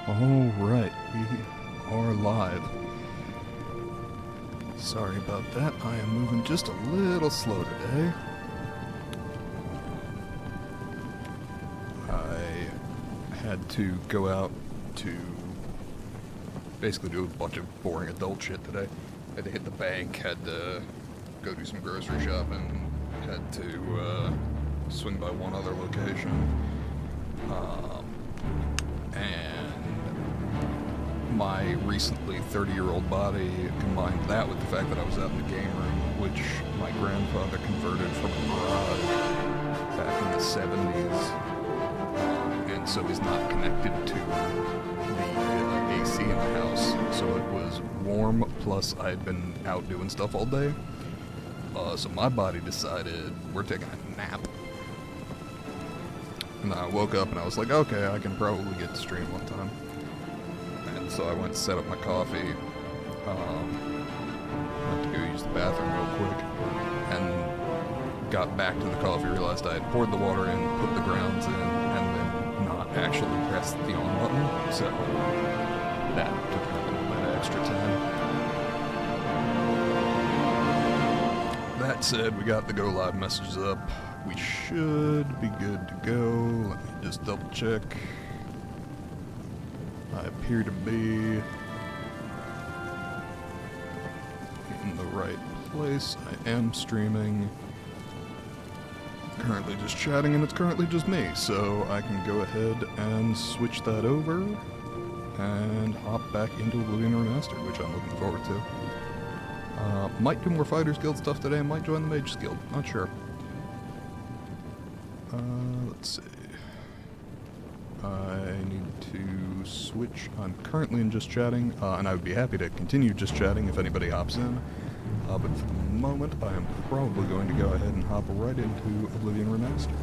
Alright, we are live. Sorry about that, I am moving just a little slow today. I had to go out to basically do a bunch of boring adult shit today. Had to hit the bank, had to go do some grocery shopping, had to swing by one other location. And my recently 30-year-old body combined that with the fact that I was out in the game room, which my grandfather converted from a garage back in the 70s, and so is not connected to the AC in the house, so it was warm, plus I had been out doing stuff all day, so my body decided we're taking a nap. And then I woke up and I was like, okay, I can probably get to stream one time. And so I went and set up my coffee, went to go use the bathroom real quick, and got back to the coffee, realized I had poured the water in, put the grounds in, and then not actually pressed the on button, so that took a little bit of extra time. That said, we got the go live messages up. We should be good to go. Let me just double check. I appear to be in the right place. I am streaming. Currently just chatting, and it's currently just me, so I can go ahead and switch that over and hop back into Oblivion Remastered, which I'm looking forward to. Might do more Fighters Guild stuff today, might join the Mages Guild, not sure. Let's see. I need to switch. I'm currently in just chatting, and I would be happy to continue just chatting if anybody hops in. But for the moment, I am probably going to go ahead and hop right into Oblivion Remastered.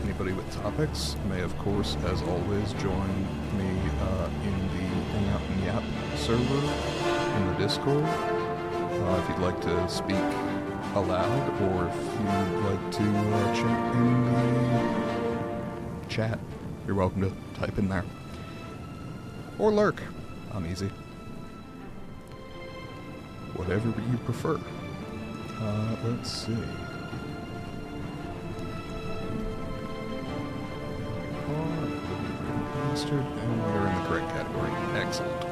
Anybody with topics may, of course, as always, join me in the Hangout and Yap server in the Discord. If you'd like to speak aloud, or if you'd like to chat in the chat, you're welcome to type in there. Or lurk. I'm easy. Whatever you prefer. Let's see. Remastered, and we're in the correct category. Excellent. Go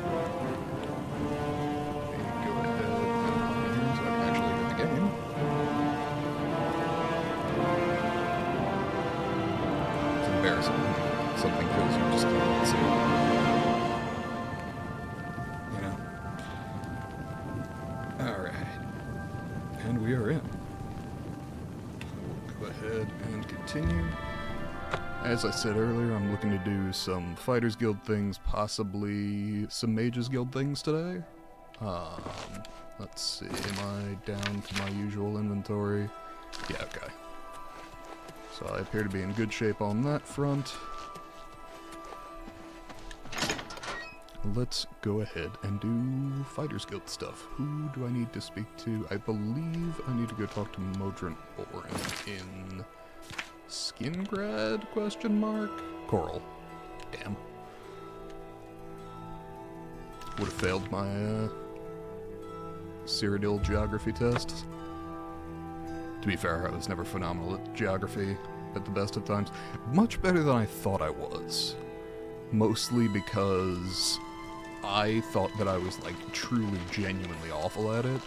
ahead and so I can actually hit the game. It's embarrassing. Something kills you just to see. You know. Alright. And we are in. We'll go ahead and continue. As I said earlier, I'm looking to do some Fighters Guild things, possibly some Mages Guild things today. Let's see, am I down to my usual inventory? Yeah, okay. So I appear to be in good shape on that front. Let's go ahead and do Fighters Guild stuff. Who do I need to speak to? I believe I need to go talk to Modrant Boren in Skingrad, question mark? Coral. Damn. Would have failed my, Cyrodiil geography test. To be fair, I was never phenomenal at geography at the best of times. Much better than I thought I was. Mostly because I thought that I was, like, truly, genuinely awful at it.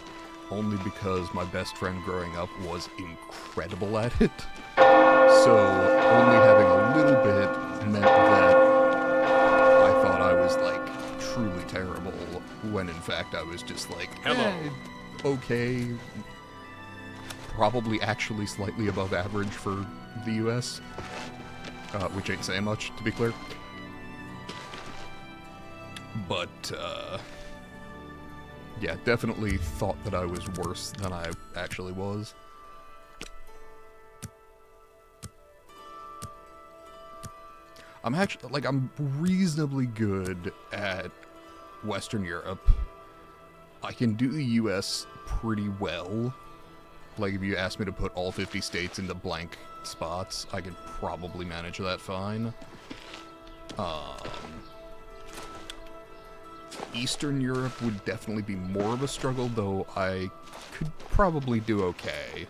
Only because my best friend growing up was incredible at it. So, only having a little bit meant that I thought I was, like, truly terrible, when in fact I was just like, okay, probably actually slightly above average for the US, which ain't saying much, to be clear. But, yeah, definitely thought that I was worse than I actually was. I'm actually, like, I'm reasonably good at Western Europe. I can do the US pretty well. Like, if you asked me to put all 50 states into blank spots, I could probably manage that fine. Eastern Europe would definitely be more of a struggle, though I could probably do okay.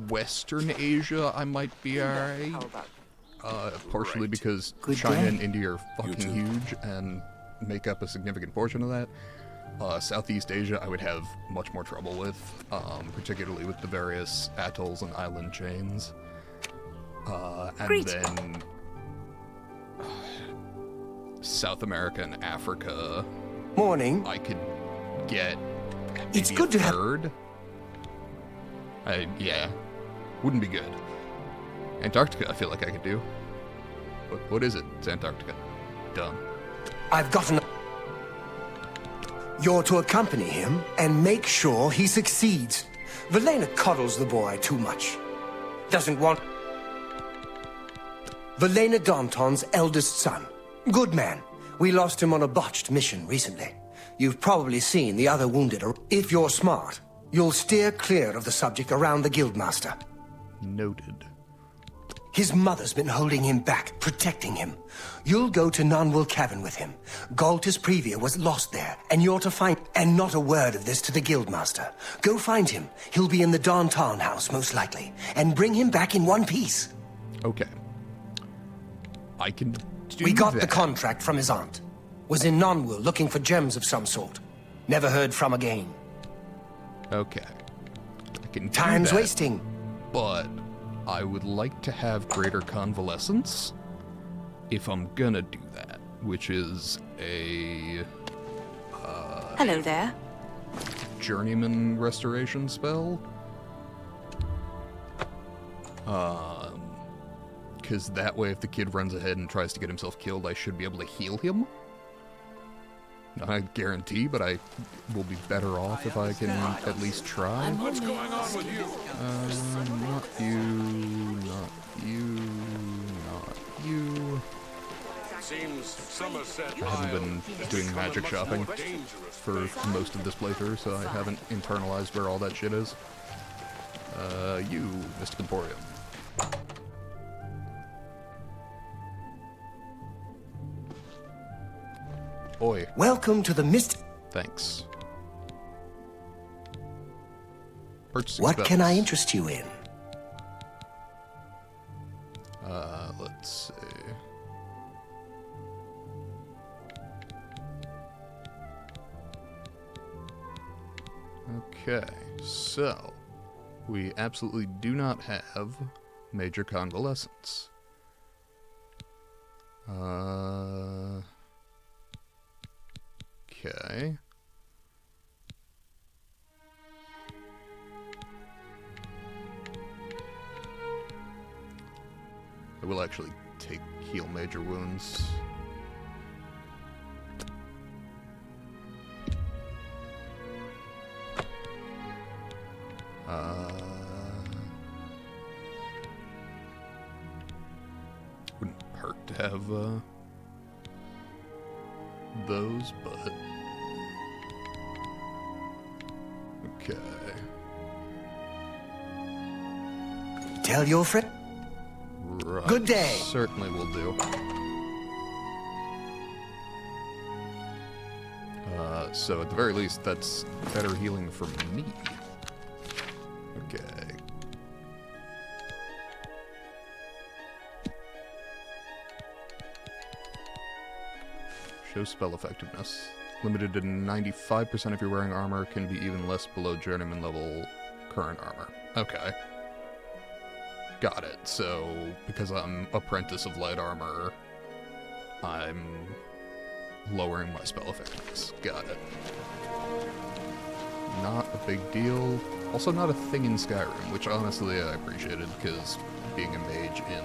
Western Asia, I might be alright. Partially because China and India are fucking huge and make up a significant portion of that. Southeast Asia, I would have much more trouble with, particularly with the various atolls and island chains. And then South America and Africa. Morning. I could get maybe It's good a to have. third. Yeah, wouldn't be good. Antarctica, I feel like I could do. But what is it? It's Antarctica. Done. I've gotten. You're to accompany him and make sure he succeeds. Velena coddles the boy too much. Doesn't want. Velena Danton's eldest son. Good man. We lost him on a botched mission recently. You've probably seen the other wounded. If you're smart, you'll steer clear of the subject around the Guildmaster. Noted. His mother's been holding him back, protecting him. You'll go to Nanwil Cavern with him. Galtus Previa was lost there, and you're to find... And not a word of this to the Guildmaster. Go find him. He'll be in the Danton house, most likely. And bring him back in one piece. Okay. I can do We got that. the contract from his aunt. Was in Nanwil looking for gems of some sort. Never heard from again. Okay. I can do Time's that, wasting. but I would like to have greater convalescence if I'm gonna do that, which is a Hello there. journeyman restoration spell. Because that way, if the kid runs ahead and tries to get himself killed, I should be able to heal him. Not a guarantee, but I will be better off if I can at least try. What's going on with you? Not you, not you, not you. Seems Somerset I haven't been doing magic shopping for most of this playthrough, so I haven't internalized where all that shit is. You, Mystic Emporium. Oi. Welcome to the Mist... Thanks. Purchasing What can I spells. interest you in? Let's see. Okay, so we absolutely do not have major convalescence. Okay. I will actually take heal major wounds. Wouldn't hurt to have those, but okay. Tell your friend... Right. Good day. Certainly will do. So at the very least, that's better healing for me. Okay. Show spell effectiveness. Limited to 95% if you're wearing armor, can be even less below journeyman level current armor. Okay. Got it. So, because I'm Apprentice of Light Armor, I'm lowering my spell effectiveness. Got it. Not a big deal. Also not a thing in Skyrim, which honestly I appreciated, because being a mage in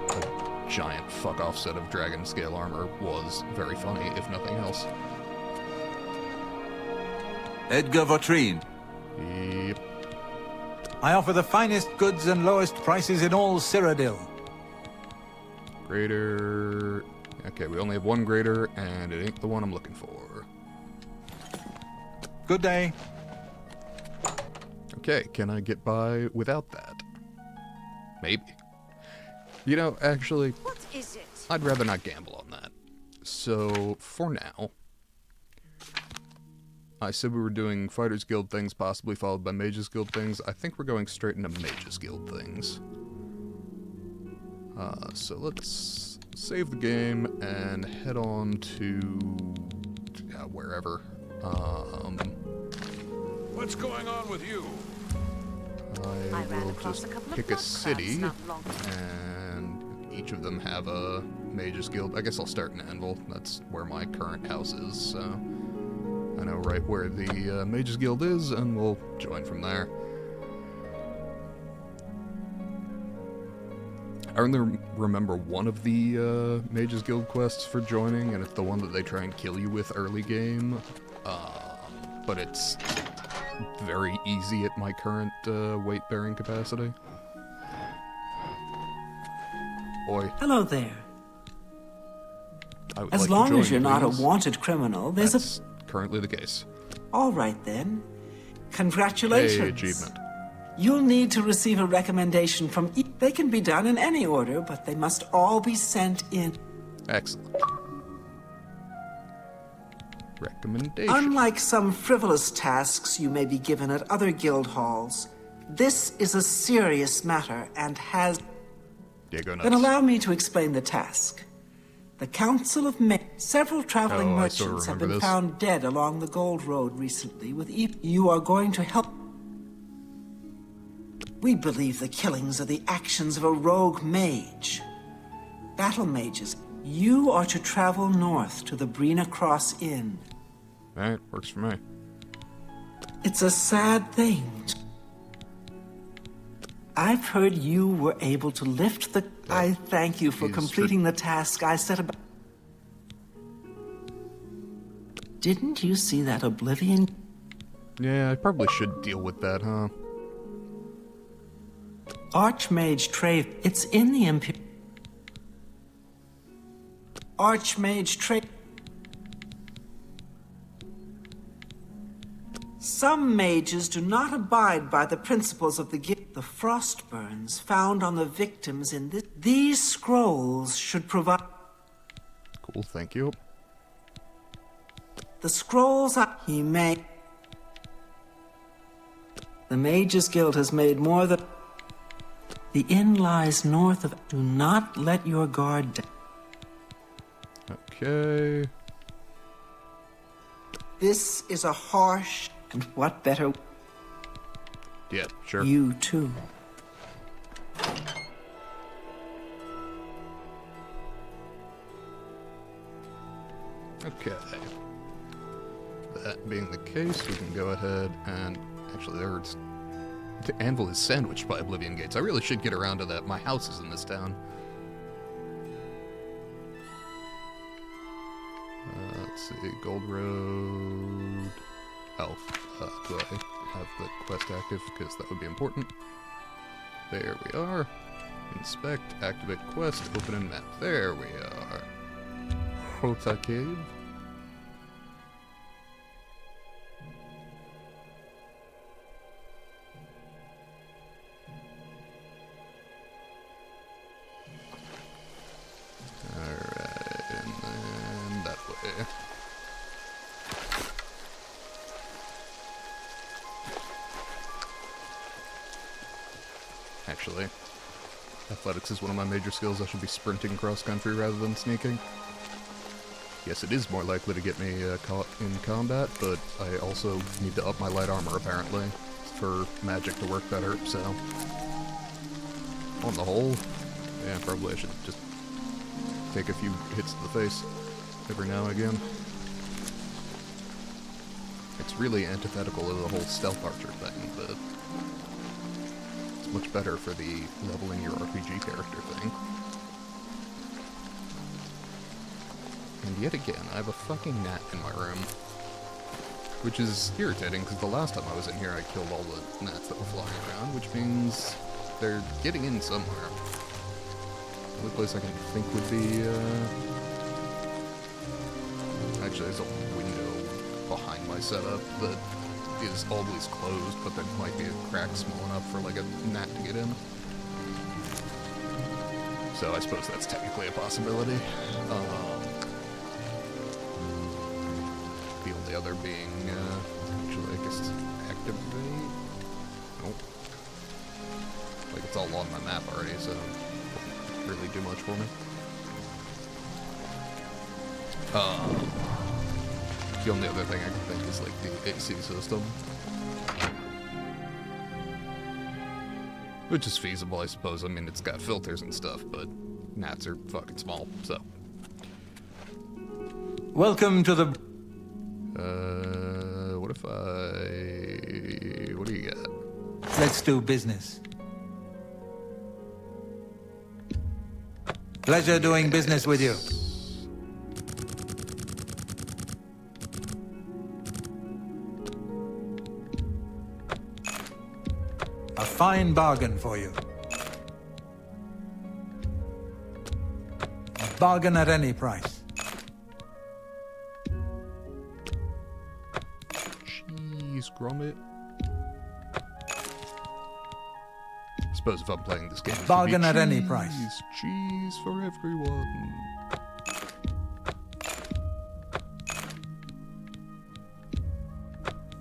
a giant fuck-off set of dragon scale armor was very funny, if nothing else. Edgar Votrine. Yep. I offer the finest goods and lowest prices in all Cyrodiil. Greater... Okay, we only have one greater, and it ain't the one I'm looking for. Good day. Okay, can I get by without that? Maybe. You know, actually, What is it? I'd rather not gamble on that. So, for now, I said we were doing Fighters Guild things, possibly followed by Mages Guild things. I think we're going straight into Mages Guild things. So let's save the game and head on to wherever. What's going on with you? I ran will across just a couple of pick a blood city, crabs not long ago. and each of them have a Mages Guild. I guess I'll start in Anvil. That's where my current house is, so I know right where the Mages Guild is, and we'll join from there. I only remember one of the Mages Guild quests for joining, and it's the one that they try and kill you with early game. But it's very easy at my current weight-bearing capacity. Oi. Hello there. I would As like to long join, as you're not a please. wanted criminal, there's That's currently the case. All right then. Congratulations. Hey, achievement. You'll need to receive a recommendation from They can be done in any order, but they must all be sent in. Excellent. Recommendation. Unlike some frivolous tasks you may be given at other guild halls, this is a serious matter and has... Diego nuts. Then allow me to explain the task. The Council of Several traveling Oh, I sort of merchants have remember been this. found dead along the Gold Road recently with You are going to help... We believe the killings are the actions of a rogue mage. Battle mages, you are to travel north to the Brina Cross Inn. Alright, works for me. It's a sad thing. I've heard you were able to lift the... I thank you for is completing the task I set about... Didn't you see that Oblivion? Yeah, I probably should deal with that, huh? Archmage Trave. It's in the Imperial... Archmage Trave. Some mages do not abide by the principles of the gift. The frostburns found on the victims in this... These scrolls should provide... Cool, thank you. The scrolls are... He may... The Mages Guild has made more than... The inn lies north of... Do not let your guard down. Okay. This is a harsh... And what better... Yeah, sure. You too. Okay. That being the case, we can go ahead and... Actually, there's... The Anvil is sandwiched by Oblivion Gates. I really should get around to that. My house is in this town. Let's see. Gold Road... Health. Do I have the quest active? Because that would be important. There we are. Inspect, activate quest, open and map. There we are. Hota Cave. Alright, and then that way. Actually, athletics is one of my major skills. I should be sprinting cross-country rather than sneaking. Yes, it is more likely to get me caught in combat, but I also need to up my light armor, apparently, for magic to work better, so... On the whole, yeah, probably I should just take a few hits to the face every now and again. It's really antithetical to the whole stealth archer thing, but... much better for the leveling your RPG character thing. And yet again, I have a fucking gnat in my room. Which is irritating, because the last time I was in here I killed all the gnats that were flying around, which means they're getting in somewhere. The only place I can think would be, Actually, there's a window behind my setup that is always closed, but there might be a crack small enough for like a gnat to get in. So I suppose that's technically a possibility. The only other being, actually, I guess, activate. Nope. Like, it's all on my map already, so it doesn't really do much for me. The only other thing I can think is, like, the AC system. Which is feasible, I suppose. I mean, it's got filters and stuff, but gnats are fucking small, so. Welcome to the... What if I... What do you got? Let's do business. Pleasure doing business with you. A fine bargain for you. A bargain at any price. Jeez, Gromit. Suppose if I'm playing this game, it's gonna be Bargain at any price. Cheese for everyone.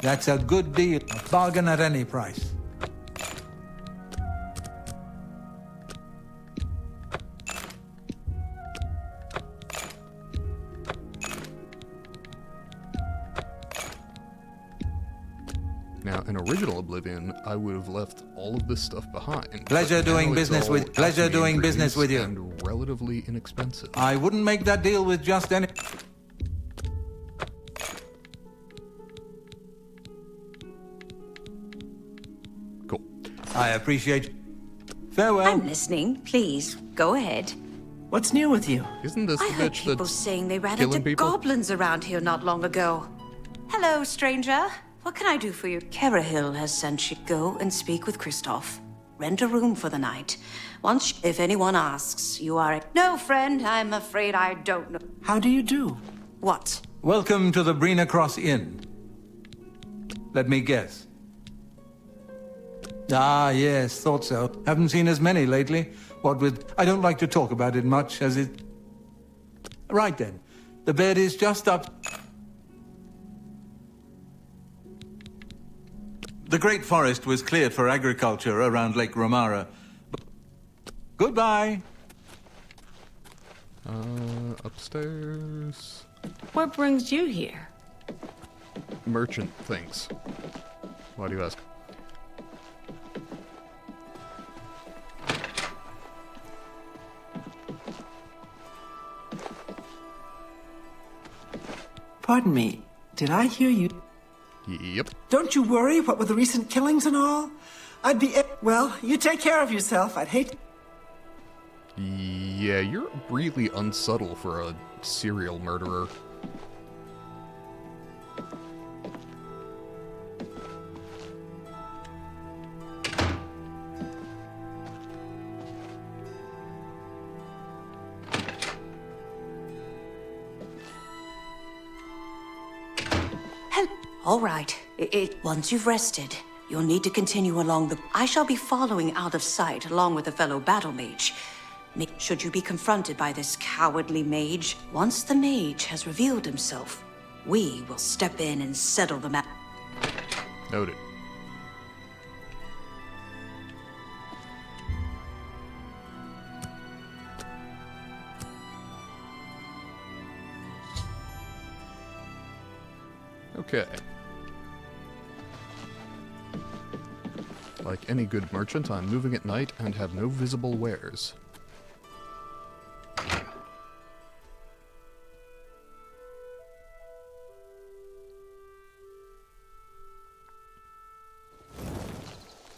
That's a good deal. A bargain at any price. Now, in original Oblivion, I would have left all of this stuff behind. Pleasure doing business with... Pleasure doing business with you. And relatively inexpensive. I wouldn't make that deal with just any... Cool. I appreciate... Farewell. I'm listening. Please, go ahead. What's new with you? Isn't this I the heard bitch people that's saying they ran killing into people? goblins around here not long ago. Hello, stranger. What can I do for you? Carahil has sent you. Go and speak with Kristoff. Rent a room for the night. Once, if anyone asks, you are... No, friend, I'm afraid I don't know. How do you do? What? Welcome to the Brina Cross Inn. Let me guess. Ah, yes, thought so. Haven't seen as many lately. What with... I don't like to talk about it much, as it... Right then. The bed is just up... The Great Forest was cleared for agriculture around Lake Romara. Goodbye. Upstairs. What brings you here? Merchant things. Why do you ask? Pardon me, did I hear you? Yep. Don't you worry, what with the recent killings and all? I'd be... Well, you take care of yourself. I'd hate... Yeah, you're really unsubtle for a serial murderer. All right. Once you've rested, you'll need to continue along the... I shall be following out of sight along with a fellow battle mage. Should you be confronted by this cowardly mage, once the mage has revealed himself, we will step in and settle the matter. Noted. Okay. Like any good merchant, I'm moving at night and have no visible wares.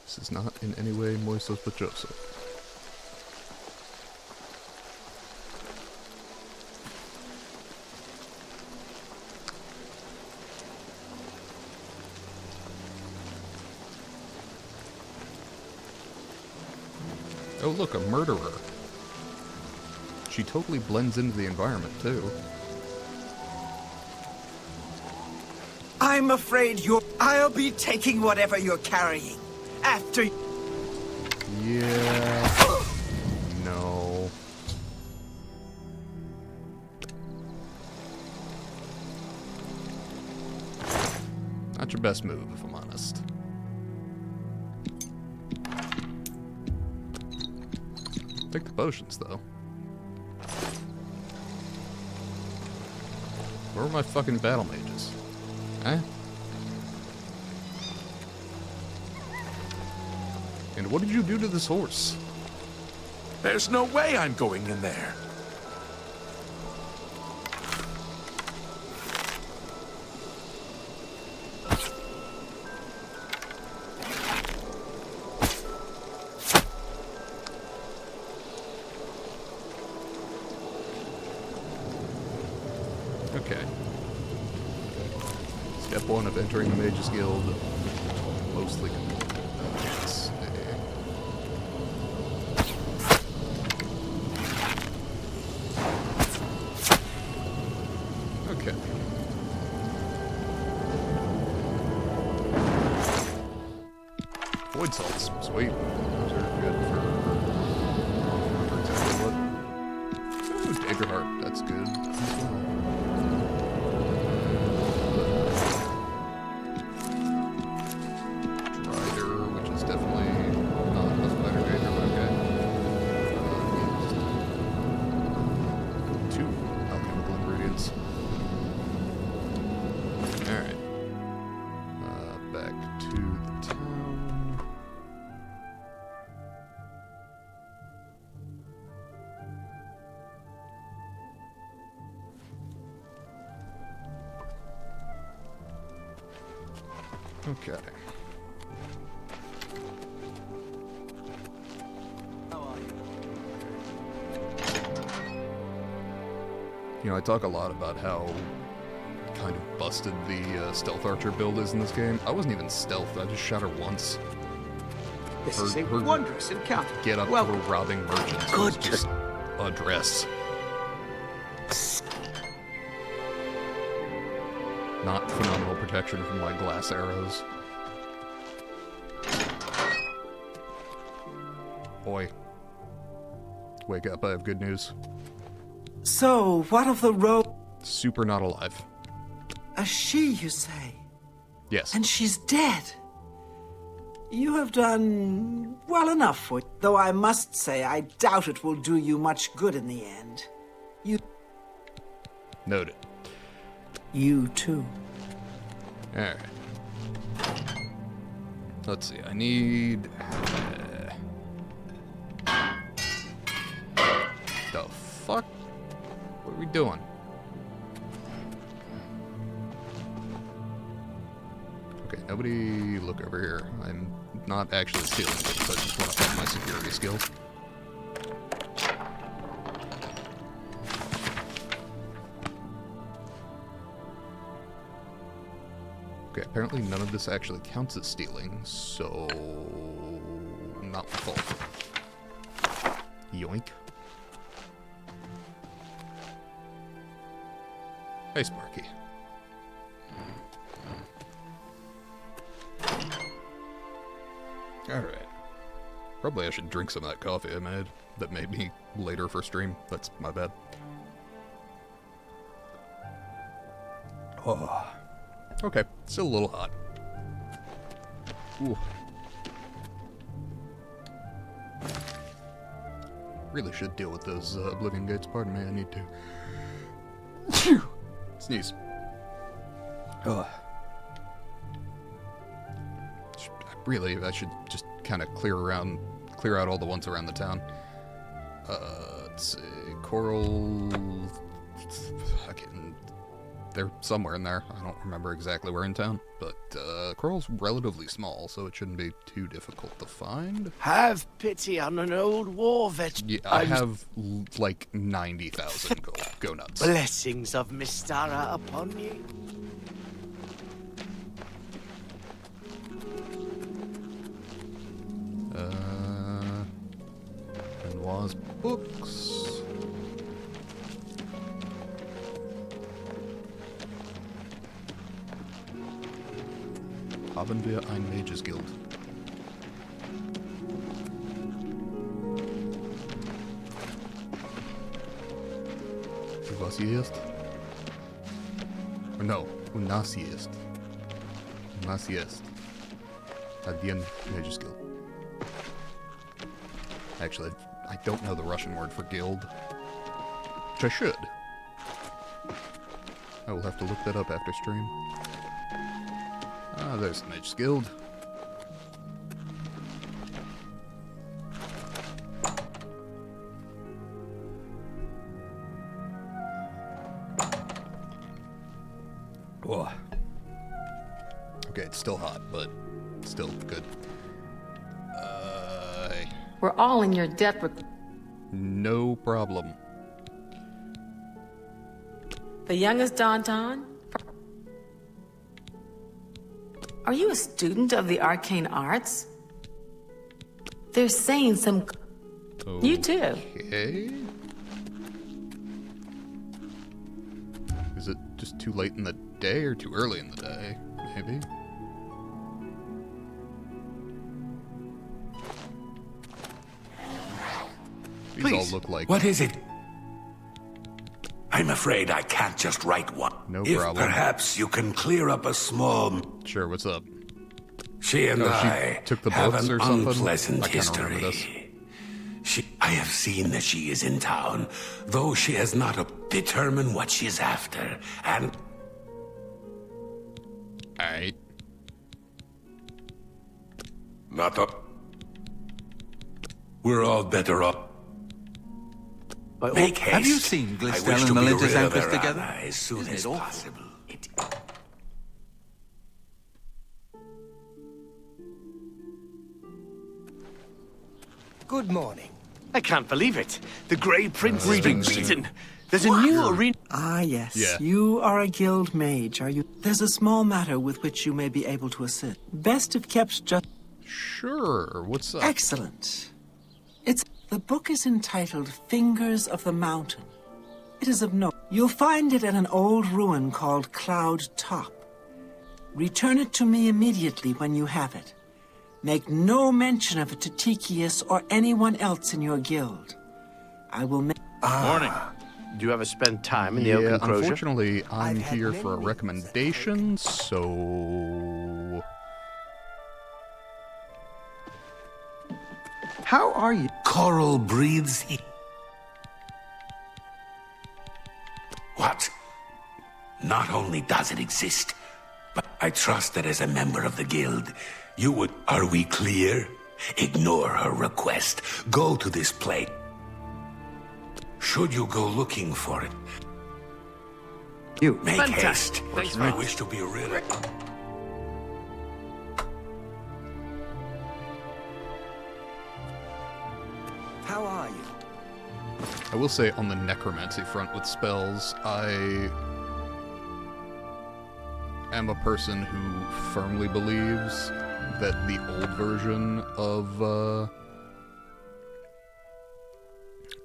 This is not in any way muy sospechoso. Oh look, a murderer. She totally blends into the environment, too. I'm afraid you're... I'll be taking whatever you're carrying. After... Yeah... No... Not your best move, if I'm honest. Take the potions, though. Where are my fucking battle mages? Eh? And what did you do to this horse? There's no way I'm going in there. Okay. Step 1 of entering the Mages Guild. Mostly complete. Let's see. Okay. Void salts. Sweet. Those are good for exactly what. Ooh, Daggerheart. That's good as well. Okay. You know, I talk a lot about how kind of busted the stealth archer build is in this game. I wasn't even stealth, I just shot her once. This is a wondrous encounter. Get up to her robbing merchants. Good. Just address. Not phenomenal protection from my glass arrows. Boy. Wake up, I have good news. So, what of the rogue? Super not alive. A she, you say? Yes. And she's dead. You have done well enough for it, though I must say I doubt it will do you much good in the end. Noted. You too. Alright. Let's see, I need... the fuck? What are we doing? Okay, nobody look over here. I'm not actually stealing things, I just want to up my security skills. Okay, apparently none of this actually counts as stealing, so... not my fault. Yoink. Hey, Sparky. Alright. Probably I should drink some of that coffee I made that made me later for stream. That's my bad. Oh. Okay, still a little hot. Ooh. Really should deal with those Oblivion gates. Pardon me, I need to. Sneeze. Ugh. Really, I should just kind of clear out all the ones around the town. Let's see, coral. They're somewhere in there. I don't remember exactly where in town, but coral's relatively small, so it shouldn't be too difficult to find. Have pity on an old war veteran. Yeah, I have like 90,000 gold. Go nuts. Blessings of Mystara upon you. Benoit's books. Haben wir ein Mages Guild? Was hier ist? No, und das hier ist. Gracias. Adieu, Mage's Guild. Actually, I don't know the Russian word for guild. Which I should. I will have to look that up after stream. Ah, there's the Mage's Guild. Whoa. Okay, it's still hot, but still good. We're all in your debt. No problem. The youngest Danton? Are you a student of the arcane arts? They're saying some... You too. Okay. Is it just too late in the day or too early in the day? Maybe. These Please, all look like... What is it? I'm afraid I can't just write one. No if problem. Perhaps you can clear up a small... Sure, what's up? She and Oh, she I took the have books an or something? unpleasant I can't remember history. I have seen that she is in town, though she has not determined what she is after, and... Alright. Not a... We're all better off. Make haste. Have you seen I Glistel wish and to be Melinda's rid of anchors their together? ally as soon as possible. Good morning. I can't believe it. The Grey Prince has been beaten. There's a new arena. Ah, yes. Yeah. You are a guild mage, are you? There's a small matter with which you may be able to assist. Best if kept just... Sure, what's up? Excellent. The book is entitled Fingers of the Mountain. It is of note. You'll find it at an old ruin called Cloud Top. Return it to me immediately when you have it. Make no mention of it to Tikius or anyone else in your guild. I will make... Morning. Do you ever spend time in the oak Yeah, enclosure? unfortunately, I'm I've had here many for a visits. recommendation, so... How are you? Coral breathes heat. What? Not only does it exist, but I trust that as a member of the guild, you would... Are we clear? Ignore her request. Go to this place. Should you go looking for it, You. make Fantastic. haste. Thanks, I mate. wish to be rid of... How are you? I will say on the necromancy front with spells, I am a person who firmly believes that the old version of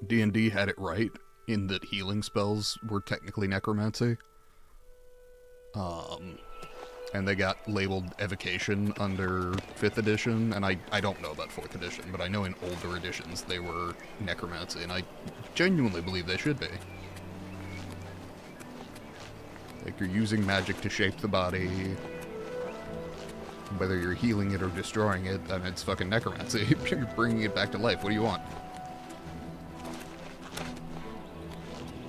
D&D had it right in that healing spells were technically necromancy. And they got labeled evocation under 5th edition, and I don't know about 4th edition, but I know in older editions they were necromancy, and I genuinely believe they should be. Like, you're using magic to shape the body, whether you're healing it or destroying it, then it's fucking necromancy. You're bringing it back to life, what do you want?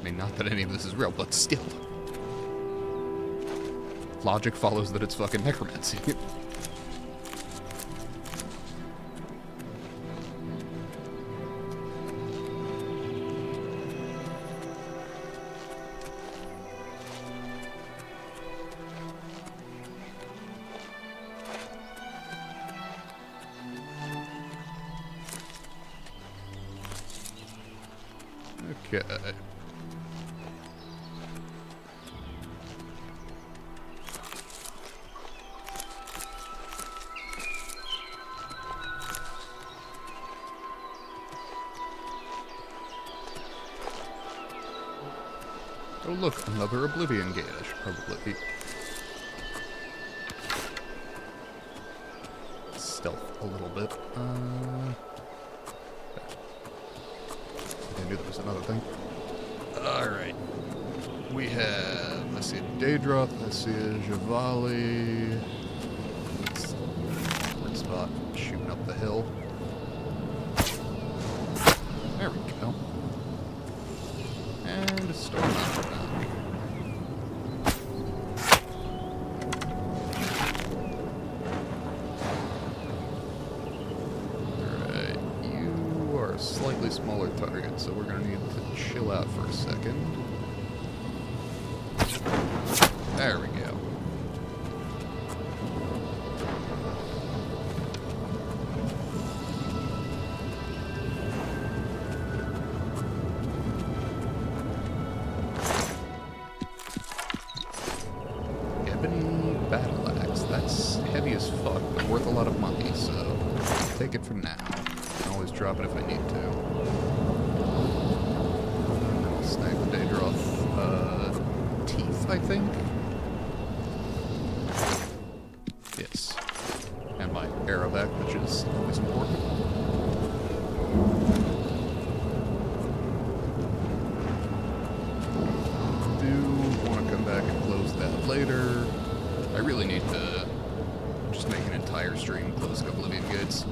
I mean, not that any of this is real, but still. Logic follows that it's fucking necromancy. Okay. Oh look, another Oblivion gate. I should probably stealth a little bit. I knew there was another thing. Alright. We have, let's see, Daedroth, let's see, Javali. slightly smaller target, so we're gonna need to chill out for a second. There we go. Ebony battle axe. That's heavy as fuck, but worth a lot of money, so I'll take it for now. I can always drop it if I need to. And then I'll snag the Daedroth teeth, I think. Yes. And my arrow back, which is always important. Do want to come back and close that later. I really need to just make an entire stream closing Oblivion gates.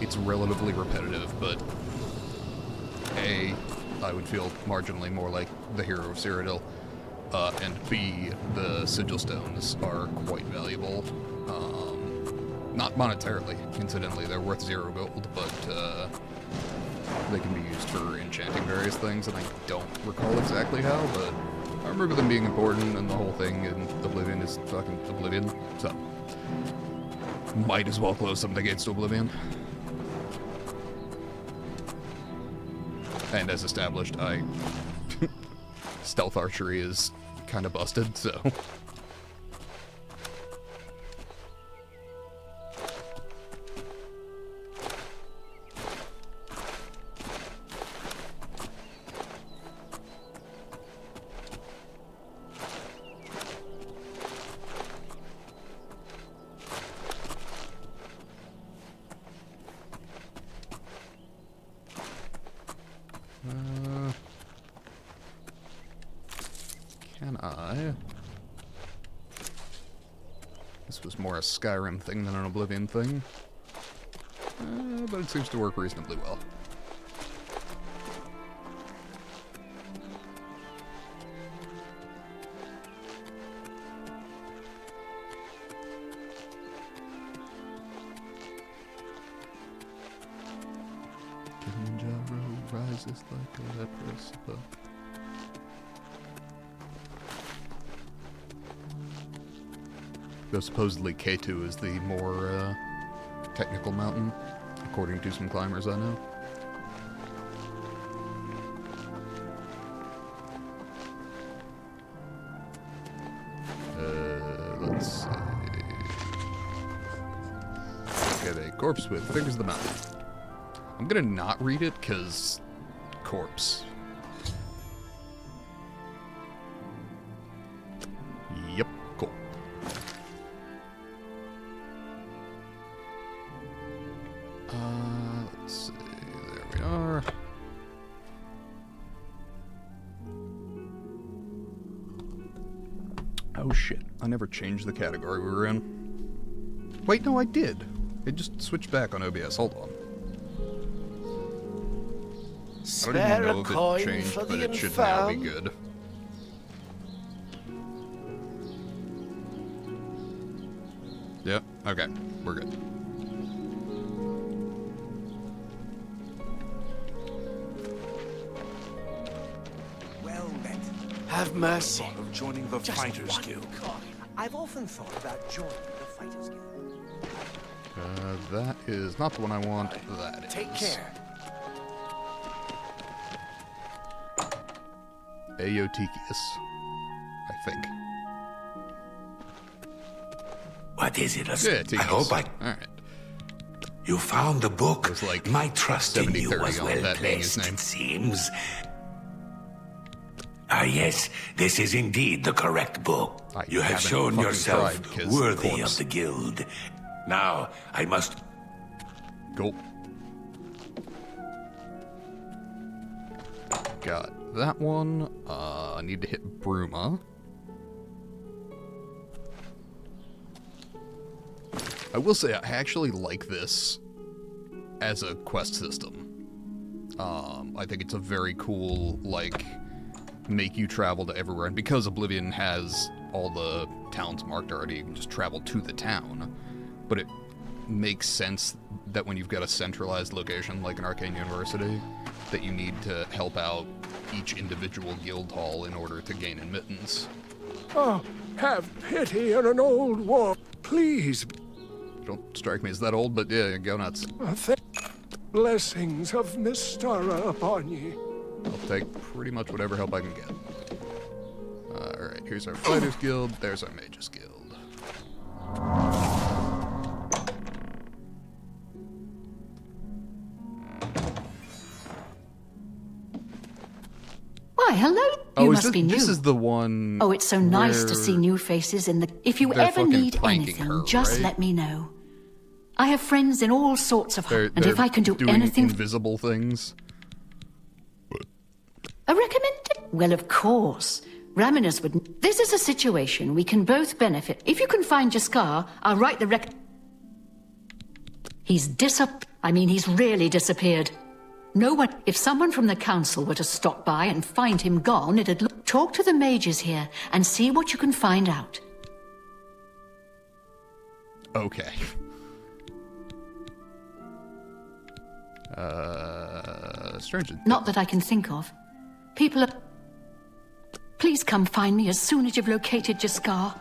It's relatively repetitive, but A, I would feel marginally more like the hero of Cyrodiil, and B, the sigil stones are quite valuable. Not monetarily, incidentally, they're worth 0 gold, but they can be used for enchanting various things, and I don't recall exactly how, but I remember them being important, and the whole thing in Oblivion is fucking Oblivion, so might as well close some of the gates to Oblivion. And as established, stealth archery is kind of busted, so... Can I? This was more a Skyrim thing than an Oblivion thing. But it seems to work reasonably well. Kilimanjaro rises like a leprous above. Though supposedly K2 is the more technical mountain, according to some climbers I know. Let's see. Get a corpse with fingers of the mountain. I'm gonna not read it, because corpse. Yep, cool. Let's see, there we are. Oh shit, I never changed the category we were in. Wait, no, I did. It just switched back on OBS, hold on. I don't even know if it changed, but it should now be good. Yep, okay, we're good. Well met. Have mercy. Of joining the Fighters Guild. I've often thought about joining the Fighters Guild. That is not the one I want. That is. Take care. Aeotikius, I think. What is it? Yeah, I hope I... Alright. You found the book. It was like My trust in you 70-30 was on well that being his placed, name. it seems. Ah, yes, this is indeed the correct book. You have haven't shown fucking yourself tried, 'cause worthy corpse. of the guild. Now, I must... Go. Got that one. I need to hit Bruma. I will say, I actually like this as a quest system. I think it's a very cool, like, make you travel to everywhere. And because Oblivion has all the towns marked already, you can just travel to the town. But it makes sense that when you've got a centralized location like an arcane university, that you need to help out each individual guild hall in order to gain admittance. Oh, have pity on an old war. Please. Don't strike me as that old, but yeah, go nuts. Blessings of Mystara upon ye. I'll take pretty much whatever help I can get. Alright, here's our Fighters Guild, there's our Mages Guild. Why, hello. You must be new. This is the one. Oh, it's so nice to see new faces in the... If you ever need anything, just let me know. I have friends in all sorts of... and if I can do anything... invisible things. A recommend? Well, of course. Raminus would... This is a situation we can both benefit. If you can find Jaskar, I'll write the He's he's really disappeared. No one... If someone from the council were to stop by and find him gone, it'd look... Talk to the mages here and see what you can find out. Okay. Strange. Not that I can think of. People are... Please come find me as soon as you've located Jaskar.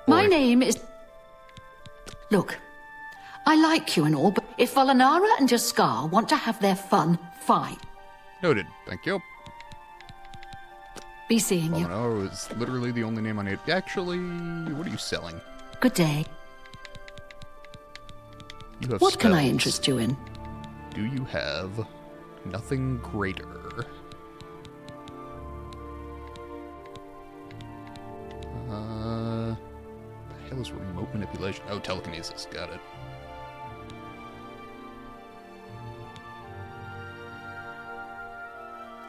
My name is... Look, I like you and all, but if Volinara and Jaskar want to have their fun, fine. Noted. Thank you. Be seeing you. Volinara is literally the only name I need. Actually, what are you selling? Good day. You have what spells. can I interest you in? Do you have nothing greater? The hell is remote manipulation? Oh, telekinesis. Got it.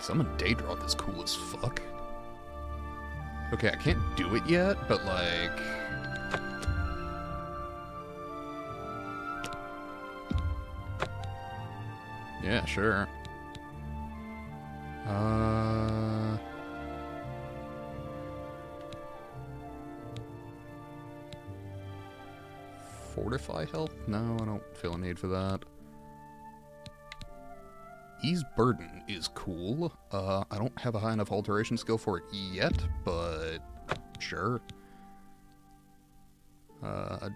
Summon Daedra is cool as fuck. Okay, I can't do it yet, but like... Yeah, sure. Fortify health? No, I don't feel a need for that. Ease Burden is cool. I don't have a high enough alteration skill for it yet, but sure.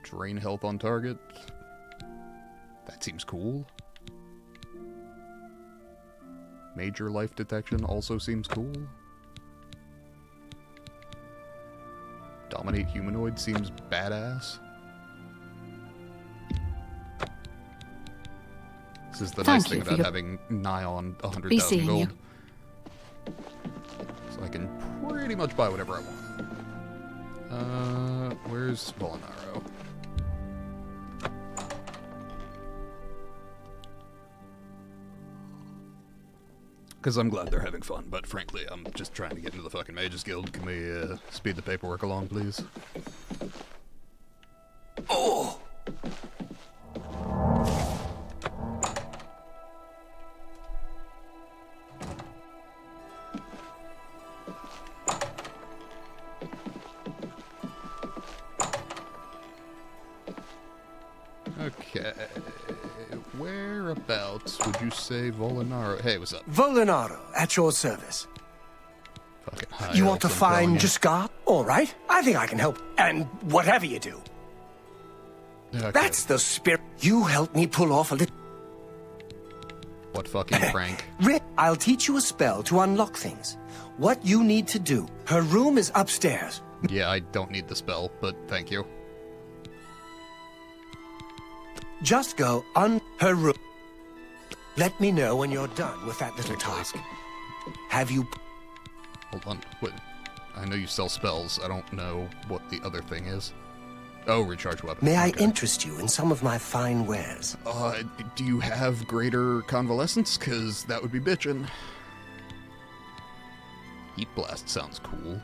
Drain health on target. That seems cool. Major life detection also seems cool. Dominate humanoid seems badass. This is the nice thing about having nigh on 100,000 gold. So I can pretty much buy whatever I want. Where's Volinaro? Because I'm glad they're having fun, but frankly, I'm just trying to get into the fucking Mages Guild. Can we speed the paperwork along, please? Oh! Okay. Whereabouts would you say Volinaro? Hey, what's up? Volinaro, at your service. Fucking high You want to elves, I'm find telling you. Jaskar? All right, I think I can help. And whatever you do. Okay. That's the spirit. You help me pull off a little... What fucking prank? Rick, I'll teach you a spell to unlock things. What you need to do. Her room is upstairs. Yeah, I don't need the spell, but thank you. Just go on her room. Let me know when you're done with that little task. Have you... Hold on. Wait. I know you sell spells. I don't know what the other thing is. Oh, recharge weapon. May I Okay. interest you in some of my fine wares? Do you have greater convalescence? Because that would be bitchin'. Heat Blast sounds cool.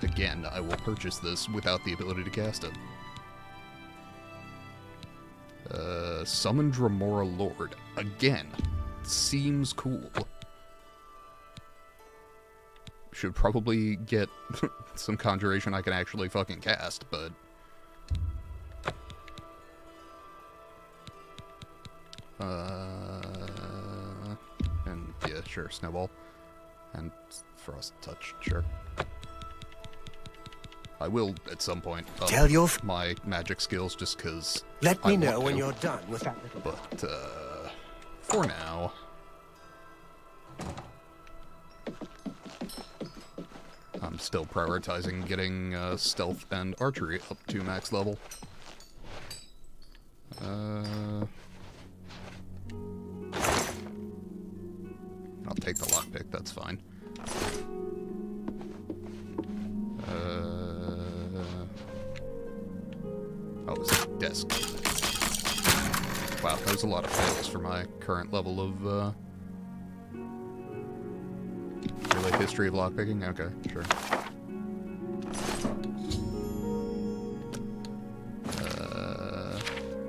Again, I will purchase this without the ability to cast it. Summon Dremora Lord. Again, seems cool. Should probably get some conjuration I can actually fucking cast, but... sure, snowball. And frost touch, sure. I will, at some point, up Tell your my magic skills just because Let me know when you're done with that little... But, for now... I'm still prioritizing getting stealth and archery up to max level. I'll take the lockpick, that's fine. Oh, it's a desk. Wow, that was a lot of fails for my current level of, really history of lockpicking? Okay, sure.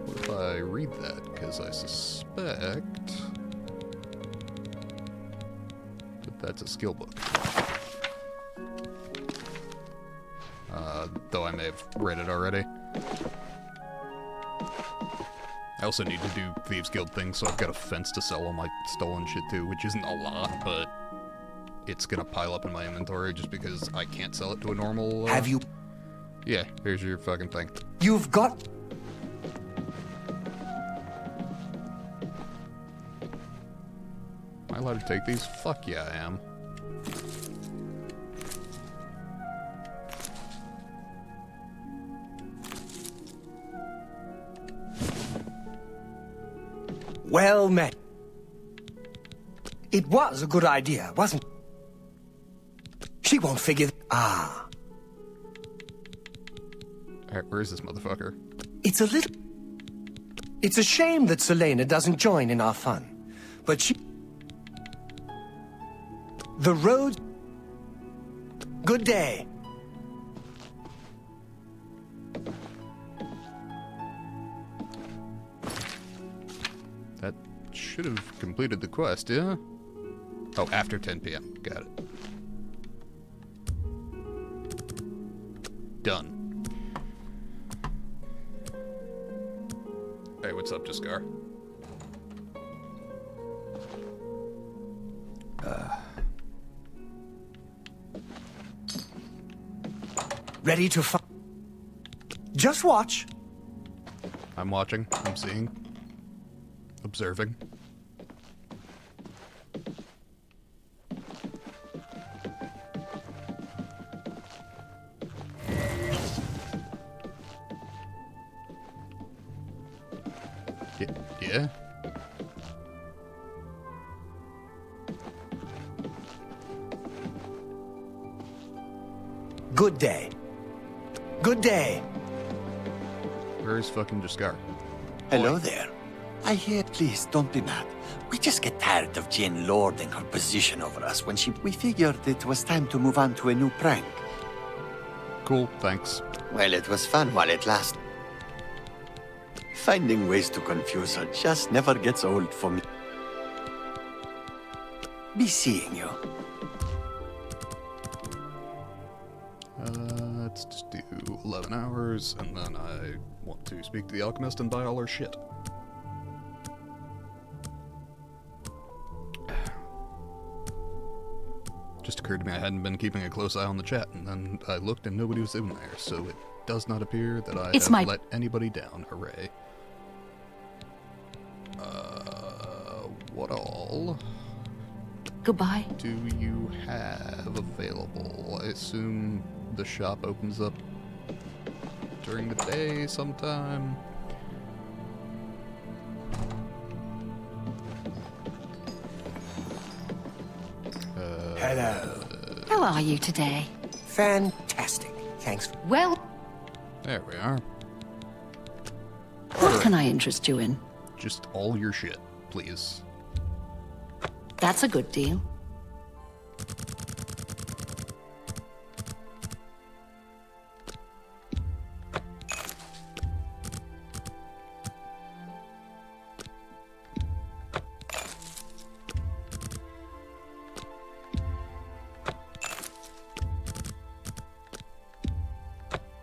What if I read that? Because I suspect that that's a skill book. Though I may have read it already. I also need to do Thieves Guild things, so I've got a fence to sell all my stolen shit too, which isn't a lot, but it's gonna pile up in my inventory just because I can't sell it to a normal... Have you... Yeah, here's your fucking thing. You've got... Am I allowed to take these? Fuck yeah, I am. Well met. It was a good idea, wasn't it? She won't figure... Ah. Alright, where is this motherfucker? It's a little... It's a shame that Selena doesn't join in our fun. But she... The road... Good day. That should have completed the quest, yeah? Oh, after 10 p.m. Got it. Done. Hey, what's up, Jaskar? Ready to fight? Just watch. I'm watching. I'm seeing. Observing. Yeah? Good day. Good day. Where is fucking Jaskar? Hello there. I hear, please don't be mad. We just get tired of Jane lording her position over us when we figured it was time to move on to a new prank. Cool, thanks. Well, it was fun while it lasted. Finding ways to confuse her just never gets old for me. Be seeing you. Let's just do 11 hours, and then I want to speak to the alchemist and buy all her shit. Just occurred to me I hadn't been keeping a close eye on the chat, and then I looked and nobody was in there, so it does not appear that I have let anybody down. Hooray. What all... Goodbye. do you have available? I assume the shop opens up during the day sometime. Hello. How are you today? Fantastic. Thanks. Well, There we are. what can I interest you in? Just all your shit, please. That's a good deal.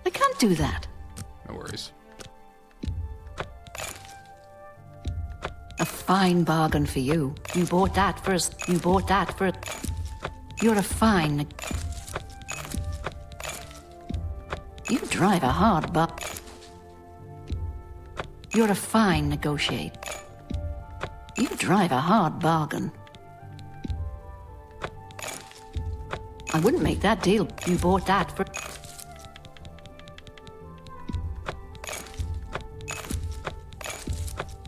I can't do that. No worries. A fine bargain for you. You bought that first. You bought that first. You're a fine... You drive a hard You're a fine negotiator. You drive a hard bargain. I wouldn't make that deal. You bought that for...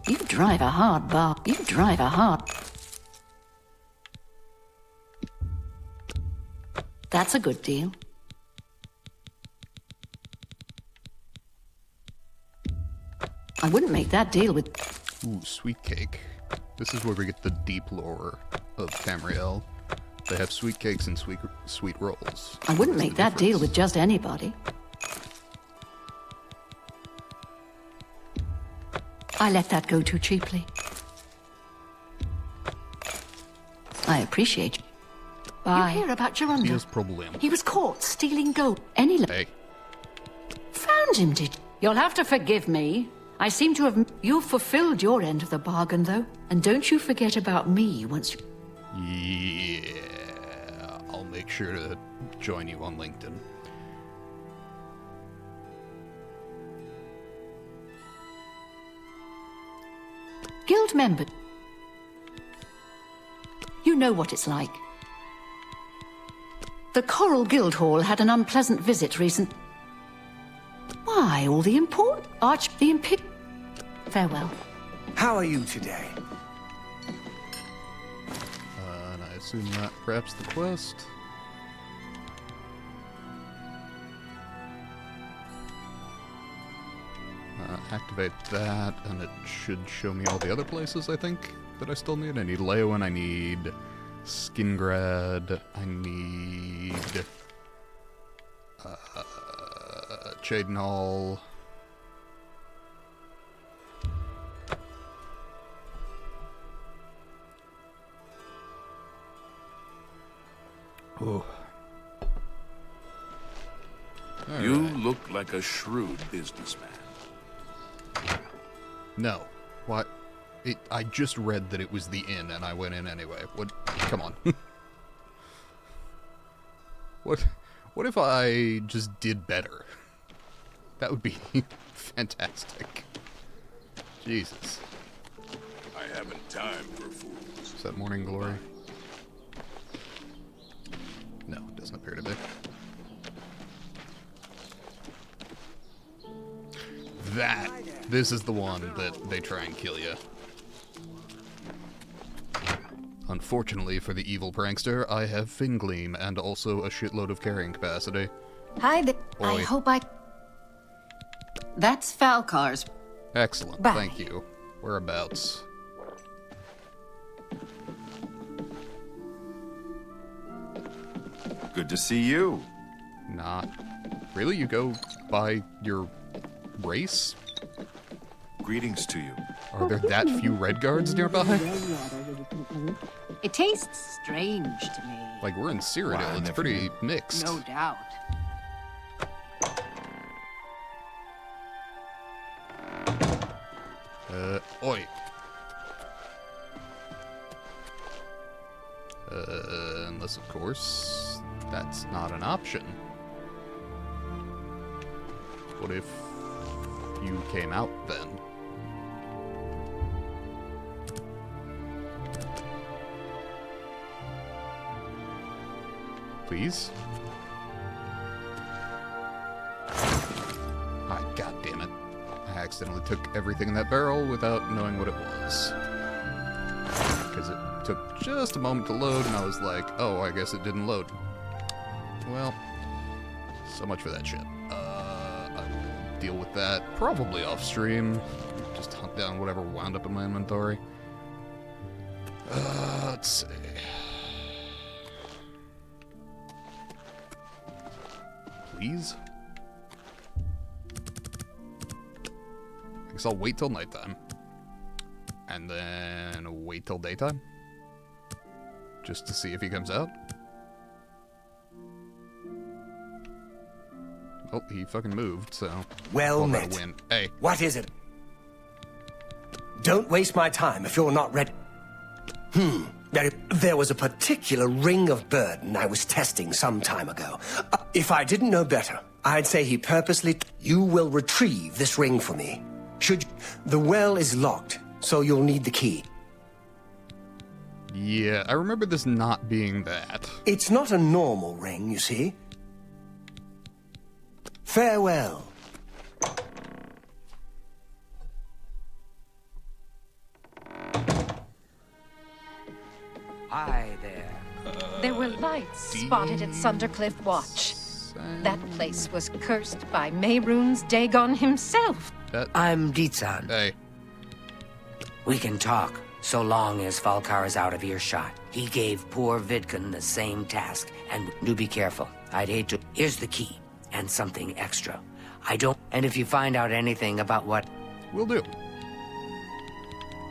You drive a hard You drive a hard... That's a good deal. I wouldn't make that deal with... Ooh, sweet cake. This is where we get the deep lore of Tamriel. They have sweet cakes and sweet rolls. I wouldn't make that deal with just anybody. I let that go too cheaply. I appreciate you. Bye. You hear about Geronda? He is problem. He was caught stealing gold. Hey. Found him, did you? You'll have to forgive me. I seem to have... You've fulfilled your end of the bargain, though. And don't you forget about me once you... Yeah, I'll make sure to join you on LinkedIn. Guild member. You know what it's like. The Coral Guild Hall had an unpleasant visit recent. Why, all the important... Farewell. How are you today? And I assume that wraps the quest. Activate that, and it should show me all the other places, I think, that I still need. I need Leowen, I need Skingrad, I need Cheydinhal. Oh. You look like a shrewd businessman. No. What? I just read that it was the inn, and I went in anyway. What? Come on. What if I just did better? That would be fantastic. Jesus. I haven't time for fools. Is that Morning Glory? No, it doesn't appear to be. This is the one that they try and kill you. Unfortunately for the evil prankster, I have Fingleam and also a shitload of carrying capacity. Hi there. Oi. I hope I... That's Falcar's. Excellent, Bye. thank you. Whereabouts? Good to see you. Not. Really? You go by your race? Greetings to you. Are there that few red guards nearby? It tastes strange to me. Like, we're in Cyrodiil, it's pretty mixed. No doubt. Oi. Unless, of course, that's not an option. What if you came out then? Please? Ah, God damn it. I accidentally took everything in that barrel without knowing what it was. Because it took just a moment to load, and I was like, oh, I guess it didn't load. Well, so much for that shit. I will deal with that probably off stream. Just hunt down whatever wound up in my inventory. Let's see. Please? I guess I'll wait till nighttime. And then wait till daytime. Just to see if he comes out. Oh, he fucking moved, so... Well I'll met. win. Hey. What is it? Don't waste my time if you're not ready. There was a particular ring of burden I was testing some time ago. If I didn't know better, I'd say he purposely... You will retrieve this ring for me. The well is locked, so you'll need the key. Yeah, I remember this not being that. It's not a normal ring, you see. Farewell. Hi there. There were lights spotted at Sundercliff Watch. That place was cursed by Mehrunes Dagon himself. I'm Dietzan. Hey. We can talk, so long as Falkar is out of earshot. He gave poor Vidkun the same task, and do be careful. I'd hate to... Here's the key, and something extra. And if you find out anything about what... Will do.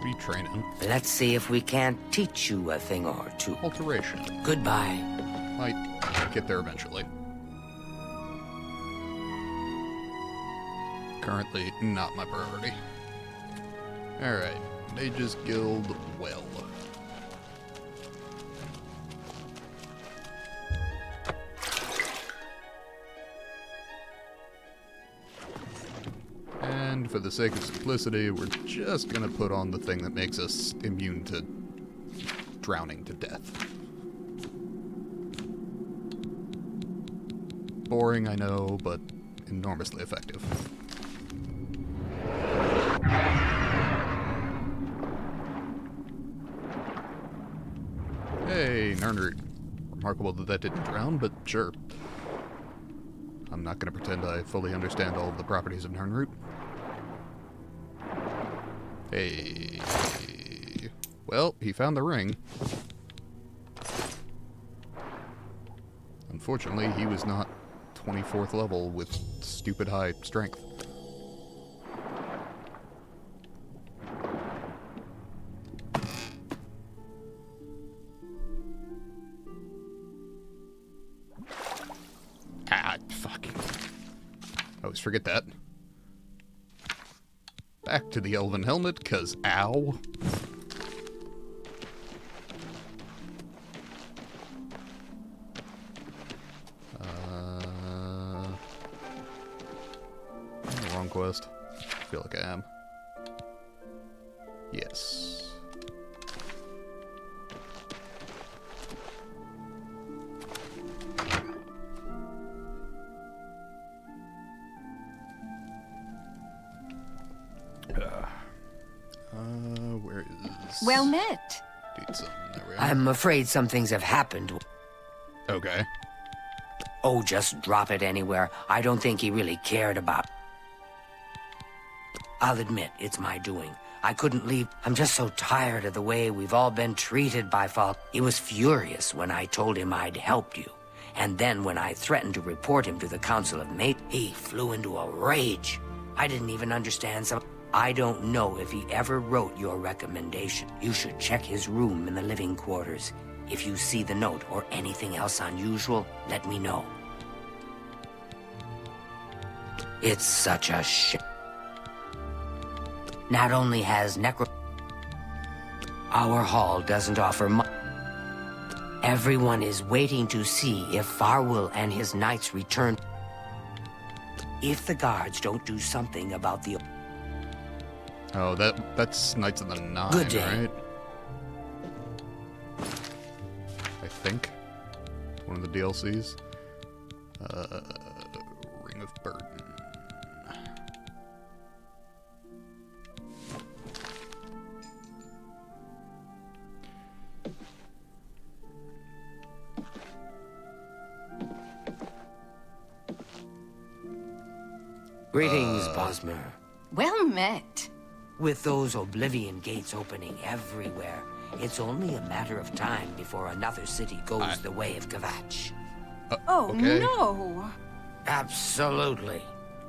Retraining. Let's see if we can't teach you a thing or two. Alteration. Goodbye. Might get there eventually. Currently, not my priority. Alright. Mages Guild Well. And for the sake of simplicity, we're just gonna put on the thing that makes us immune to drowning to death. Boring, I know, but enormously effective. Hey, Nernroot. Remarkable that that didn't drown, but sure. I'm not going to pretend I fully understand all of the properties of Nernroot. Hey. Well, he found the ring. Unfortunately, he was not 24th level with stupid high strength. Fuck. I always forget that. Back to the elven helmet, 'cause ow. Wrong quest. I feel like I am. Yes. Where is... Well met. There we are. I'm afraid some things have happened. Okay. Oh, just drop it anywhere. I don't think he really cared about... I'll admit, it's my doing. I couldn't leave. I'm just so tired of the way we've all been treated by Falk. He was furious when I told him I'd helped you. And then when I threatened to report him to the Council of Mate, he flew into a rage. I didn't even understand some... I don't know if he ever wrote your recommendation. You should check his room in the living quarters. If you see the note or anything else unusual, let me know. It's such a shit. Not only has our hall doesn't offer much. Everyone is waiting to see if Farwell and his knights return. If the guards don't do something about the... Oh, that's Knights of the Nine, Good day. Right? I think. One of the DLCs. Ring of Burden. Greetings, Bosmer. Well met. With those Oblivion gates opening everywhere, it's only a matter of time before another city goes the way of Kvatch. No. Absolutely.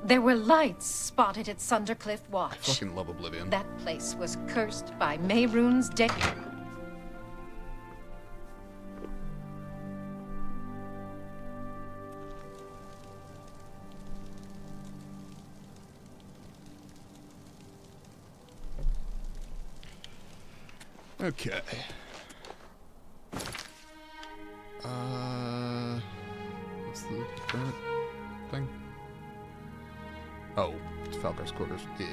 There were lights spotted at Sundercliff Watch. I fucking love Oblivion. That place was cursed by Mehrunes Dagon. Okay. What's the current thing? Oh, it's Falcar's quarters. Yeah.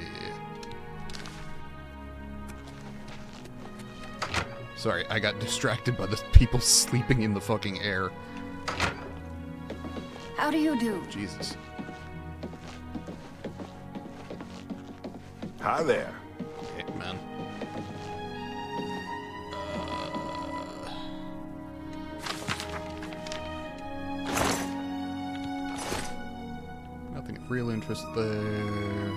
Sorry, I got distracted by the people sleeping in the fucking air. How do you do? Jesus. Hi there. Hey, man. Nothing of real interest there.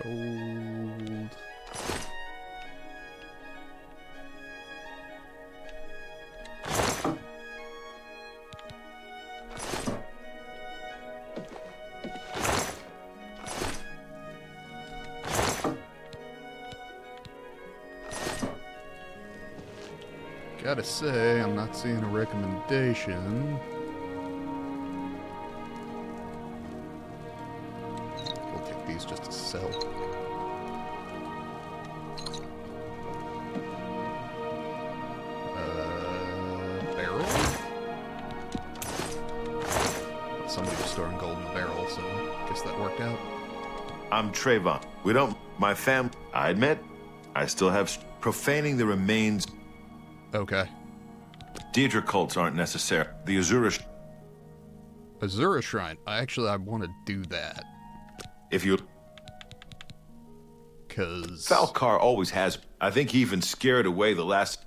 Gold. Gotta say, I'm not seeing a recommendation. We'll take these just to sell. Barrel? Somebody was storing gold in the barrel, so I guess that worked out. I'm Trayvon. We don't... My family... I admit, I still have... Profaning the remains... Okay. Daedra cults aren't necessary. The Azura... Azura Shrine. I want to do that. If you... Cause... Falcar always has... I think he even scared away the last...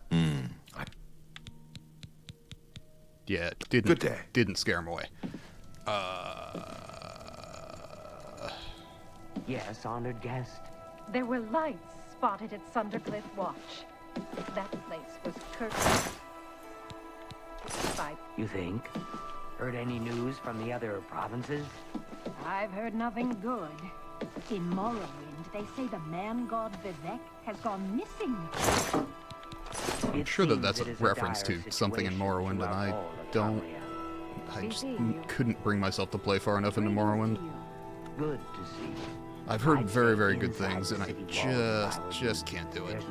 Yeah, didn't... Good day. Didn't scare him away. Yes, honored guest. There were lights spotted at Sundercliff Watch. That place was cursed by... You think? Heard any news from the other provinces? I've heard nothing good. In Morrowind, they say the man-god Vivek has gone missing. I'm sure that that's a reference to something in Morrowind, and I don't... I just couldn't bring myself to play far enough into Morrowind. Good to see. I've heard very, very good things, and I just can't do it.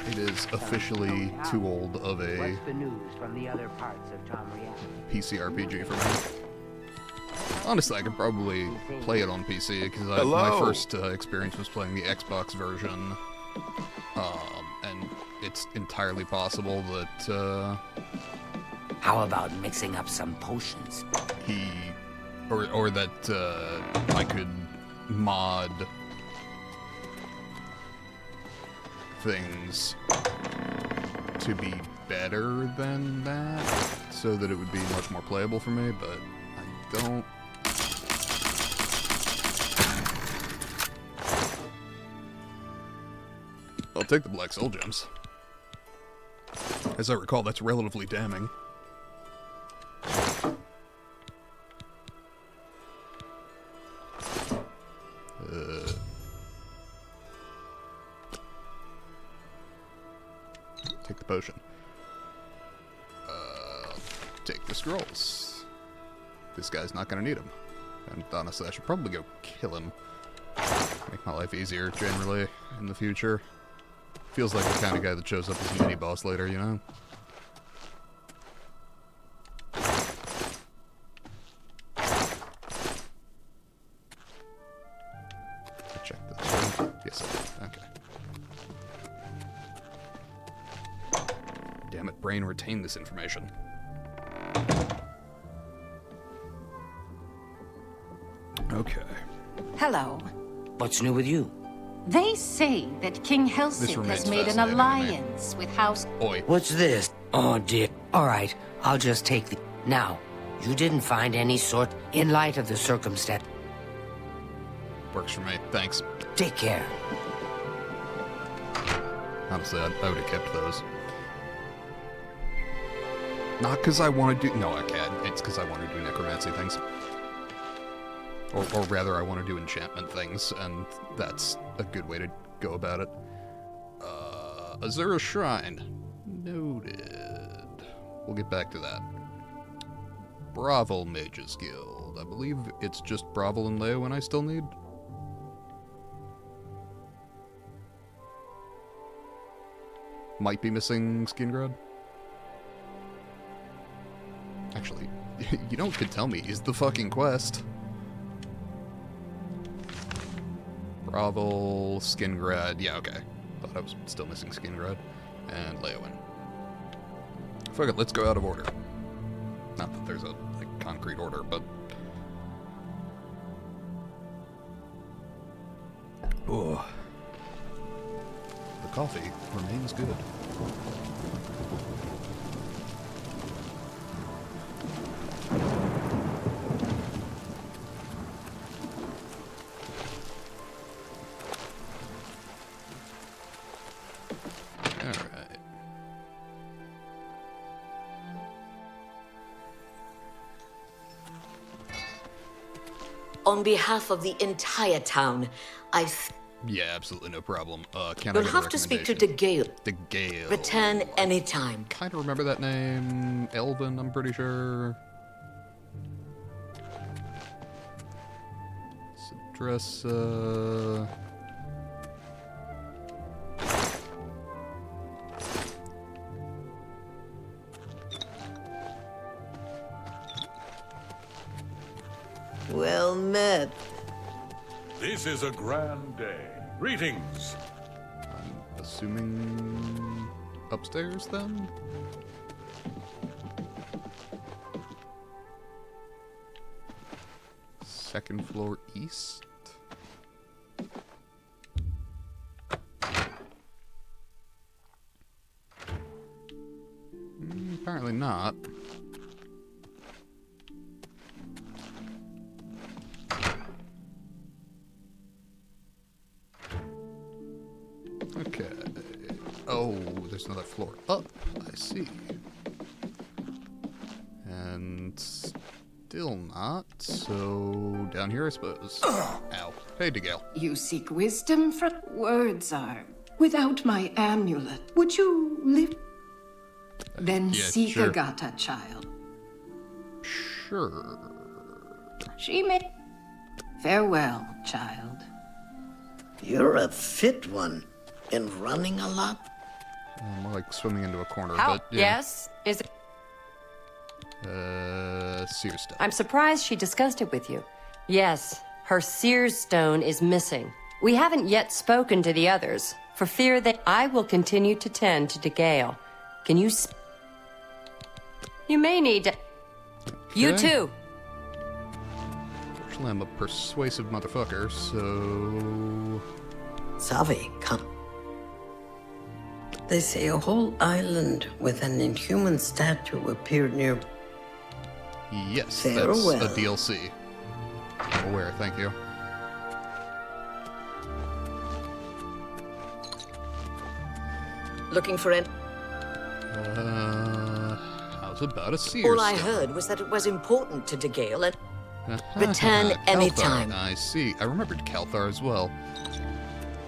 It is officially too old of a What's the news from the other parts of Tamriel? PC RPG for me. Honestly, I could probably play it on PC, because my first experience was playing the Xbox version, and it's entirely possible that... How about mixing up some potions? Or that I could mod things to be better than that, so that it would be much more playable for me, but I don't... I'll take the Black Soul Gems. As I recall, that's relatively damning. Take the potion. Take the scrolls. This guy's not gonna need them. And honestly, I should probably go kill him. Make my life easier, generally, in the future. Feels like the kind of guy that shows up as a mini-boss later, you know? Check this. Yes, I did. Okay. Damn it, brain, retain this information. Okay. Hello. What's new with you? They say that King Helsing has made an alliance with House... Oi. What's this? Oh, dear. All right, I'll just take the... Now, you didn't find any sort... In light of the circumstance... Works for me. Thanks. Take care. Honestly, I would have kept those. Not because I want to do... No, I can't. It's because I want to do necromancy things. Or rather, I want to do enchantment things, and that's a good way to go about it. Azura Shrine. Noted. We'll get back to that. Bravo Mages Guild. I believe it's just Bravo and Leowin I still need. Might be missing Skingrad. Actually, you know what could tell me is the fucking quest. Bravo, Skingrad. Yeah, okay. Thought I was still missing Skingrad. And Leowin. Fuck it, let's go out of order. Not that there's a concrete order, but... Oh. The coffee remains good. Alright. On behalf of the entire town, Yeah, absolutely no problem. Can You'll I get have a to speak to recommendation? De De Gale. Gale. Return anytime. Kind of remember that name. Elven, I'm pretty sure. Let's address, Well met. This is a grand day. Greetings. I'm assuming upstairs then? Second floor east? Apparently not. Okay. Oh, there's another floor up. I see. And still not. So down here, I suppose. Ow. Hey, De Gale. You seek wisdom from words are. Without my amulet, would you live? Then yeah, seek sure. Agata, child. Sure. She may. Farewell, child. You're a fit one. And running a lot? More like swimming into a corner, How? but yeah. Yes? Is it? Seer Stone. I'm surprised she discussed it with you. Yes, her Seer's Stone is missing. We haven't yet spoken to the others, for fear that I will continue to tend to De Gale. Can you You may need to... You Okay. too! Actually, I'm a persuasive motherfucker, so... Savi, come. They say a whole island with an inhuman statue appeared near. Yes, Farewell. that's a DLC. I'm aware, thank you. Looking for it. How's about a Seer All I Stone? heard was that it was important to De Gale and Uh-huh. return Calthar, anytime. I see. I remembered Calthar as well.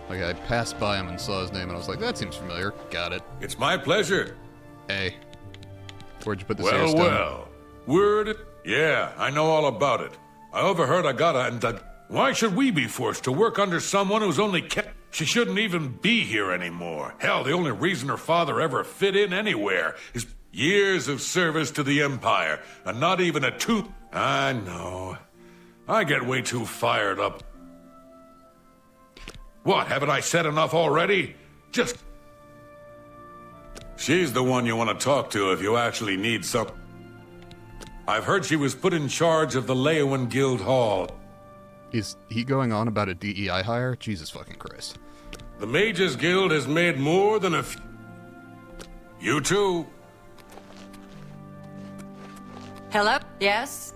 Like, I passed by him and saw his name, and I was like, that seems familiar. Got it. It's my pleasure. Hey. Where'd you put the Seer Well, Stone? well. Word? Yeah, I know all about it. I overheard Agata and that. Why should we be forced to work under someone who's only kept... She shouldn't even be here anymore. Hell, the only reason her father ever fit in anywhere is years of service to the Empire, and not even a tooth... I know. I get way too fired up. What, haven't I said enough already? Just... She's the one you want to talk to if you actually need some... I've heard she was put in charge of the Leowin Guild Hall. Is he going on about a DEI hire? Jesus fucking Christ. The Mages Guild has made more than a few... You too. Hello? Yes?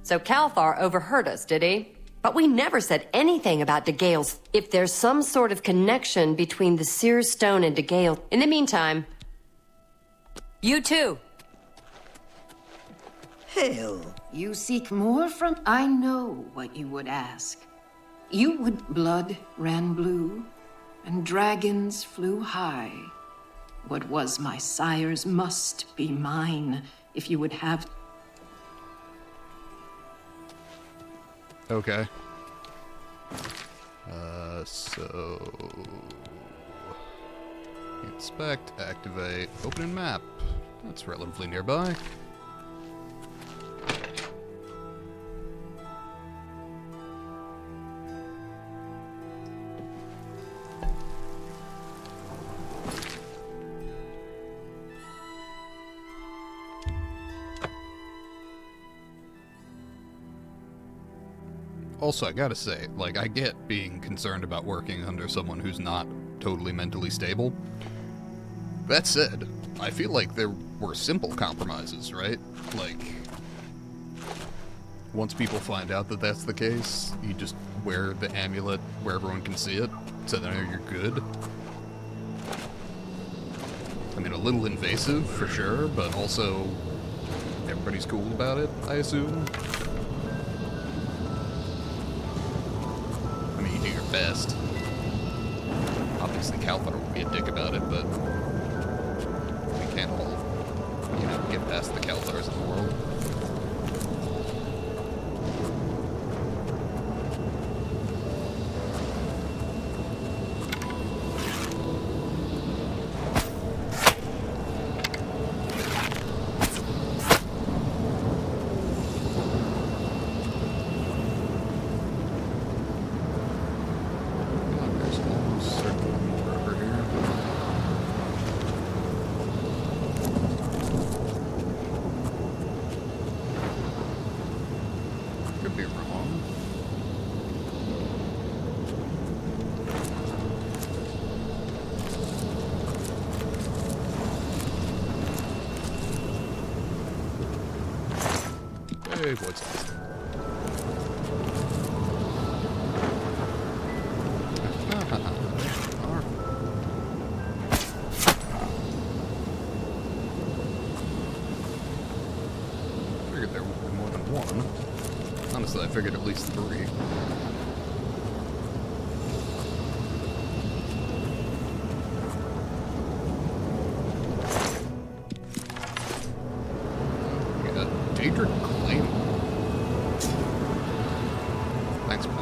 So Calthar overheard us, did he? But we never said anything about De Gale's... If there's some sort of connection between the Seer's Stone and De Gale... In the meantime... You too. Hell, you seek more from... I know what you would ask. You would... Blood ran blue, and dragons flew high. What was my sire's must be mine, if you would have... Okay. So... Inspect, activate, open in map. That's relatively nearby. Also, I gotta say, like, I get being concerned about working under someone who's not totally mentally stable. That said, I feel like there were simple compromises, right? Like, once people find out that that's the case, you just wear the amulet where everyone can see it, so they know you're good. I mean, a little invasive, for sure, but also everybody's cool about it, I assume. I mean, you do your best. Obviously, Calthar would be a dick about it, but we can't all, you know, get past the Calthars of the world. Hey, what's that? Figured there would be more than one. Honestly, I figured at least 3. Thanks, man.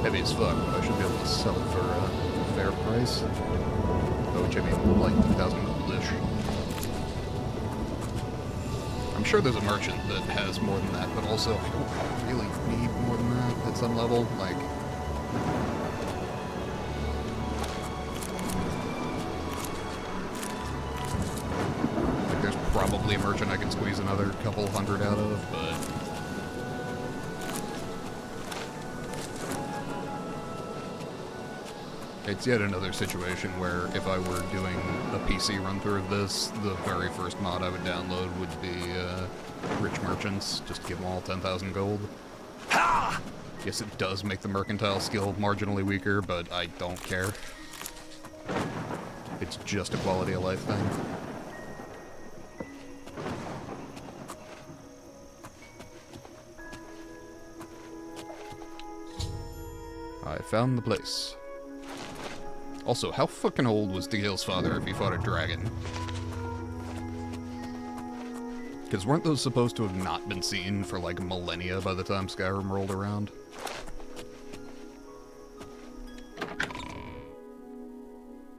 Heavy as fuck, but I should be able to sell it for a fair price. By which I mean like 2,000 gold-ish. I'm sure there's a merchant that has more than that, but also I don't really need more than that at some level. Like, probably a merchant I can squeeze another couple hundred out of, but it's yet another situation where if I were doing a PC run-through of this, the very first mod I would download would be Rich Merchants, just to give them all 10,000 gold. Yes, it does make the mercantile skill marginally weaker, but I don't care. It's just a quality of life thing. I found the place. Also, how fucking old was Degale's father if he fought a dragon? Because weren't those supposed to have not been seen for like millennia by the time Skyrim rolled around?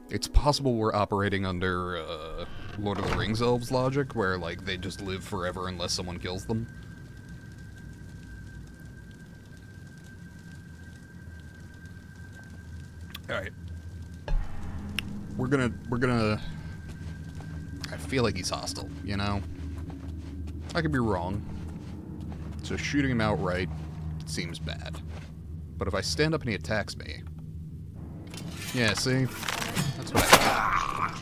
It's possible we're operating under Lord of the Rings elves logic, where like they just live forever unless someone kills them. Alright. We're gonna... I feel like he's hostile, you know? I could be wrong. So shooting him outright seems bad. But if I stand up and he attacks me... Yeah, see? That's what I...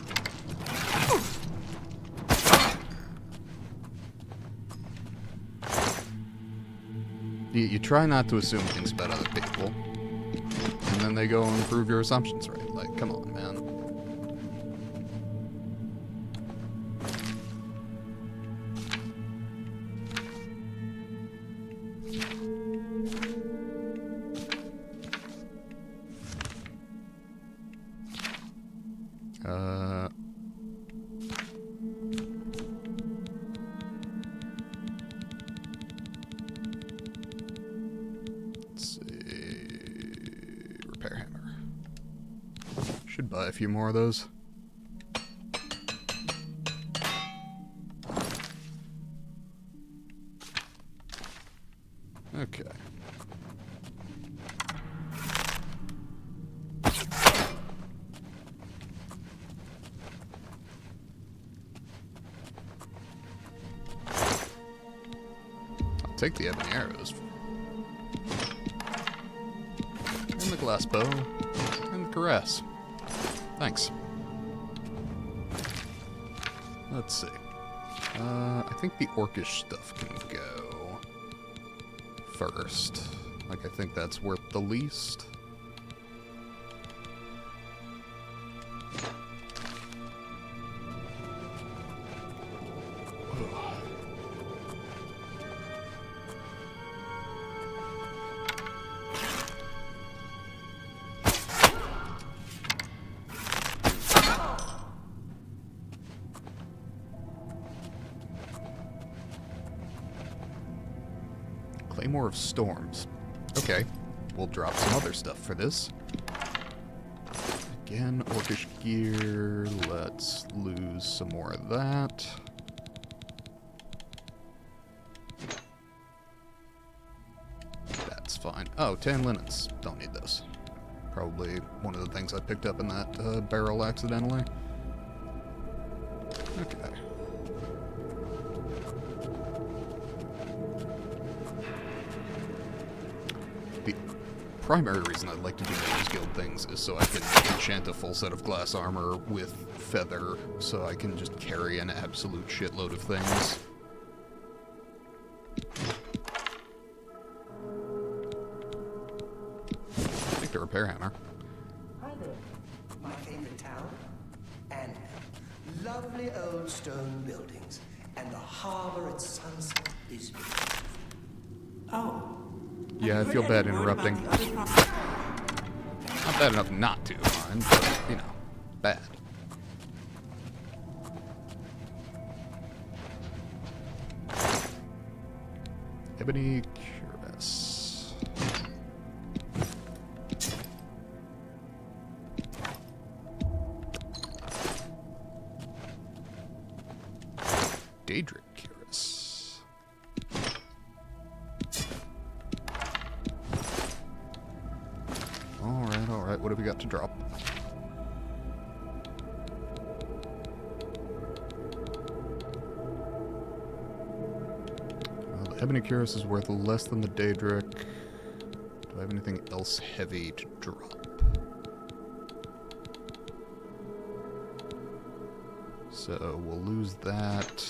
You try not to assume things about other people. And then they go and prove your assumptions right. Like, come on, man. repair hammer. Should buy a few more of those. Okay. I'll take the ebony arrows. And the glass bow. And the caress. Thanks. Let's see. I think the orcish stuff can go first. Like, I think that's worth the least. Claymore of Storms. Okay, we'll drop some other stuff for this. Again, orcish gear. Let's lose some more of that. That's fine. Oh, tan linens. Don't need those. Probably one of the things I picked up in that barrel accidentally. Okay. The primary reason I like to do Mage's Guild things is so I can enchant a full set of glass armor with feather, so I can just carry an absolute shitload of things. Take the repair hammer. Hi there. My favorite town? And lovely old stone buildings. And the harbor at sunset is beautiful. Oh. Yeah, I feel bad interrupting. Not bad enough not to, mind, but, you know, bad. Ebony Cuirass. Daedric Cuirass. Alright, what have we got to drop? Well, the Ebony Cuirass is worth less than the Daedric. Do I have anything else heavy to drop? So we'll lose that.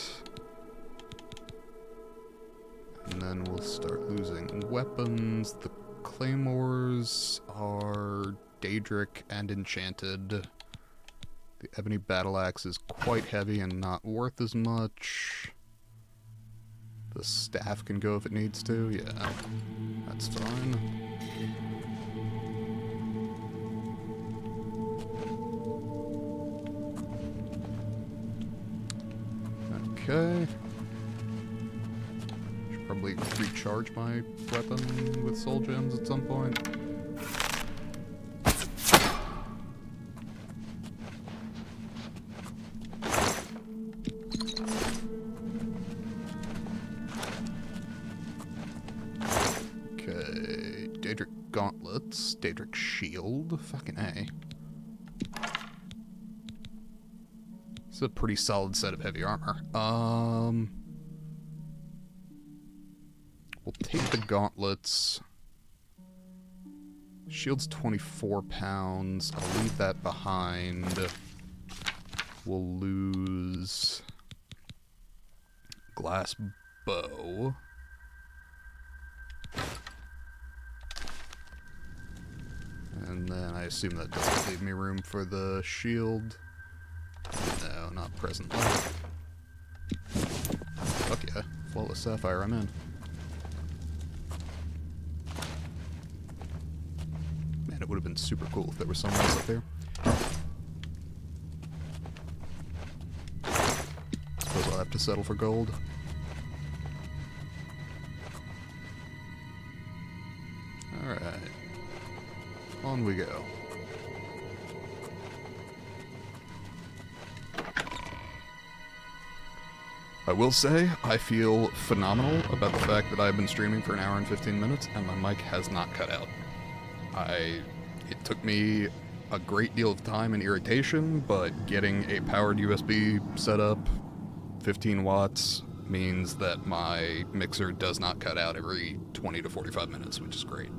And then we'll start losing weapons. The claymores are Daedric and enchanted. The ebony battle axe is quite heavy and not worth as much. The staff can go if it needs to, yeah. That's fine. Okay. Should probably recharge my weapon with soul gems at some point. Okay, Daedric gauntlets, Daedric shield, fucking A. It's a pretty solid set of heavy armor. We'll take the gauntlets. Shield's 24 pounds. I'll leave that behind. We'll lose glass bow. And then I assume that doesn't leave me room for the shield. No, not presently. Fuck yeah. Flawless Sapphire, I'm in. Man, it would have been super cool if there was someone else up there. Suppose I'll have to settle for gold. Alright. On we go. I will say, I feel phenomenal about the fact that I've been streaming for an hour and 15 minutes, and my mic has not cut out. It took me a great deal of time and irritation, but getting a powered USB setup, 15 watts, means that my mixer does not cut out every 20 to 45 minutes, which is great.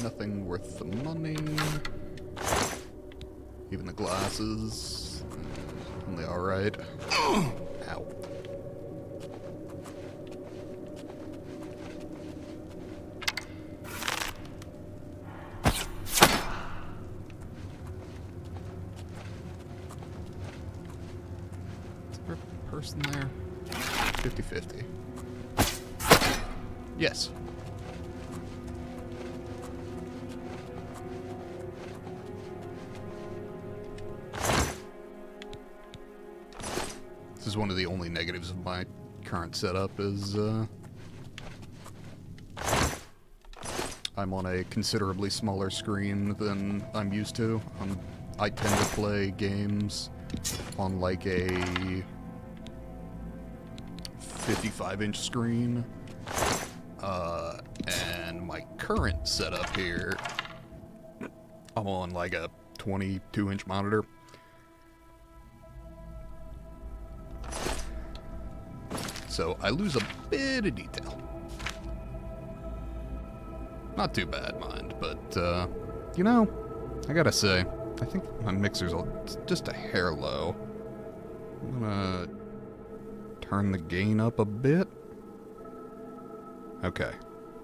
Nothing worth the money. Even the glasses. Only alright. Ow. Is there a person there? 50-50. Yes. This is one of the only negatives of my current setup is I'm on a considerably smaller screen than I'm used to. I tend to play games on like a 55-inch screen, and my current setup here, I'm on like a 22-inch monitor. So I lose a bit of detail. Not too bad, mind, but, you know, I gotta say, I think my mixer's just a hair low. I'm gonna turn the gain up a bit. Okay,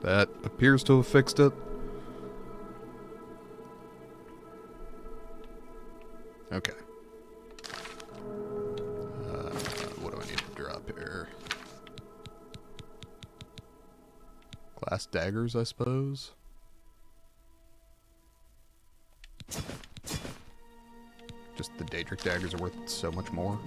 that appears to have fixed it. Okay. What do I need to drop here? Glass daggers, I suppose. Just the Daedric daggers are worth so much more.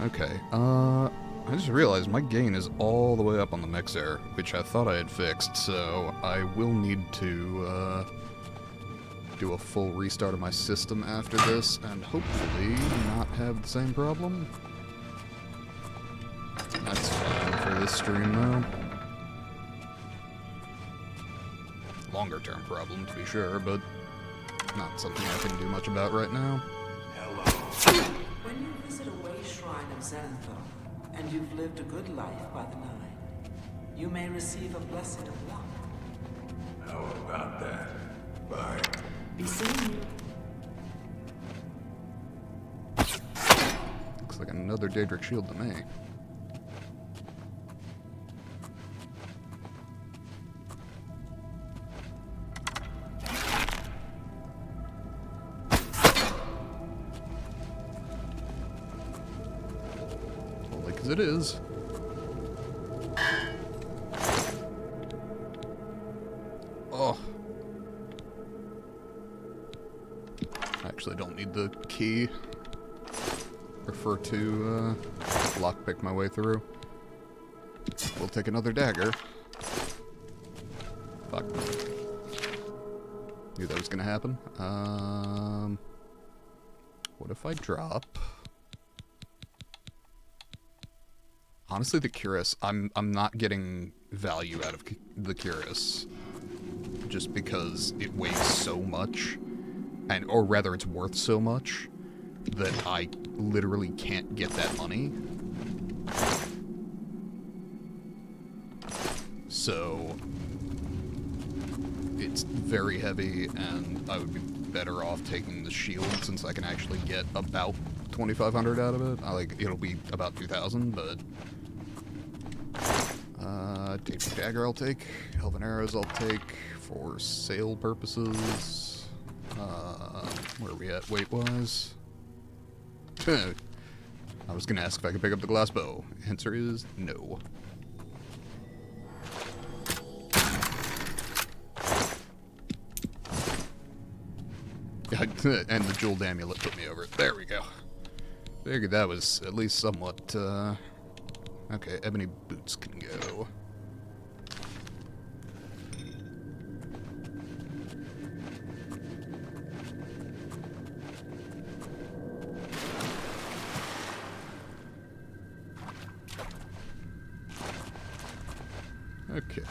Okay, I just realized my gain is all the way up on the mixer, which I thought I had fixed, so I will need to, do a full restart of my system after this, and hopefully not have the same problem. That's fine for this stream, though. Longer term problem, to be sure, but not something I can do much about right now. When you visit a way shrine of Xanathar, and you've lived a good life by the Nine, you may receive a blessing of luck. How about that? Bye. Be seeing you. Looks like another Daedric shield to me. Only because it is. Oh. Actually don't need the key. Prefer to lockpick my way through. We'll take another dagger. Fuck. Knew that was gonna happen. What if I drop? Honestly, the Cuirass, I'm not getting value out of the Cuirass. Just because it weighs so much. And, or rather, it's worth so much that I literally can't get that money. So, it's very heavy, and I would be better off taking the shield since I can actually get about 2,500 out of it. It'll be about 2,000, but Daedric Dagger I'll take. Elven Arrows I'll take for sale purposes. Where are we at weight-wise? I was gonna ask if I could pick up the glass bow. Answer is no. And the jeweled amulet put me over it. There we go. Figured that was at least somewhat, okay, ebony boots can go. Okay.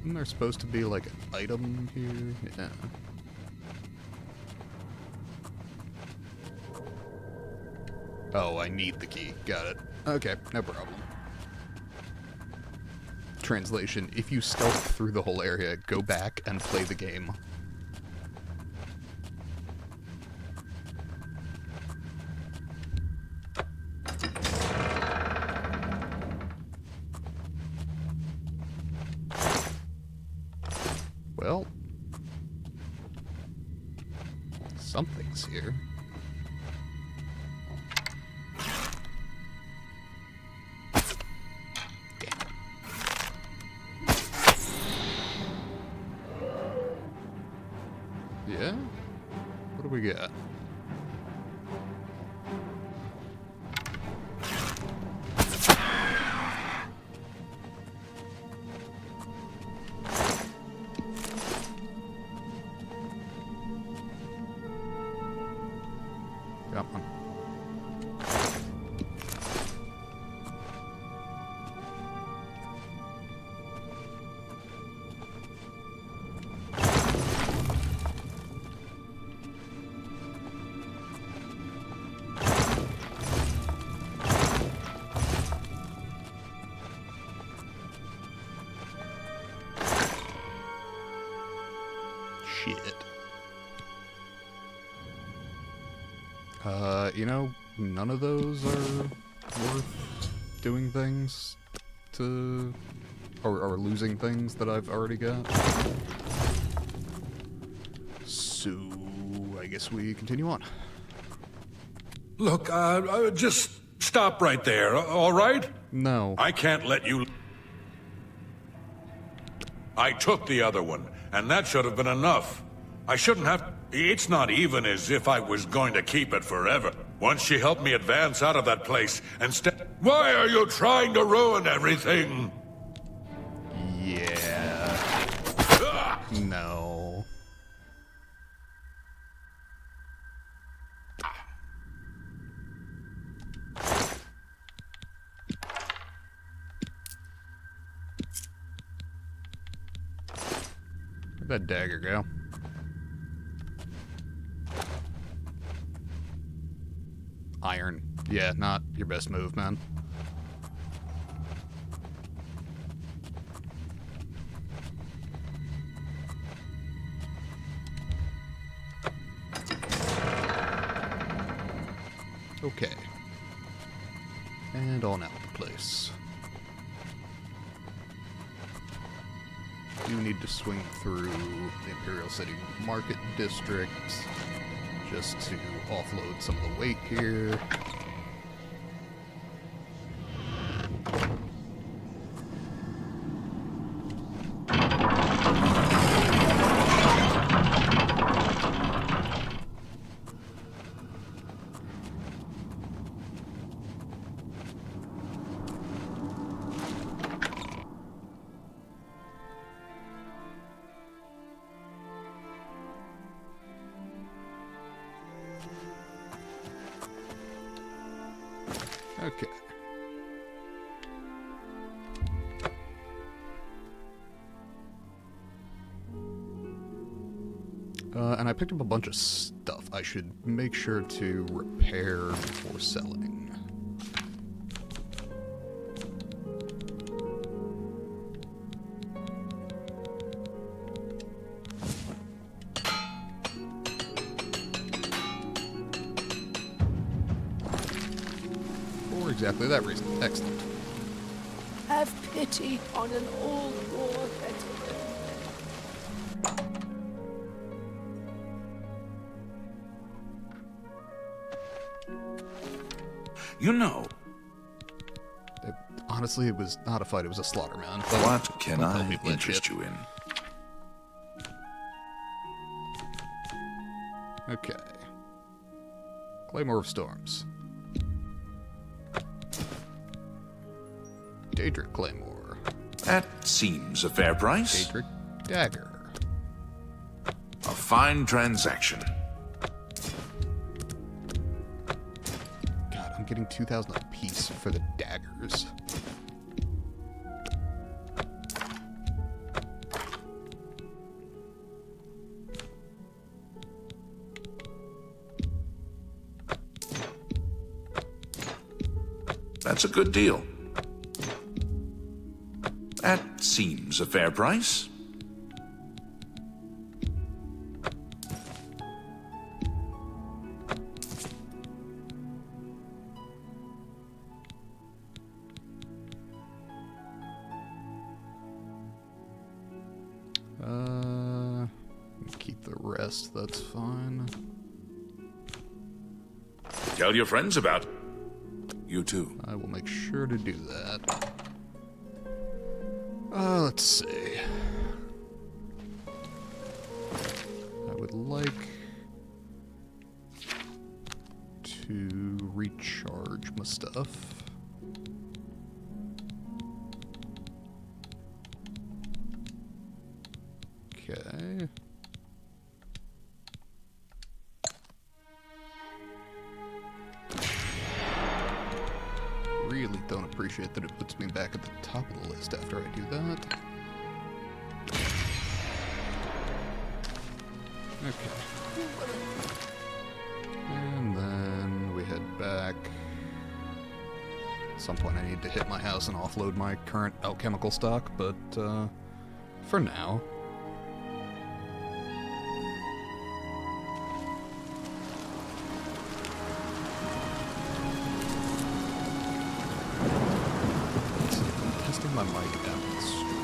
Isn't there supposed to be like an item here? Yeah. Oh, I need the key. Got it. Okay, no problem. Translation: if you stealth through the whole area, go back and play the game. Well, something's here. Yeah? What do we got? Come on. Shit. You know, none of those are worth doing things to... or losing things that I've already got. So, I guess we continue on. Look, just stop right there, all right? No. I can't let you... I took the other one, and that should have been enough. I shouldn't have... It's not even as if I was going to keep it forever. Once she helped me advance out of that place and Why are you trying to ruin everything? Yeah. No. Where'd that dagger go? Iron. Yeah, not your best move, man. Okay. And on out the place. Do need to swing through the Imperial City Market District just to offload some of the weight here. Okay. And I picked up a bunch of stuff I should make sure to repair before selling. exactly that reason. Excellent. Have pity on an old war veteran. You know. Honestly, it was not a fight, it was a slaughter, man. What can I interest you in? Okay. Claymore of Storms. Daedric Claymore. That seems a fair price. Daedric Dagger. A fine transaction. God, I'm getting 2,000 a piece for the daggers. That's a good deal. That seems a fair price. Keep the rest, that's fine. Tell your friends about it. You too. I will make sure to do that. Let's see. I would like to recharge my stuff. Okay. Really don't appreciate that it puts me back at the top of the list after I do that. Okay. And then we head back. At some point I need to hit my house and offload my current alchemical stock, but for now. My mic down the stream.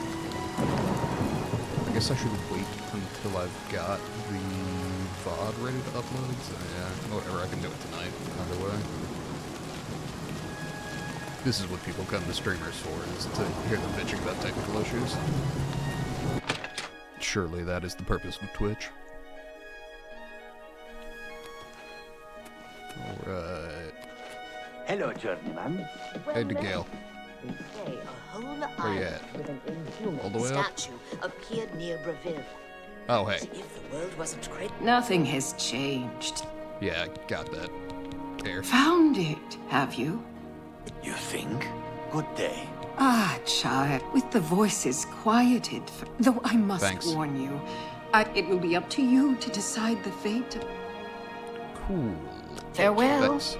I guess I should wait until I've got the VOD ready to upload. So yeah, whatever, I can do it tonight, either way. This is what people come to streamers for, is to hear them bitching about technical issues. Surely that is the purpose of Twitch. Alright. Hello, journeyman. Hey, DeGale. They say a whole Where you island at? with an inhuman All the way up? statue appeared near Breville. Oh, hey. As if the world wasn't great. Nothing has changed. Yeah, got that. There. Found it, have you? You think? Good day. Ah, child, with the voices quieted, though I must Thanks. warn you, it will be up to you to decide the fate of... Cool. Farewell. Thanks.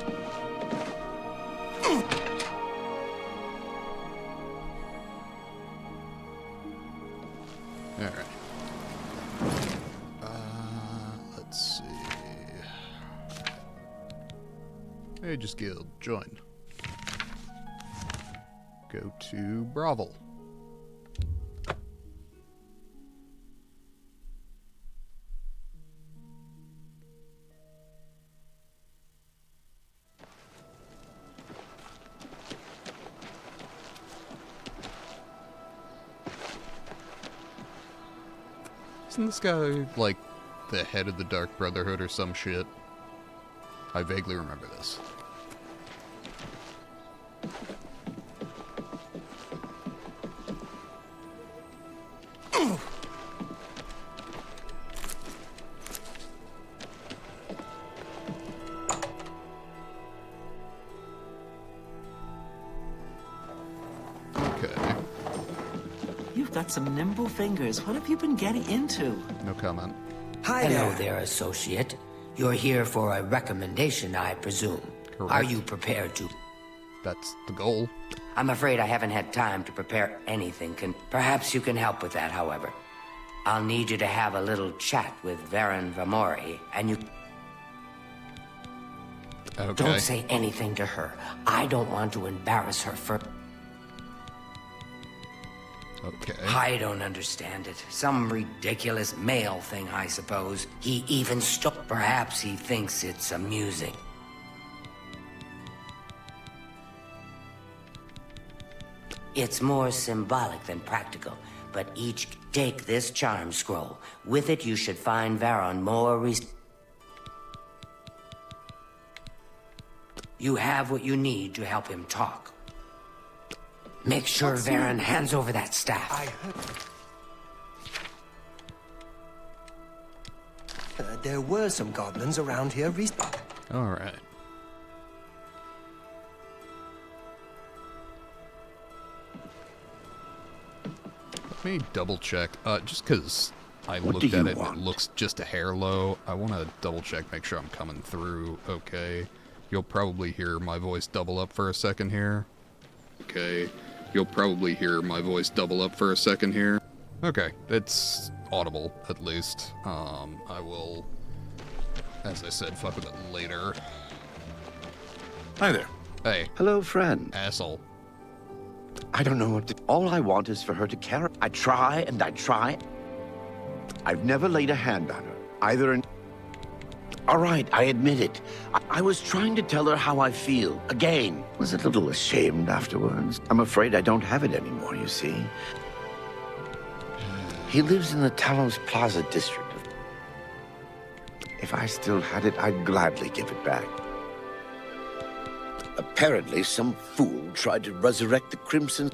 Alright. Let's see. Aegis Guild, join. Go to Brovel. Isn't this guy, like, the head of the Dark Brotherhood or some shit? I vaguely remember this. You've got some nimble fingers. What have you been getting into? No comment. Hello there, associate. You're here for a recommendation, I presume. Correct. Are you prepared to? That's the goal. I'm afraid I haven't had time to prepare anything. Perhaps you can help with that, however. I'll need you to have a little chat with Varen Vamori, and you... Okay. Don't say anything to her. I don't want to embarrass her for... Okay. I don't understand it. Some ridiculous male thing, I suppose. He even Perhaps he thinks it's amusing. It's more symbolic than practical, but each... Take this charm scroll. With it, you should find Varon more You have what you need to help him talk. Make sure Varon hands over that staff. I heard there were some goblins around here recently. All right. Let me double check. Just because I looked at it and it looks just a hair low, I want to double check, make sure I'm coming through okay. You'll probably hear my voice double up for a second here. Okay. You'll probably hear my voice double up for a second here. Okay. It's audible, at least. I will, as I said, fuck with it later. Hi there. Hey. Hello, friend. Asshole. I don't know what to... All I want is for her to care. I try and I try. I've never laid a hand on her, either in... All right, I admit it. I was trying to tell her how I feel. Again, was a little ashamed afterwards. I'm afraid I don't have it anymore, you see. He lives in the Talos Plaza district. If I still had it, I'd gladly give it back. Apparently, some fool tried to resurrect the Crimson.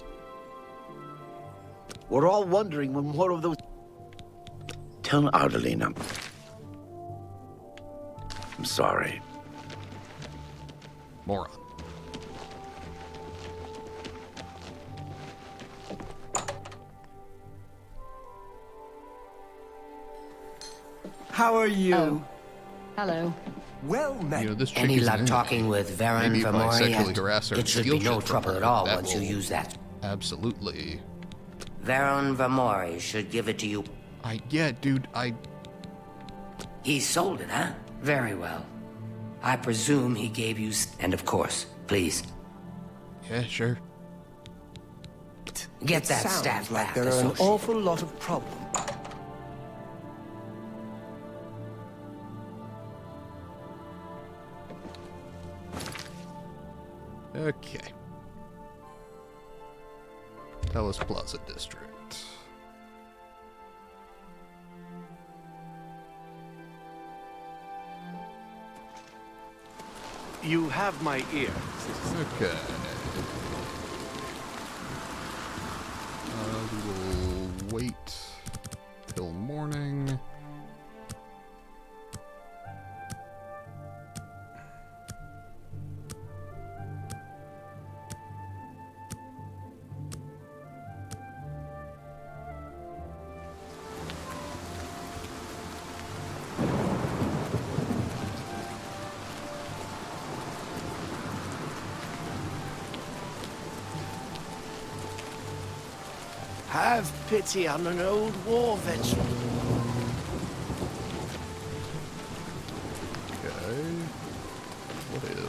We're all wondering when more of those... Tell Ardelina. I'm sorry. Moron. How are you? Oh. Hello. Well met. You know, this chick Any is luck an talking with Varon Maybe if I sexually Vamori? harass her It and should steal be no shit from trouble her, at all that once you will use that. Absolutely. Varon Vamori should give it to you. Yeah, dude, He sold it, huh? Very well. I presume he gave you... And of course, please. Yeah, sure. Get that Sounds staff like back, there are an associate. awful lot of problems. Okay. Talos Plaza District. You have my ear. Okay. We will wait till morning. Have pity on an old war veteran. Okay. What if?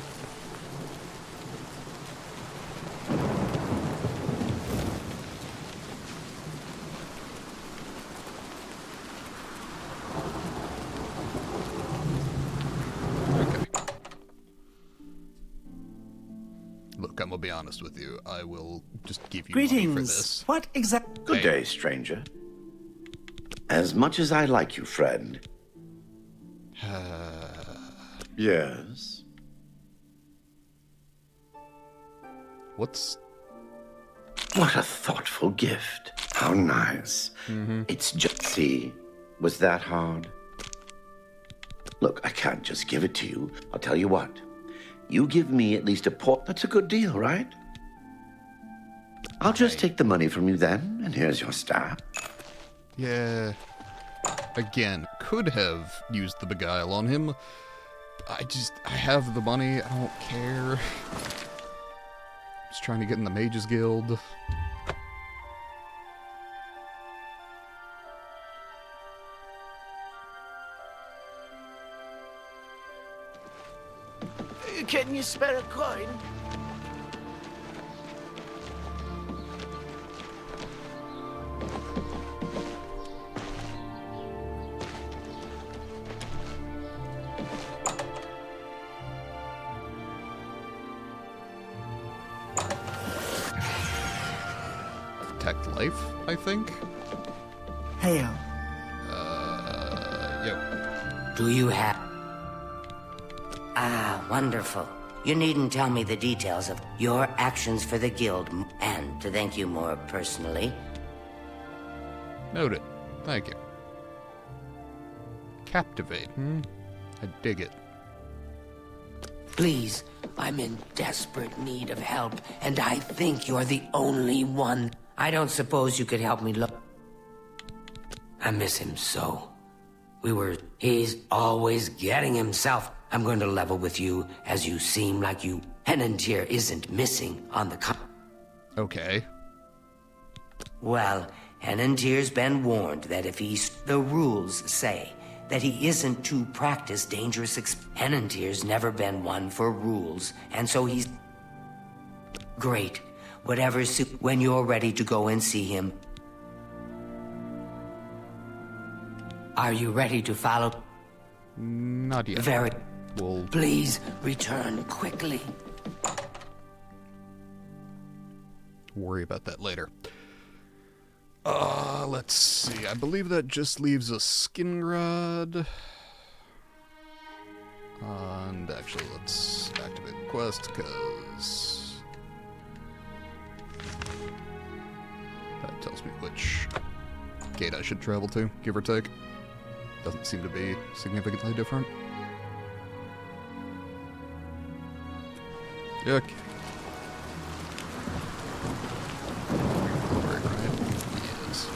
Look, I'm gonna be honest with you. I will just give you money for Greetings. this. What exact... Good day, stranger. As much as I like you, friend. Yes? What's... What a thoughtful gift. How nice. It's just... See? Was that hard? Look, I can't just give it to you. I'll tell you what. You give me at least a port. That's a good deal, right? I'll just take the money from you then, and here's your staff. Yeah. Again, could have used the beguile on him. I have the money. I don't care. Just trying to get in the Mages Guild. Can you spare a coin? Protect life, I think? Hail. Yep. Do you have... Ah, wonderful. You needn't tell me the details of your actions for the guild, and to thank you more personally. Noted. Thank you. Captivate, I dig it. Please, I'm in desperate need of help, and I think you're the only one. I don't suppose you could help me look... I miss him so. He's always getting himself. I'm going to level with you, as you seem like you... Henantier isn't missing on the Okay. Well, Henantier's been warned that if the rules say that he isn't to practice dangerous Henantier's never been one for rules, and so he's... Great. Whatever when you're ready to go and see him. Are you ready to follow? Not yet. Very... We'll... Please, return quickly. Worry about that later. Let's see. I believe that just leaves a skin rod. And actually, let's activate the quest, because... that tells me which gate I should travel to, give or take. Doesn't seem to be significantly different. Yuck. Yes.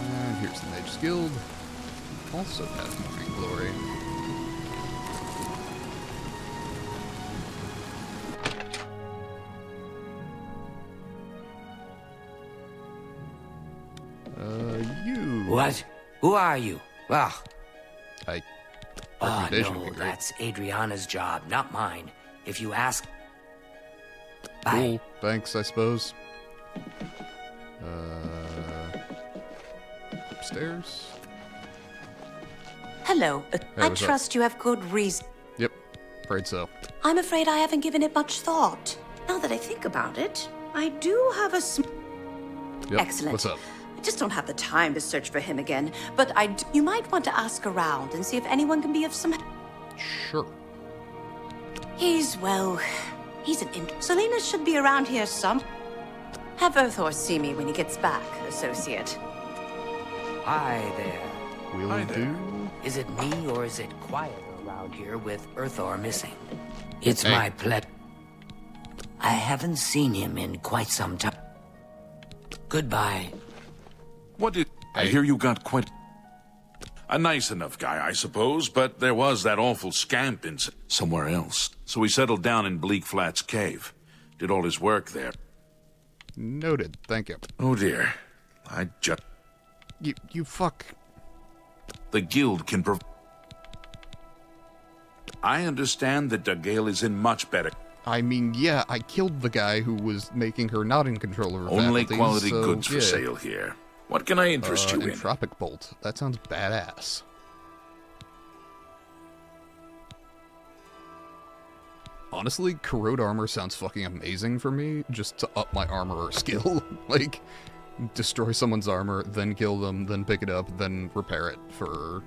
And here's the Mage's Guild. Also has Morning Glory. What? Who are you? Well... Oh, no, that's Adriana's job, not mine. If you ask... Bye. Cool. Thanks, I suppose. Upstairs? Hello. I what's up? trust you have good reason. Yep, afraid so. I'm afraid I haven't given it much thought. Now that I think about it, I do have a Yep. Excellent. What's up? I just don't have the time to search for him again, but you might want to ask around and see if anyone can be of some... Sure. He's an Selena should be around here some... Have Earthor see me when he gets back, associate. Hi there. Will do. Is it me, or is it quieter around here with Earthor missing? It's Hey. my pleasure. I haven't seen him in quite some time. Goodbye. What did... I hear you got quite... A nice enough guy, I suppose, but there was that awful scamp in somewhere else. So he settled down in Bleak Flats Cave. Did all his work there. Noted. Thank you. Oh dear. I just... You fuck... The guild can I understand that Dagale is in much better... I mean, yeah, I killed the guy who was making her not in control of her Only faculties, quality so, goods for yeah. sale here. What can I interest you in? Entropic Bolt. That sounds badass. Honestly, corrode armor sounds fucking amazing for me, just to up my armorer skill. Like, destroy someone's armor, then kill them, then pick it up, then repair it for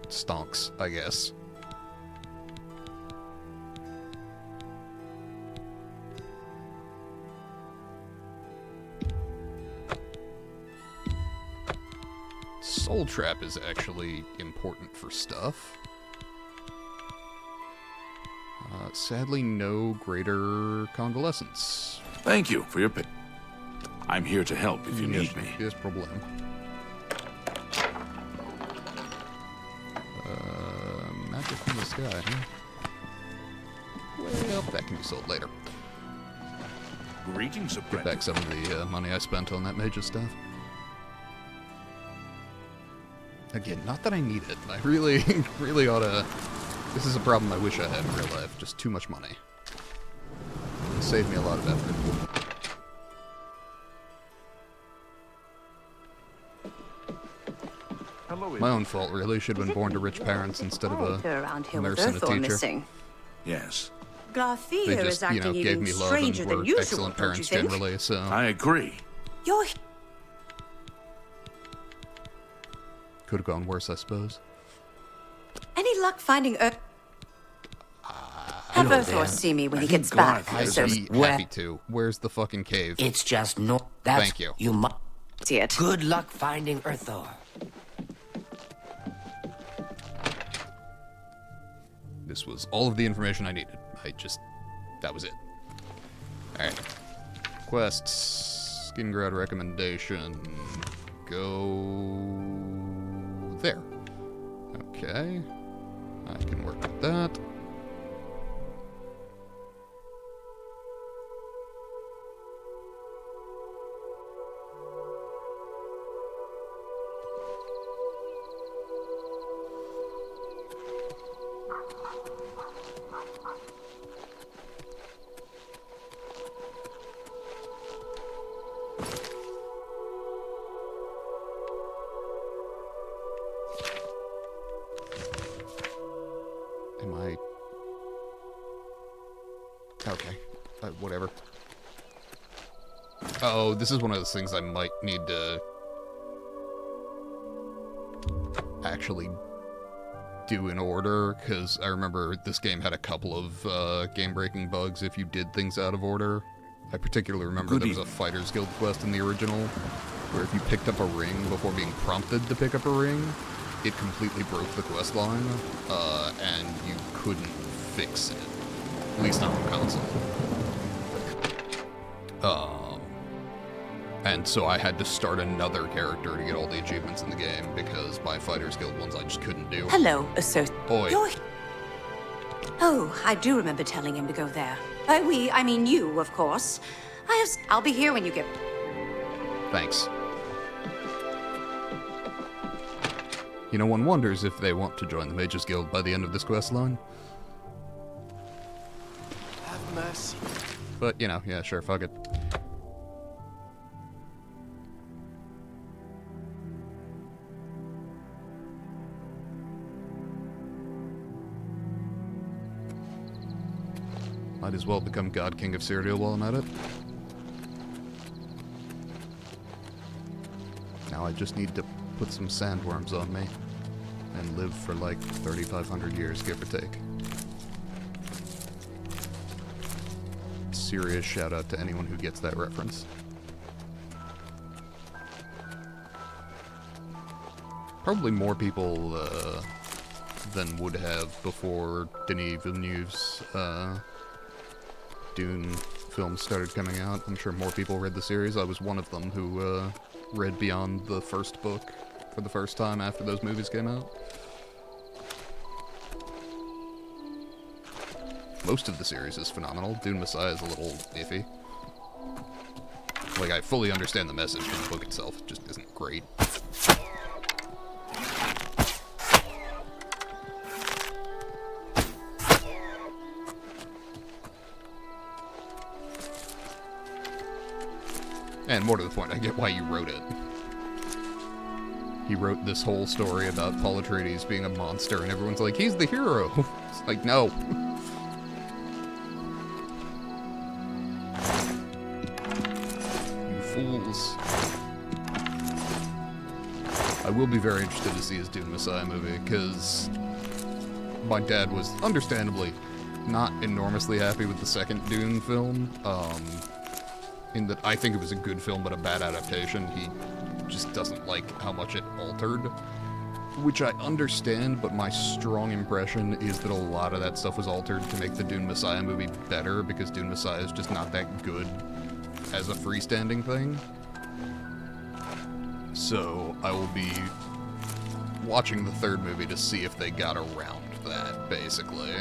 stonks, I guess. Soul Trap is actually important for stuff. Sadly, no greater convalescence. Thank you for your pick. I'm here to help if you need me. Yes, problem. Magic from the sky, huh? Well, that can be sold later. Greetings, Get back some of the money I spent on that mage's stuff. Again, not that I need it. I really, really ought to... This is a problem I wish I had in real life. Just too much money. It'll save me a lot of effort. My own fault, really. Should have been born to rich parents instead of a around here with nurse and a Earthor teacher. missing. Yes. Garthia They is just, you know, acting gave even me love stranger and than were usual, excellent don't you parents think? generally, so... I agree. You're... Could have gone worse, I suppose. Any luck finding Have Hello Earthor there. see me when he I think gets back. I'd So be happy to. Where's the fucking cave? It's just no. That's Thank you. You must see it. Good luck finding Earthor. This was all of the information I needed. That was it. Alright. Quests. Skingrad recommendation. Go... there. Okay. I can work with that. Am I... Okay. Whatever. Oh, this is one of those things I might need to... actually do in order, because I remember this game had a couple of game-breaking bugs if you did things out of order. I particularly remember there was a Fighters Guild quest in the original, where if you picked up a ring before being prompted to pick up a ring, it completely broke the quest line, and you couldn't fix it. At least not on console. And so I had to start another character to get all the achievements in the game, because my Fighters Guild ones I just couldn't do. Hello, associate. Oi. Oh, I do remember telling him to go there. By we, I mean you, of course. I'll be here when you get... Thanks. You know, one wonders if they want to join the Mages Guild by the end of this quest line. Have mercy. But, you know, yeah, sure, fuck it. Might as well become God King of Cereal while I'm at it. Now I just need to put some sandworms on me and live for like 3,500 years, give or take. Serious shout out to anyone who gets that reference. Probably more people than would have before Denis Villeneuve's Dune films started coming out. I'm sure more people read the series. I was one of them who read beyond the first book for the first time after those movies came out. Most of the series is phenomenal. Dune Messiah is a little iffy. Like, I fully understand the message from the book itself. It just isn't great. And more to the point, I get why you wrote it. He wrote this whole story about Paul Atreides being a monster, and everyone's like, he's the hero! It's like, no. You fools. I will be very interested to see his Dune Messiah movie, because my dad was, understandably, not enormously happy with the second Dune film. In that I think it was a good film, but a bad adaptation. He just doesn't like how much it altered. Which I understand, but my strong impression is that a lot of that stuff was altered to make the Dune Messiah movie better, because Dune Messiah is just not that good as a freestanding thing. So I will be watching the third movie to see if they got around that, basically.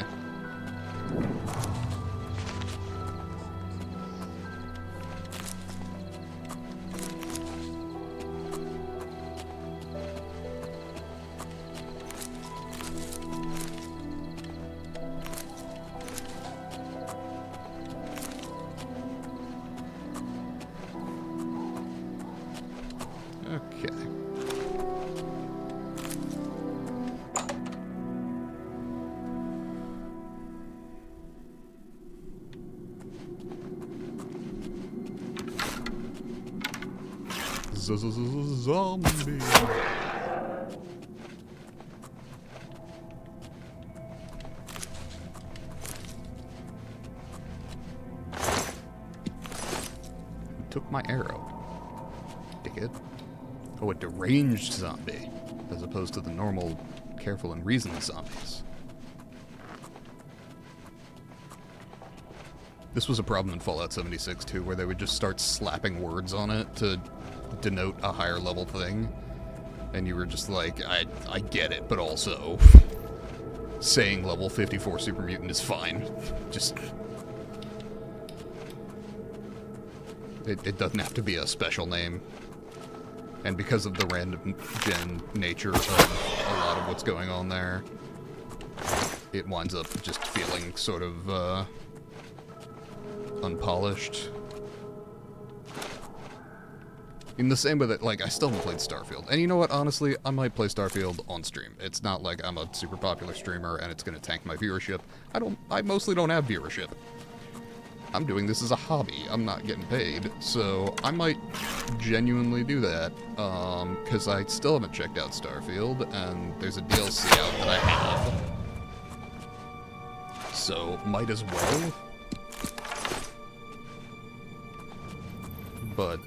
zombie. Took my arrow. Dickhead. Oh, a deranged zombie, as opposed to the normal, careful and reasoned zombies. This was a problem in Fallout 76 too, where they would just start slapping words on it to denote a higher level thing. And you were just like, I get it, but also saying level 54 super mutant is fine. Just it doesn't have to be a special name. And because of the random gen nature of a lot of what's going on there, it winds up just feeling sort of unpolished. In the same way that, like, I still haven't played Starfield. And you know what, honestly, I might play Starfield on stream. It's not like I'm a super popular streamer and it's gonna tank my viewership. I mostly don't have viewership. I'm doing this as a hobby. I'm not getting paid. So I might genuinely do that. Because I still haven't checked out Starfield, and there's a DLC out that I have. So might as well. But,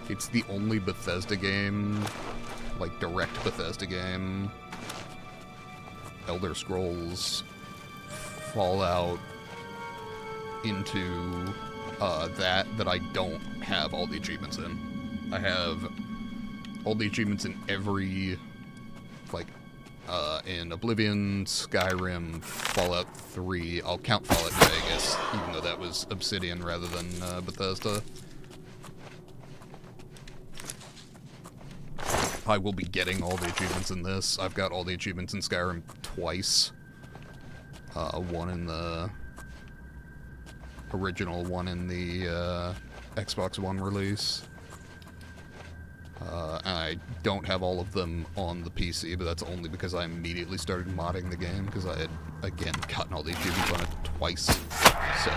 it's the only Bethesda game, like, direct Bethesda game. Elder Scrolls, Fallout, into, that I don't have all the achievements in. I have all the achievements in every, like, in Oblivion, Skyrim, Fallout 3. I'll count Fallout New Vegas, even though that was Obsidian rather than Bethesda. I will be getting all the achievements in this. I've got all the achievements in Skyrim twice. One in the original, one in the Xbox One release. I don't have all of them on the PC, but that's only because I immediately started modding the game, because I had, again, gotten all the achievements on it twice. So,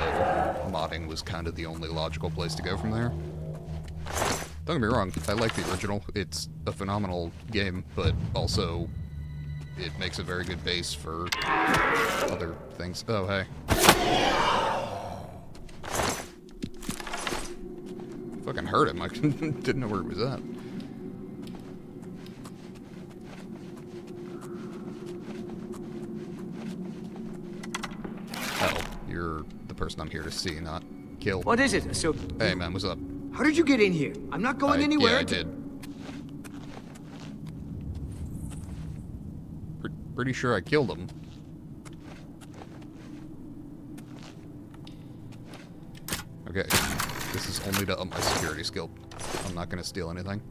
modding was kind of the only logical place to go from there. Don't get me wrong, I like the original. It's a phenomenal game, but also, it makes a very good base for other things. Oh, hey. Fucking heard him. I didn't know where it was at. Oh, you're the person I'm here to see, not kill. What is it? So, hey, man, what's up? How did you get in here? I'm not going anywhere. Yeah, I did. Pretty sure I killed him. Okay, this is only to up my security skill. I'm not gonna steal anything.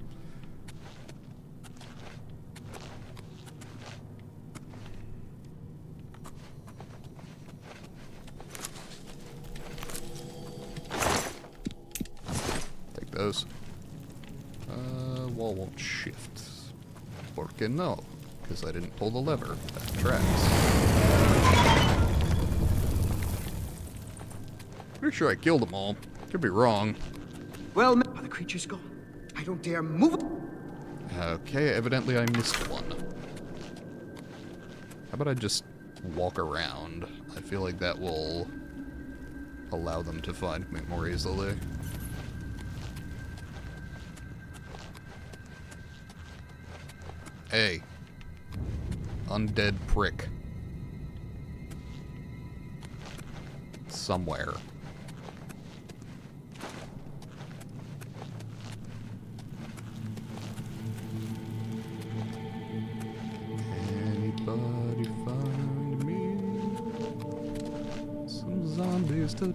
Take those. Wall won't shift. Porque no? Because I didn't pull the lever. That tracks. Pretty sure I killed them all. Could be wrong. Well, the creature's gone. I don't dare move. Okay, evidently I missed one. How about I just walk around? I feel like that will allow them to find me more easily. Hey. Undead prick. Somewhere. Anybody find me some zombies to...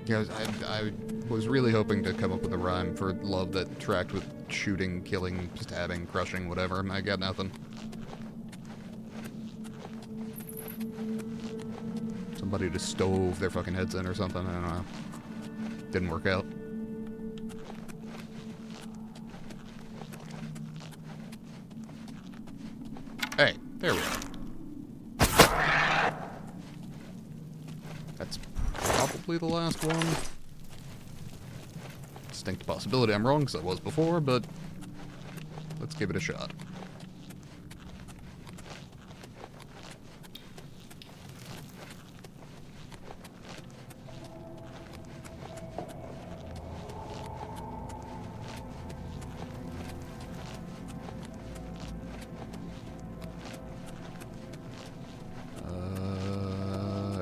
Yeah, I was really hoping to come up with a rhyme for love that tracked with shooting, killing, stabbing, crushing, whatever. I got nothing. Somebody to stove their fucking heads in or something, I don't know. Didn't work out. Hey, there we go. probably the last one. Distinct possibility I'm wrong, because I was before, but let's give it a shot.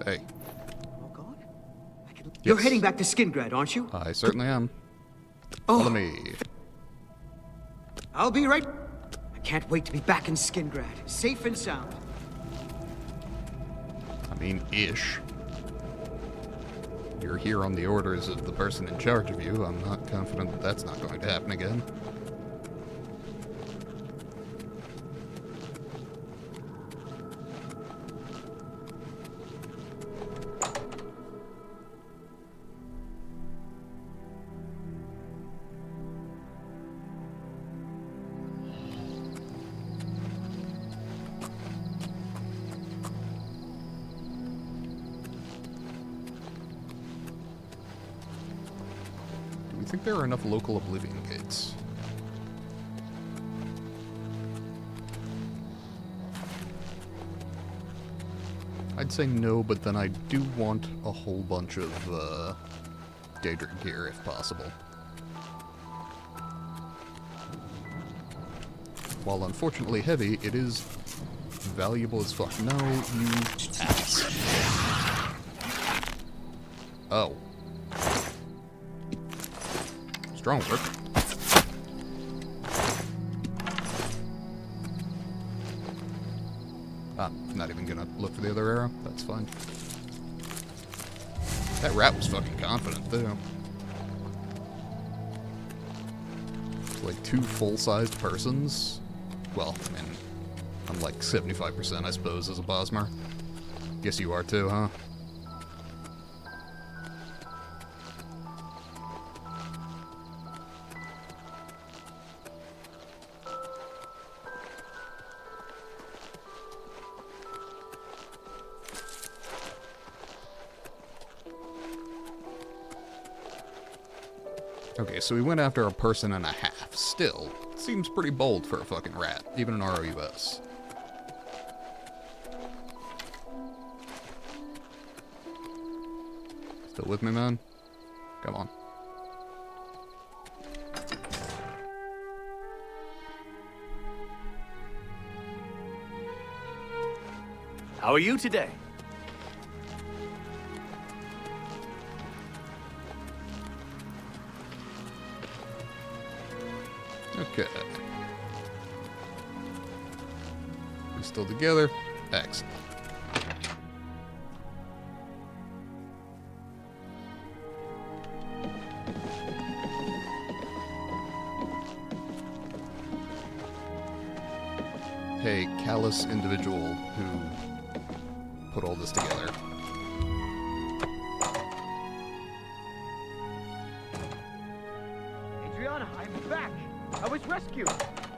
Hey. Oh, God? You're Yes. heading back to Skingrad, aren't you? I certainly am. Oh. Follow me. I'll be right... I can't wait to be back in Skingrad, safe and sound. I mean, ish. You're here on the orders of the person in charge of you. I'm not confident that that's not going to happen again. I think there are enough local Oblivion gates. I'd say no, but then I do want a whole bunch of Daedric gear if possible. While unfortunately heavy, it is valuable as fuck. No, you ass. Oh. Strong work. I'm not even gonna look for the other arrow. That's fine. That rat was fucking confident, too. It's like two full-sized persons. Well, I mean, I'm like 75%, I suppose, as a Bosmer. Guess you are too, huh? Okay, so we went after a person and a half. Still, seems pretty bold for a fucking rat, even an ROUS. Still with me, man? Come on. How are you today? Okay. We're still together. Excellent. Hey, callous individual who put all this together. Adriana, I'm back. I was rescued.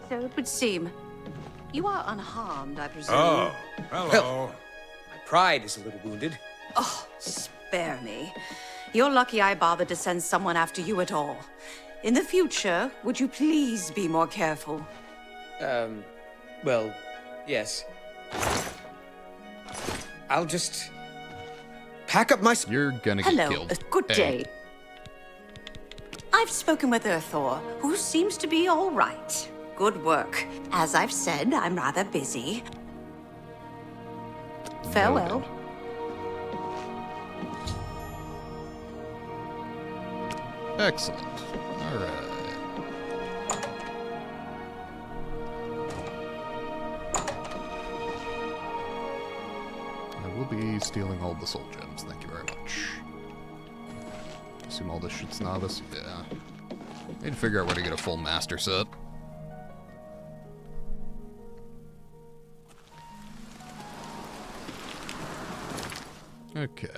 So it would seem. You are unharmed, I presume. Oh, hello. My pride is a little wounded. Oh, spare me. You're lucky I bothered to send someone after you at all. In the future, would you please be more careful? Well, yes. I'll just pack up my... You're gonna get Hello, killed. Good day. I've spoken with Urthor, who seems to be all right. Good work. As I've said, I'm rather busy. Farewell. Excellent. Alright. I will be stealing all the soul gems, thank you very much. Assume all this shit's novice? Yeah. Need to figure out where to get a full master set. Okay.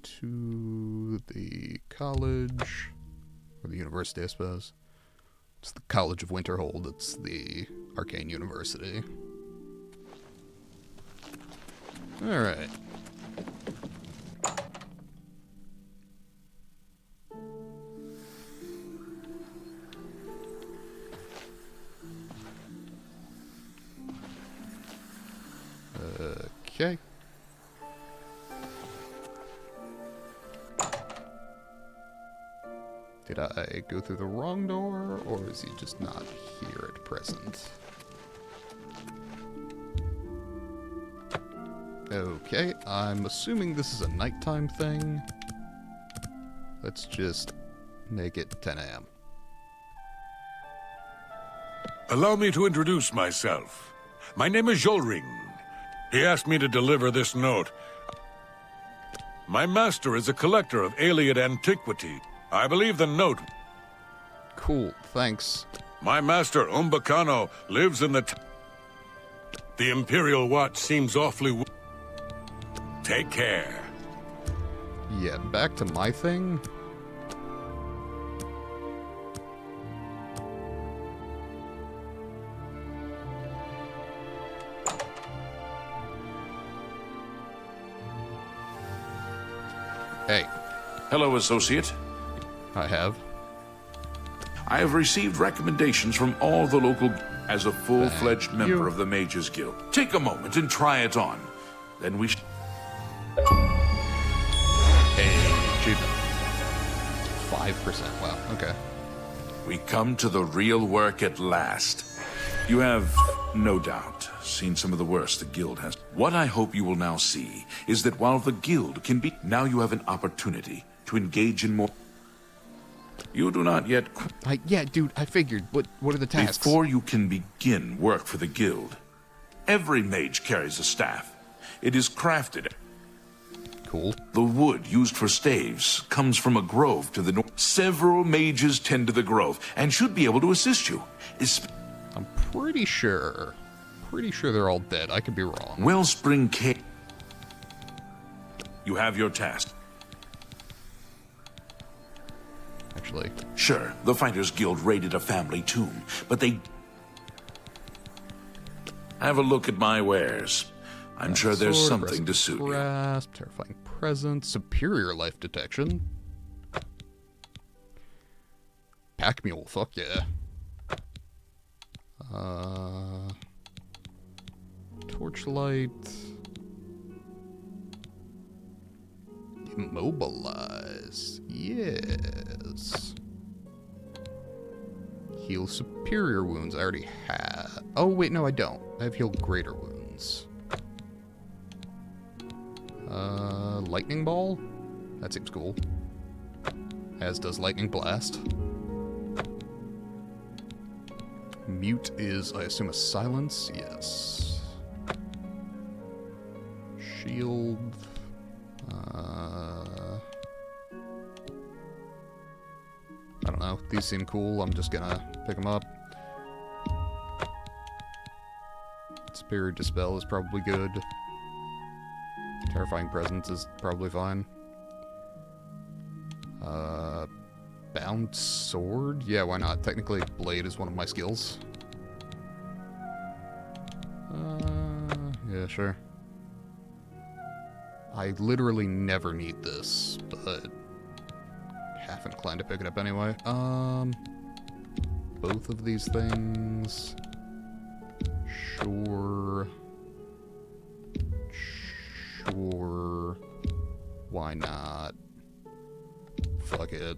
To the college, or the university, I suppose. It's the College of Winterhold. It's the Arcane University. Alright. Did I go through the wrong door, or is he just not here at present? Okay, I'm assuming this is a nighttime thing. Let's just make it 10 a.m. Allow me to introduce myself. My name is Jolring. He asked me to deliver this note. My master is a collector of alien antiquity. I believe the note... Cool, thanks. My master, Umbacano, lives in the... The Imperial Watch seems awfully... Take care. Yeah, back to my thing. Hey. Hello, associate. I have. I have received recommendations from all the local... as a full-fledged member of the Mages Guild. Take a moment and try it on. Then we... Hey, achievement. 5%, wow, okay. We come to the real work at last. You have, no doubt, seen some of the worst the Guild has. What I hope you will now see is that while the Guild can be... Now you have an opportunity to engage in more... You do not yet... Yeah, dude, I figured. What are the tasks? Before you can begin work for the Guild, every mage carries a staff. It is crafted... Cool. The wood used for staves comes from a grove to the north. Several mages tend to the grove and should be able to assist you. I'm pretty sure they're all dead. I could be wrong. Wellspring Cave. You have your task. Actually. Sure, the Fighters Guild raided a family tomb, but they... Have a look at my wares. I'm sure there's something to suit you. Terrifying presence, superior life detection. Pack mule, fuck yeah. Torchlight. Immobilize. Yes. Heal superior wounds. I already have. Oh, wait, no, I don't. I have healed greater wounds. Lightning ball? That seems cool. As does lightning blast. Mute is, I assume, a silence? Yes. Shield. I don't know. These seem cool. I'm just gonna pick them up. Superior Dispel is probably good. Terrifying Presence is probably fine. Bound Sword? Yeah, why not? Technically, Blade is one of my skills. Yeah, sure. I literally never need this, but half inclined to pick it up anyway. Both of these things. Sure. Sure. Why not? Fuck it.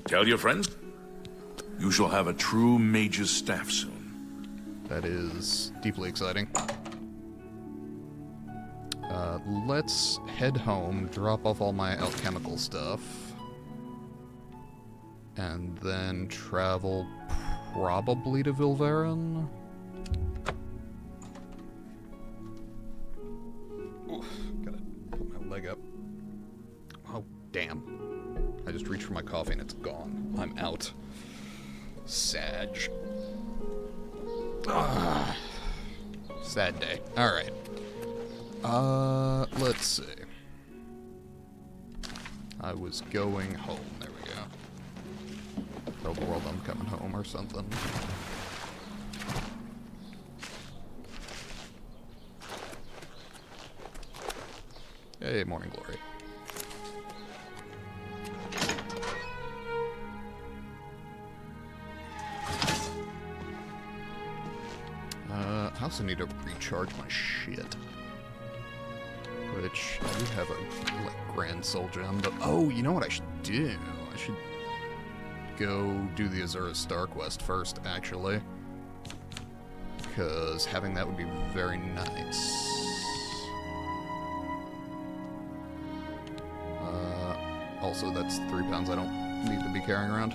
Tell your friends. You shall have a true mage's staff soon. That is deeply exciting. Let's head home, drop off all my alchemical stuff, and then travel probably to Vilverin. Oof, gotta put my leg up. Oh, damn. I just reached for my coffee and it's gone. I'm out. Sag. Ugh. Sad day. Alright. Let's see. I was going home. There we go. Tell the world I'm coming home or something. Hey, Morning Glory. I also need to recharge my shit. Which, I do have a, like, Grand Soul Gem, but, oh, you know what I should do? I should go do the Azura Star quest first, actually. Because having that would be very nice. Also, that's 3 pounds I don't need to be carrying around.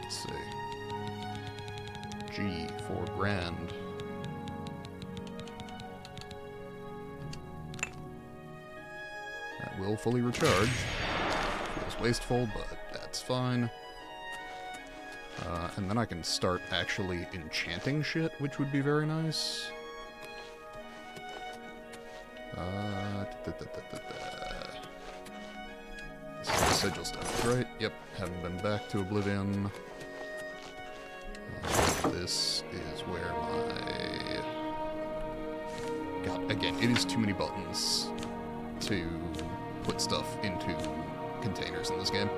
Let's see. G, 4 grand. That will fully recharge. Feels wasteful, but that's fine. And then I can start actually enchanting shit, which would be very nice. This is the sigil stuff, right? Yep, haven't been back to Oblivion. This is where my... God, again, it is too many buttons to put stuff into containers in this game.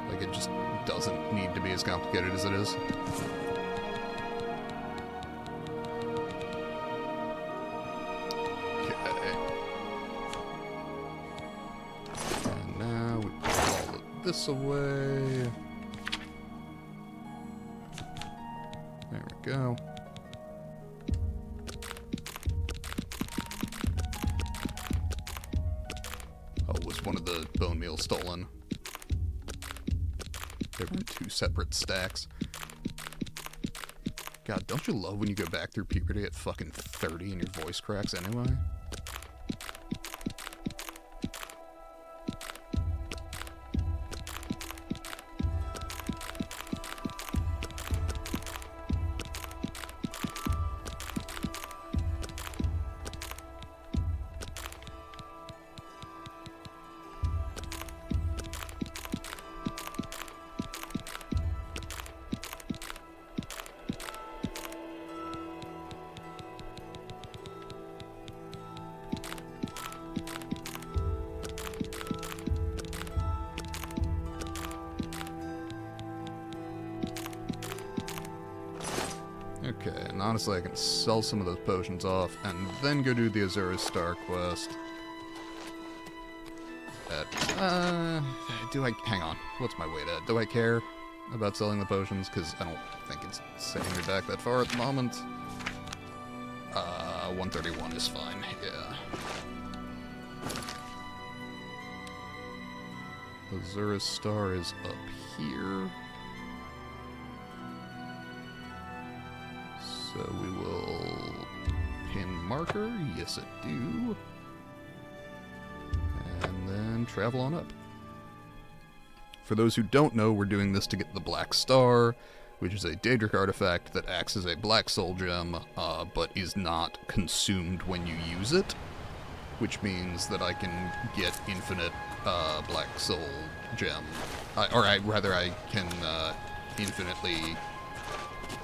Like, it just doesn't need to be as complicated as it is. This away. There we go. Oh, was one of the bone meal stolen? There were 2 separate stacks. God, don't you love when you go back through puberty at fucking 30 and your voice cracks anyway? Okay, and honestly I can sell some of those potions off and then go do the Azura Star quest. Do I... hang on. What's my weight at? Do I care about selling the potions? Because I don't think it's setting me back that far at the moment. 131 is fine, yeah. Azura Star is up here. So we will pin marker, yes it do, and then travel on up. For those who don't know, we're doing this to get the Black Star, which is a Daedric artifact that acts as a Black Soul gem, but is not consumed when you use it, which means that I can get infinite Black Soul gem, I can infinitely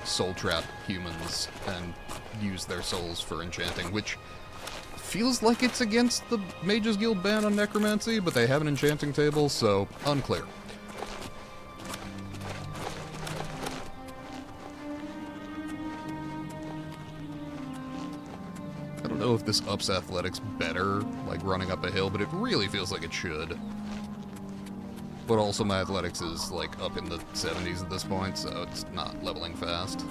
soul trap humans and use their souls for enchanting, which feels like it's against the Mages Guild ban on necromancy, but they have an enchanting table, so unclear. I don't know if this ups athletics better, like running up a hill, but it really feels like it should. But also my athletics is like up in the 70s at this point, so it's not leveling fast.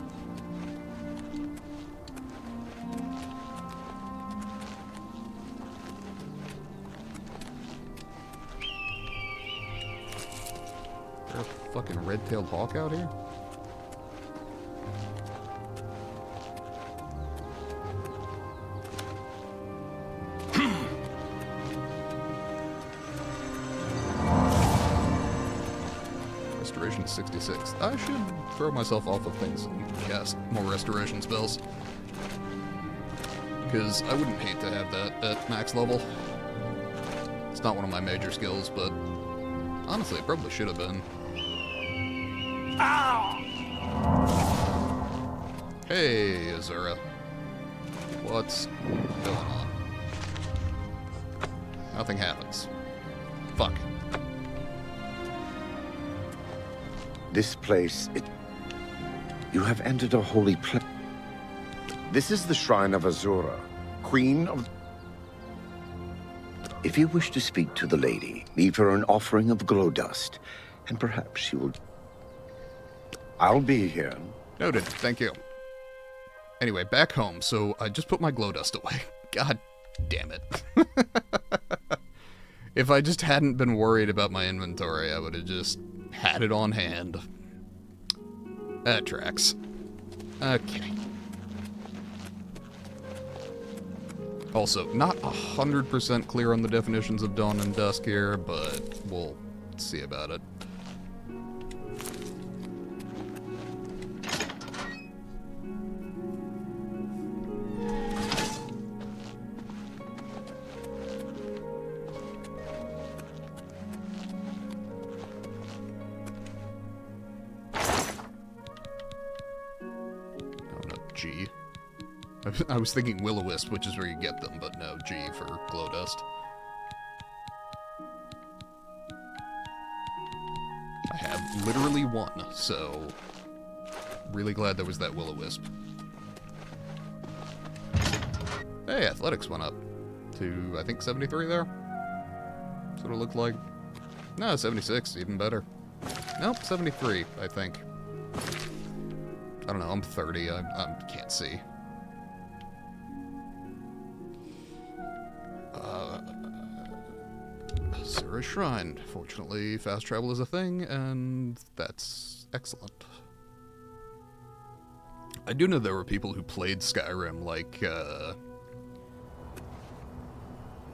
Is there a fucking red-tailed hawk out here? Restoration 66. I should throw myself off of things and cast more restoration spells. Because I wouldn't hate to have that at max level. It's not one of my major skills, but honestly, it probably should have been. Ow! Hey, Azura. What's going on? Nothing happens. Fuck. This place, you have entered a holy place. This is the shrine of Azura, Queen of... If you wish to speak to the lady, leave her an offering of glow dust, and perhaps she will... I'll be here. Noted. Thank you. Anyway, back home, so I just put my glow dust away. God damn it. If I just hadn't been worried about my inventory, I would have just had it on hand. That tracks. Okay. Also, not 100% clear on the definitions of dawn and dusk here, but we'll see about it. G. I was thinking will-o-wisp, which is where you get them, but no, G for glow dust. I have literally one, so really glad there was that will-o-wisp. Hey, athletics went up to, I think, 73 there? That's what it looked like. No, 76, even better. Nope, 73, I think. I don't know, I'm 30, I can't see. Sura Shrine. Fortunately, fast travel is a thing, and that's excellent. I do know there were people who played Skyrim, like,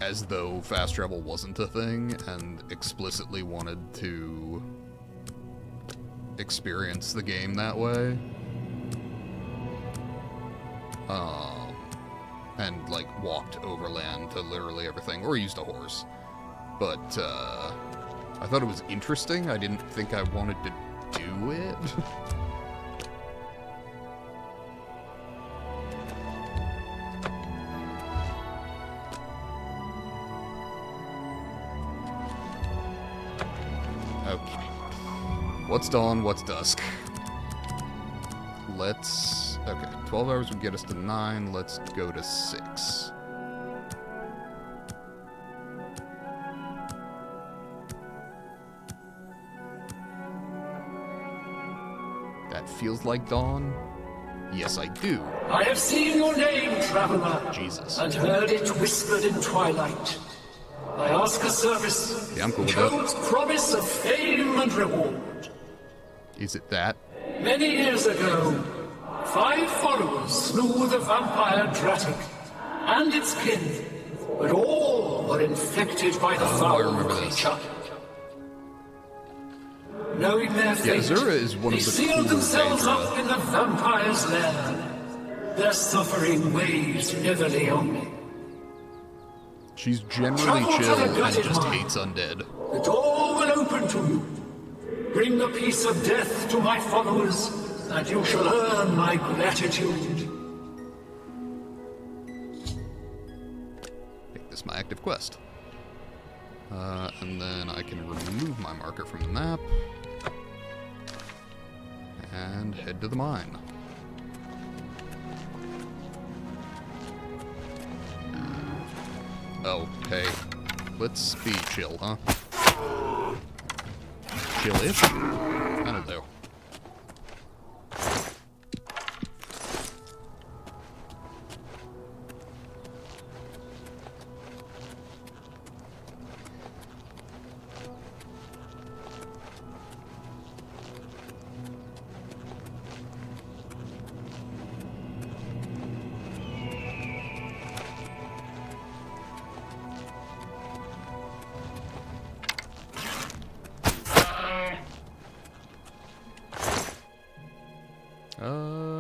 as though fast travel wasn't a thing, and explicitly wanted to experience the game that way. And, like, walked overland to literally everything, or used a horse. But, I thought it was interesting. I didn't think I wanted to do it. Okay. What's dawn, what's dusk? Let's... Okay, 12 hours would get us to 9. Let's go to 6. That feels like dawn? Yes, I do. I have seen your name, traveler. Jesus. And heard it whispered in twilight. I ask a service. Yeah, I'm cool with Holds that. promise of fame and reward. Is it that? Many years ago, 5 followers slew the vampire Dratic and its kin, but all were infected by the foul creature. Knowing their fate, Zura is one they of the sealed cooler themselves Daedra. up in the vampire's lair. Their suffering weighs heavily on me. She's generally Travel to chill the and gutted just mine. hates undead. The door will open to you. Bring the piece of death to my followers, and you shall earn my gratitude. Make this my active quest. And then I can remove my marker from the map. And head to the mine. Oh, hey. Let's be chill, huh? Chill-ish? That'll do.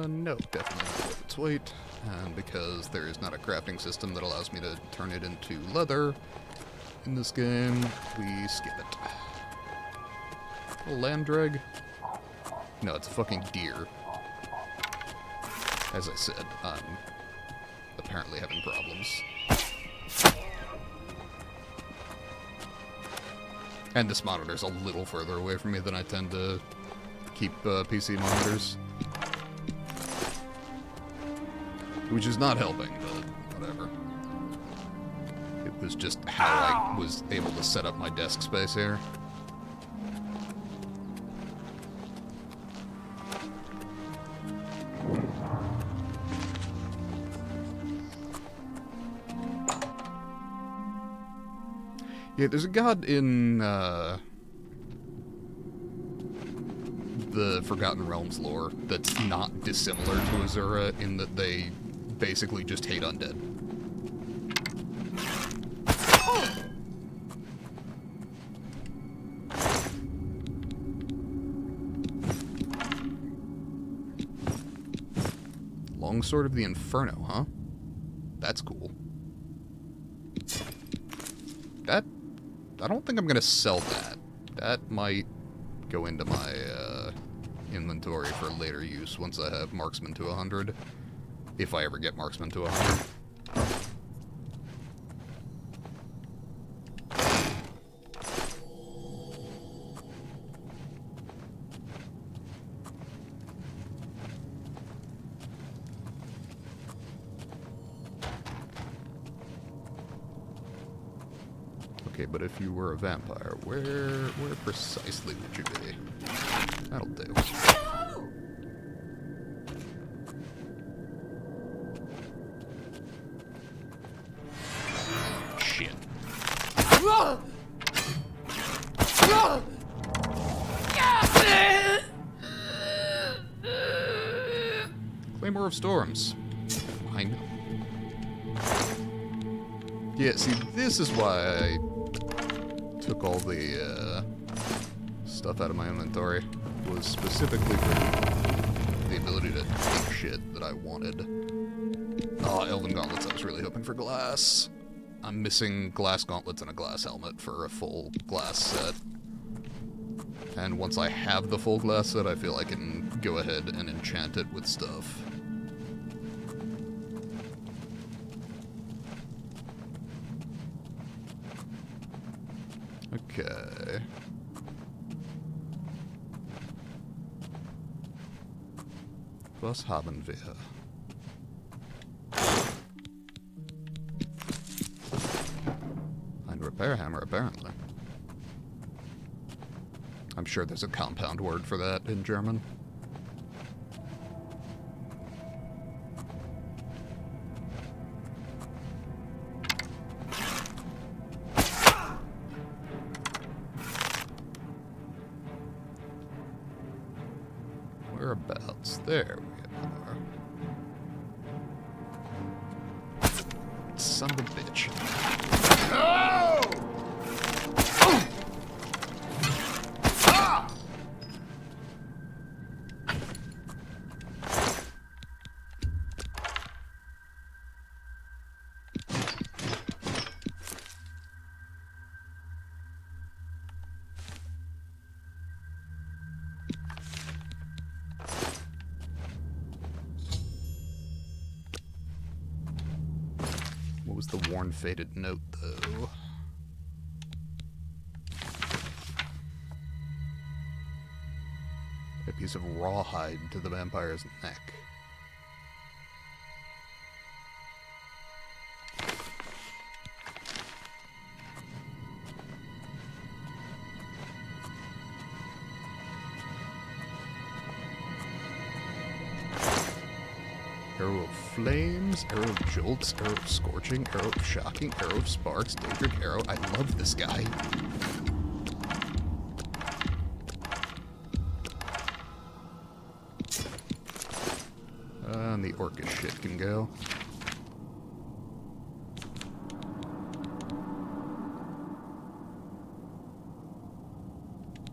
No, definitely not worth its weight, and because there is not a crafting system that allows me to turn it into leather in this game, we skip it. A land dreg? No, it's a fucking deer. As I said, I'm apparently having problems. And this monitor's a little further away from me than I tend to keep PC monitors. Which is not helping, but whatever. It was just how I was able to set up my desk space here. Yeah, there's a god in the Forgotten Realms lore that's not dissimilar to Azura in that they basically just hate undead. Longsword of the Inferno, huh? That's cool. I don't think I'm gonna sell that. That might go into my inventory for later use once I have Marksman to 100. If I ever get Marksman to 100. Okay, but if you were a vampire, where precisely would you be? That'll do. Shit. Claymore of Storms. Fine. Yeah, see, this is why I took all the stuff out of my inventory. Was specifically for the ability to take shit that I wanted. Oh, Elven Gauntlets, I was really hoping for glass. I'm missing glass gauntlets and a glass helmet for a full glass set. And once I have the full glass set, I feel I can go ahead and enchant it with stuff. Okay. Was haben wir? Ein repair hammer, apparently. I'm sure there's a compound word for that in German. Whereabouts? There we are. Son of a bitch. No! What was the worn, faded note, though? A piece of rawhide to the vampire's neck. Arrow of flames, arrow of jolts, arrow of scorching, arrow of shocking, arrow of sparks, daedric arrow. I love this guy. And the orcish shit can go.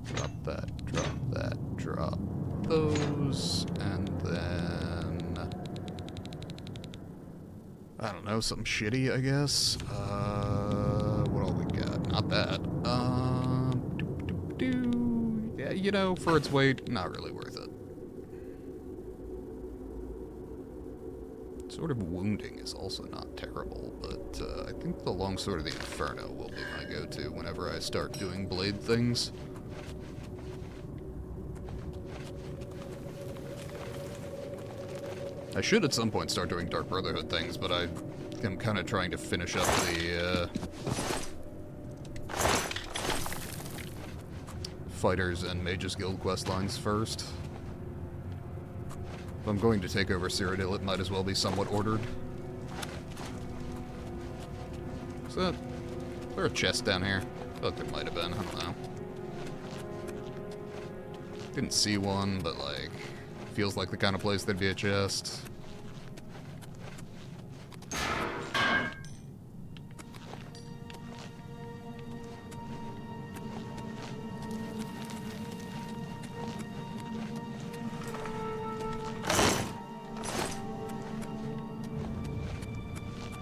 Drop that, drop that, drop those, and then... I don't know, something shitty, I guess. What all we got? Not that. Yeah, you know, for its weight, not really worth it. Sword of Wounding is also not terrible, but I think the Longsword of the Inferno will be my go-to whenever I start doing blade things. I should at some point start doing Dark Brotherhood things, but I I'm kind of trying to finish up the Fighters and Mages Guild quest lines first. If I'm going to take over Cyrodiil, it might as well be somewhat ordered. Is there a chest down here? I feel like there might have been, I don't know. Didn't see one, but like, feels like the kind of place there'd be a chest.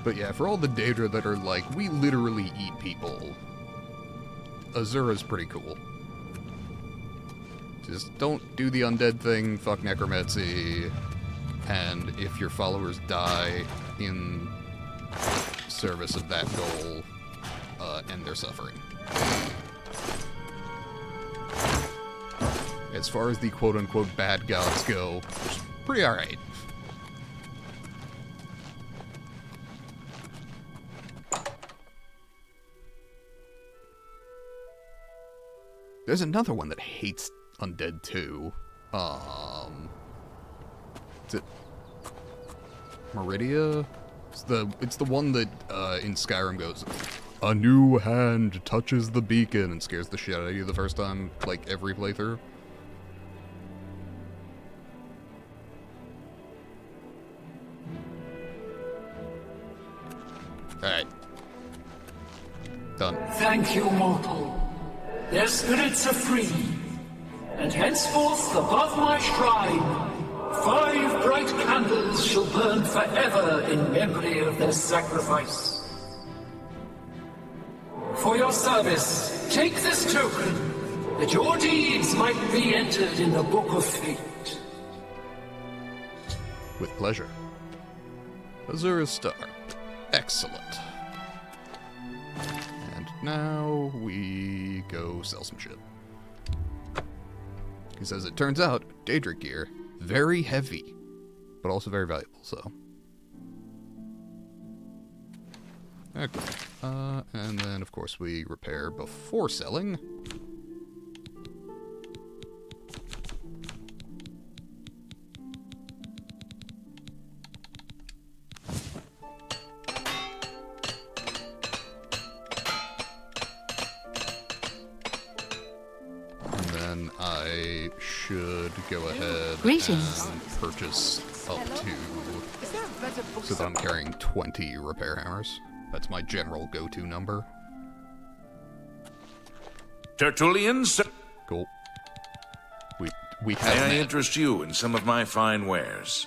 But yeah, for all the Daedra that are like, we literally eat people, Azura's pretty cool. Just don't do the undead thing, fuck necromancy, and if your followers die in service of that goal, end their suffering. As far as the quote-unquote bad gods go, pretty alright. There's another one that hates undead too. Is it Meridia? It's the one that in Skyrim goes, "A new hand touches the beacon," and scares the shit out of you the first time, like every playthrough. Alright. Done. Thank you, mortal. Their spirits are free, and henceforth above my shrine, 5 bright candles shall burn forever in memory of their sacrifice. For your service, take this token, that your deeds might be entered in the Book of Fate. With pleasure. Azura's Star. Excellent. Now we go sell some shit. He says, it turns out, Daedric gear, very heavy, but also very valuable, so. Okay. And then, of course, we repair before selling. I should go ahead and purchase up to, so that I'm carrying 20 repair hammers. That's my general go-to number. Tertullians? Cool. We have. May I interest you in some of my fine wares?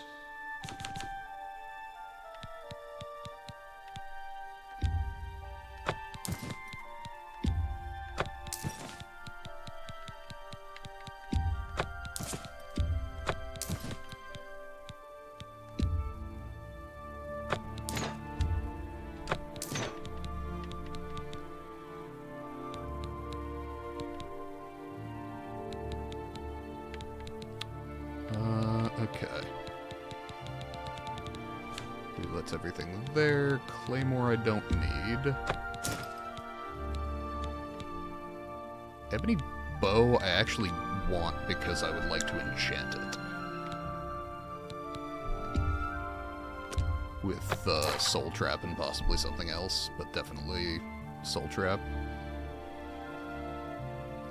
Okay. That's everything there. Claymore I don't need. Ebony bow I actually want because I would like to enchant it. With Soul Trap and possibly something else, but definitely Soul Trap.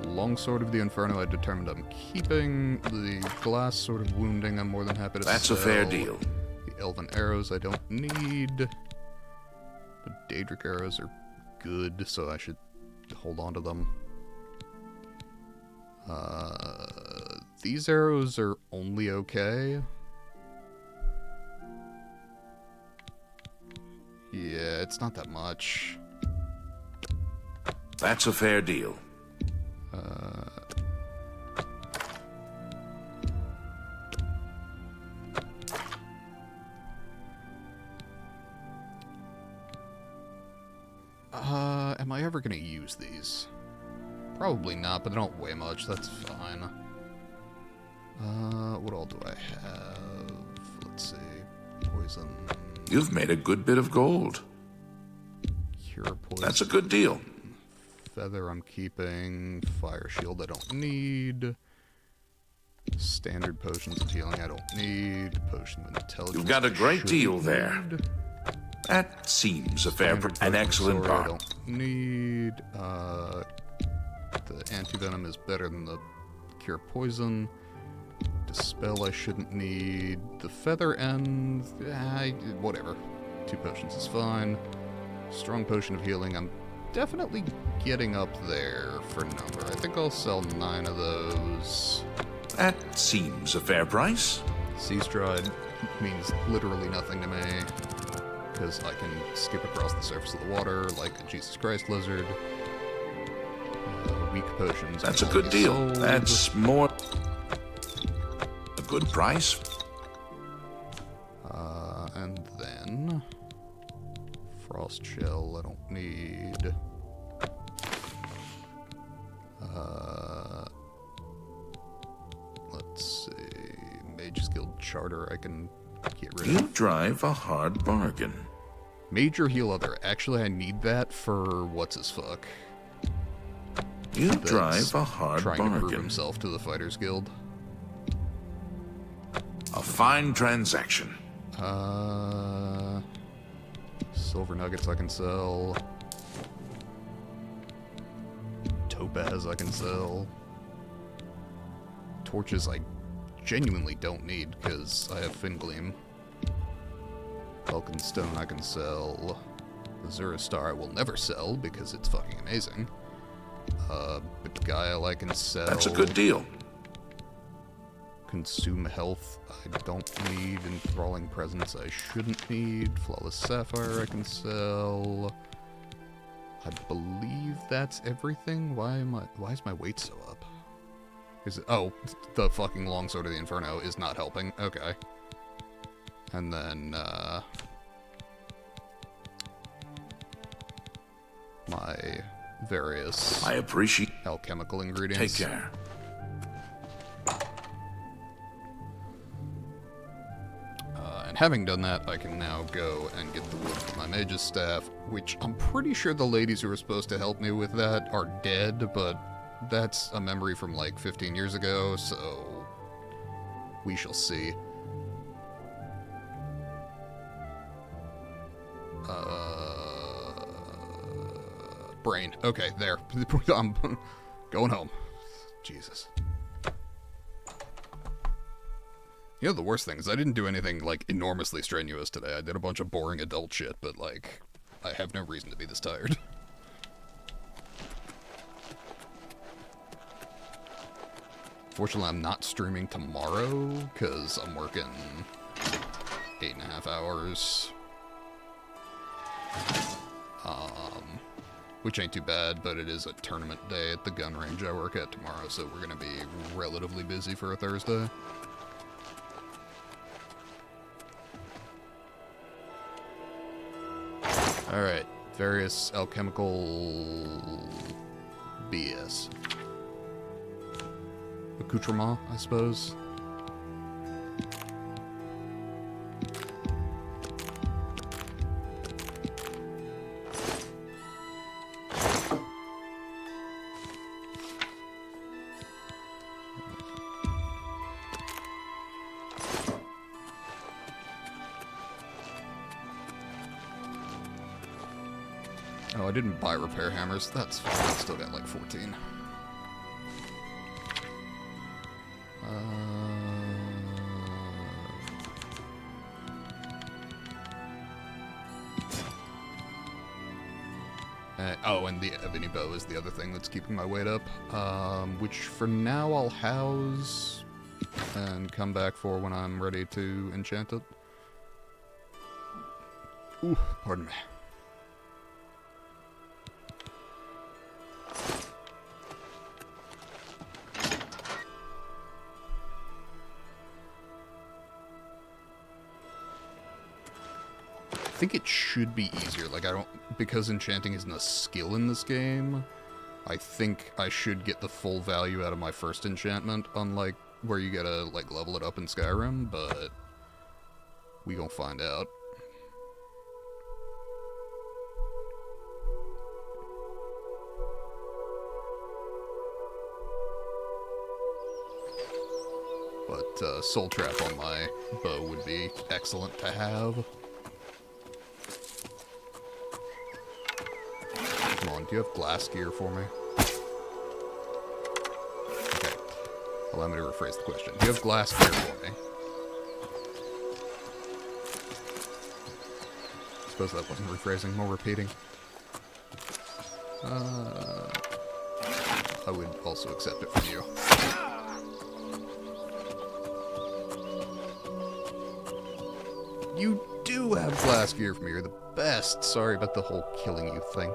Longsword of the Inferno I determined I'm keeping. The glass sword of wounding I'm more than happy to sell. That's a fair deal. The elven arrows I don't need. The Daedric arrows are good, so I should hold on to them. These arrows are only okay. Yeah, it's not that much. That's a fair deal. Am I ever gonna use these? Probably not, but they don't weigh much, that's fine. What all do I have? Let's see. Poison. You've made a good bit of gold. Cure poison. That's a good deal. Feather I'm keeping. Fire shield I don't need. Standard potions of healing I don't need. Potion of intelligence. You've got a great deal need. there. That seems a fair, an excellent I bar. don't need. The antivenom is better than the cure poison. Dispel I shouldn't need. The feather end, whatever. 2 potions is fine. Strong potion of healing, I'm definitely getting up there for number. I think I'll sell 9 of those. That seems a fair price. Sea stride means literally nothing to me, because I can skip across the surface of the water like a Jesus Christ lizard. Weak potions. That's a good deal. Sold. That's more... a good price. And then... Frost shell I don't need. Let's see... Mage's Guild Charter I can get rid of. You drive a hard bargain. Major heal other. Actually, I need that for what's-his-fuck. You drive a hard trying bargain. to prove himself to the Fighters Guild. A fine transaction. Silver nuggets I can sell. Topaz I can sell. Torches I genuinely don't need because I have Fingleam. Vulcan Stone I can sell. Azura Star I will never sell because it's fucking amazing. Beguile I can sell. That's a good deal. Consume health I don't need. Enthralling presence I shouldn't need. Flawless Sapphire I can sell. I believe that's everything. Why is my weight so up? Is it, oh, the fucking Longsword of the Inferno is not helping. Okay. And then, my various... I appreciate... alchemical ingredients. Take care. And having done that, I can now go and get the wood for my mage's staff, which I'm pretty sure the ladies who were supposed to help me with that are dead, but that's a memory from like 15 years ago, so we shall see. Brain. Okay, there. I'm going home. Jesus. You know, the worst thing is I didn't do anything, like, enormously strenuous today. I did a bunch of boring adult shit, but, like, I have no reason to be this tired. Fortunately, I'm not streaming tomorrow, because I'm working 8.5 hours. Which ain't too bad, but it is a tournament day at the gun range I work at tomorrow, so we're gonna be relatively busy for a Thursday. Alright, various alchemical BS. Accoutrement, I suppose. Oh, I didn't buy repair hammers. That's fine. I still got like 14. Oh, and the ebony bow is the other thing that's keeping my weight up. Which for now I'll house and come back for when I'm ready to enchant it. Ooh, pardon me. I think it should be easier. Like, because enchanting isn't a skill in this game, I think I should get the full value out of my first enchantment, unlike where you gotta, like, level it up in Skyrim, but we gonna find out. soul trap on my bow would be excellent to have. Come on, do you have glass gear for me? Okay. Allow me to rephrase the question. Do you have glass gear for me? I suppose that wasn't rephrasing, more repeating. I would also accept it from you. You do have glass gear for me. You're the best. Sorry about the whole killing you thing.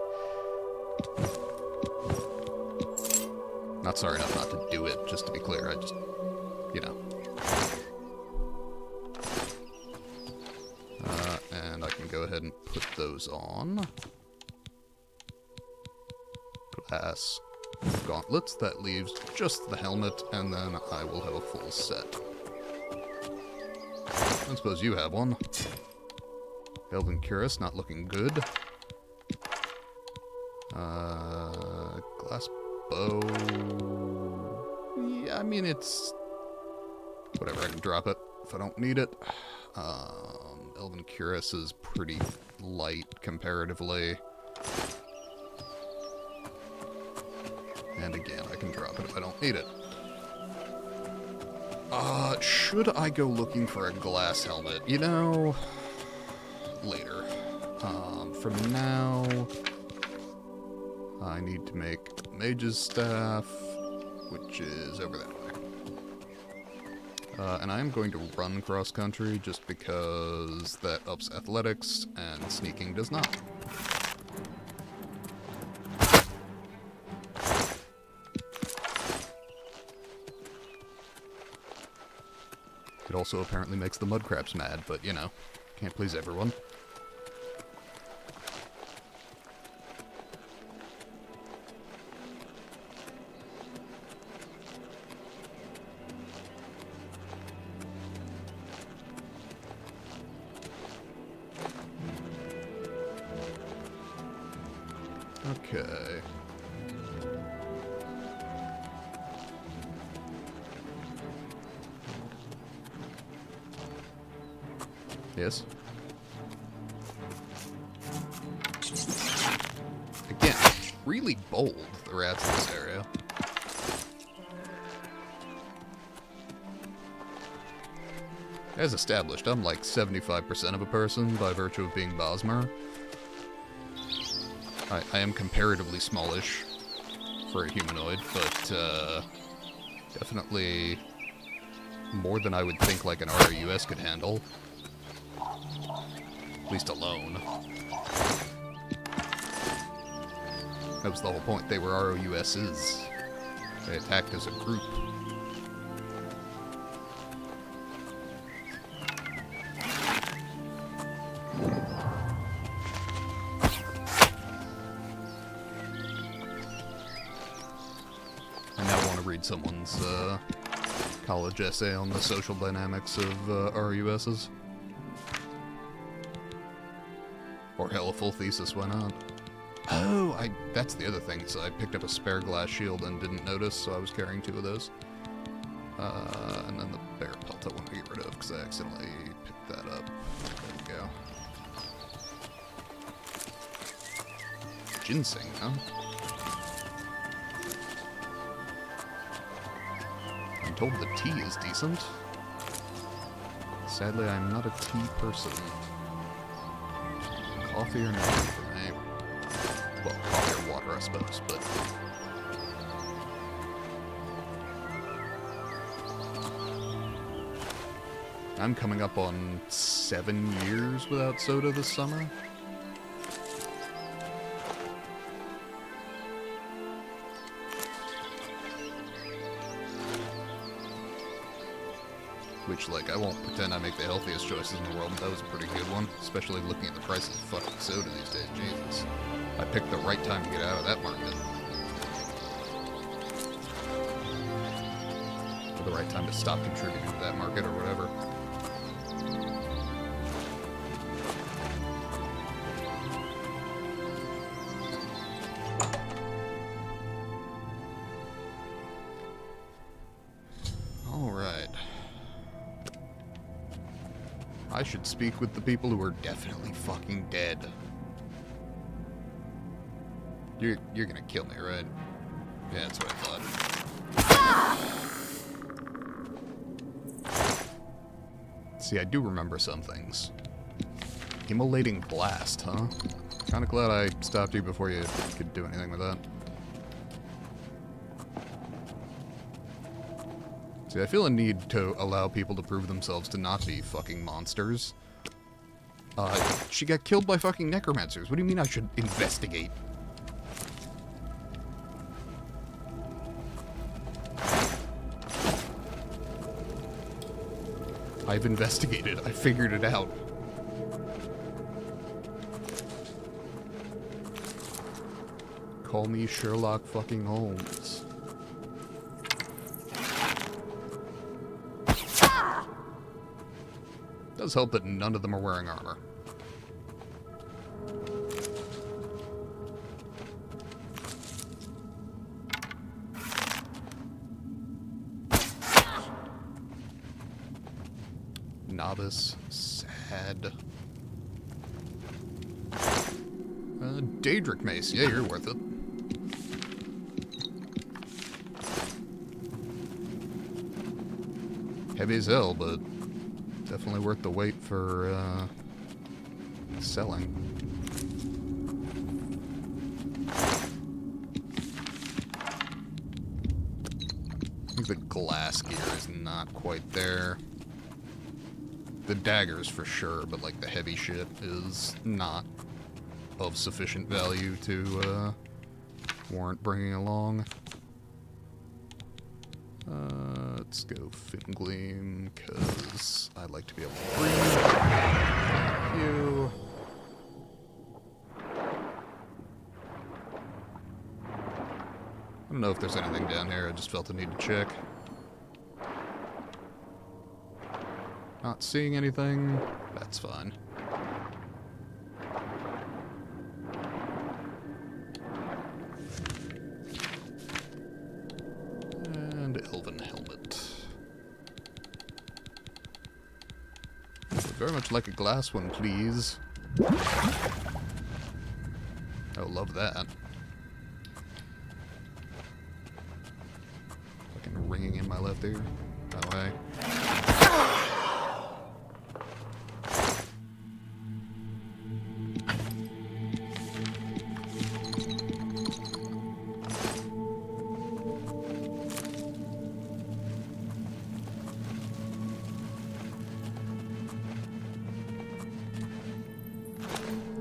Not sorry enough not to do it, just to be clear. I just, you know. And I can go ahead and put those on. Glass gauntlets. That leaves just the helmet, and then I will have a full set. I suppose you have one. Elven Cuirass, not looking good. Glass bow. Yeah, I mean, it's... whatever, I can drop it if I don't need it. Elven Cuirass is pretty light comparatively. And again, I can drop it if I don't need it. Should I go looking for a glass helmet? You know, later. For now, I need to make Mage's Staff, which is over that way. And I am going to run cross-country just because that ups athletics and sneaking does not. It also apparently makes the mudcrabs mad, but, you know, can't please everyone. Okay. Yes. Again, really bold, the rats in this area. As established, I'm like 75% of a person by virtue of being Bosmer. I am comparatively smallish for a humanoid, but definitely more than I would think like an ROUS could handle. At least alone. That was the whole point. They were ROUSs. They attacked as a group. I now want to read someone's college essay on the social dynamics of ROUSs. Or hell, a full thesis, why not? Oh, that's the other thing, so I picked up a spare glass shield and didn't notice, so I was carrying 2 of those. And then the bear pelt I want to get rid of, because I accidentally picked that up. There we go. Ginseng, huh? I'm told the tea is decent. Sadly, I'm not a tea person. Coffee or nothing for me. Well, coffee or water, I suppose, but... I'm coming up on 7 years without soda this summer. Which, like, I won't pretend I make the healthiest choices in the world, but that was a pretty good one. Especially looking at the prices of fucking soda these days, Jesus. I picked the right time to get out of that market. Or the right time to stop contributing to that market, or whatever. I should speak with the people who are definitely fucking dead. You're gonna kill me, right? Yeah, that's what I thought. See, I do remember some things. Immolating blast, huh? Kinda glad I stopped you before you could do anything with that. See, I feel a need to allow people to prove themselves to not be fucking monsters. She got killed by fucking necromancers. What do you mean I should investigate? I've investigated. I figured it out. Call me Sherlock fucking Holmes. Does help that none of them are wearing armor. Novice. Sad. Daedric Mace. Yeah, you're worth it. Heavy as hell, but definitely worth the wait for selling. I think the glass gear is not quite there. The daggers for sure, but like the heavy shit is not of sufficient value to warrant bringing along. Let's go Fin Gleam, because I'd like to be able to breathe. Thank you. I don't know if there's anything down here, I just felt the need to check. Not seeing anything, that's fine. And Elven Helmet. Would very much like a glass one, please. Oh, love that. Fucking ringing in my left ear. That way.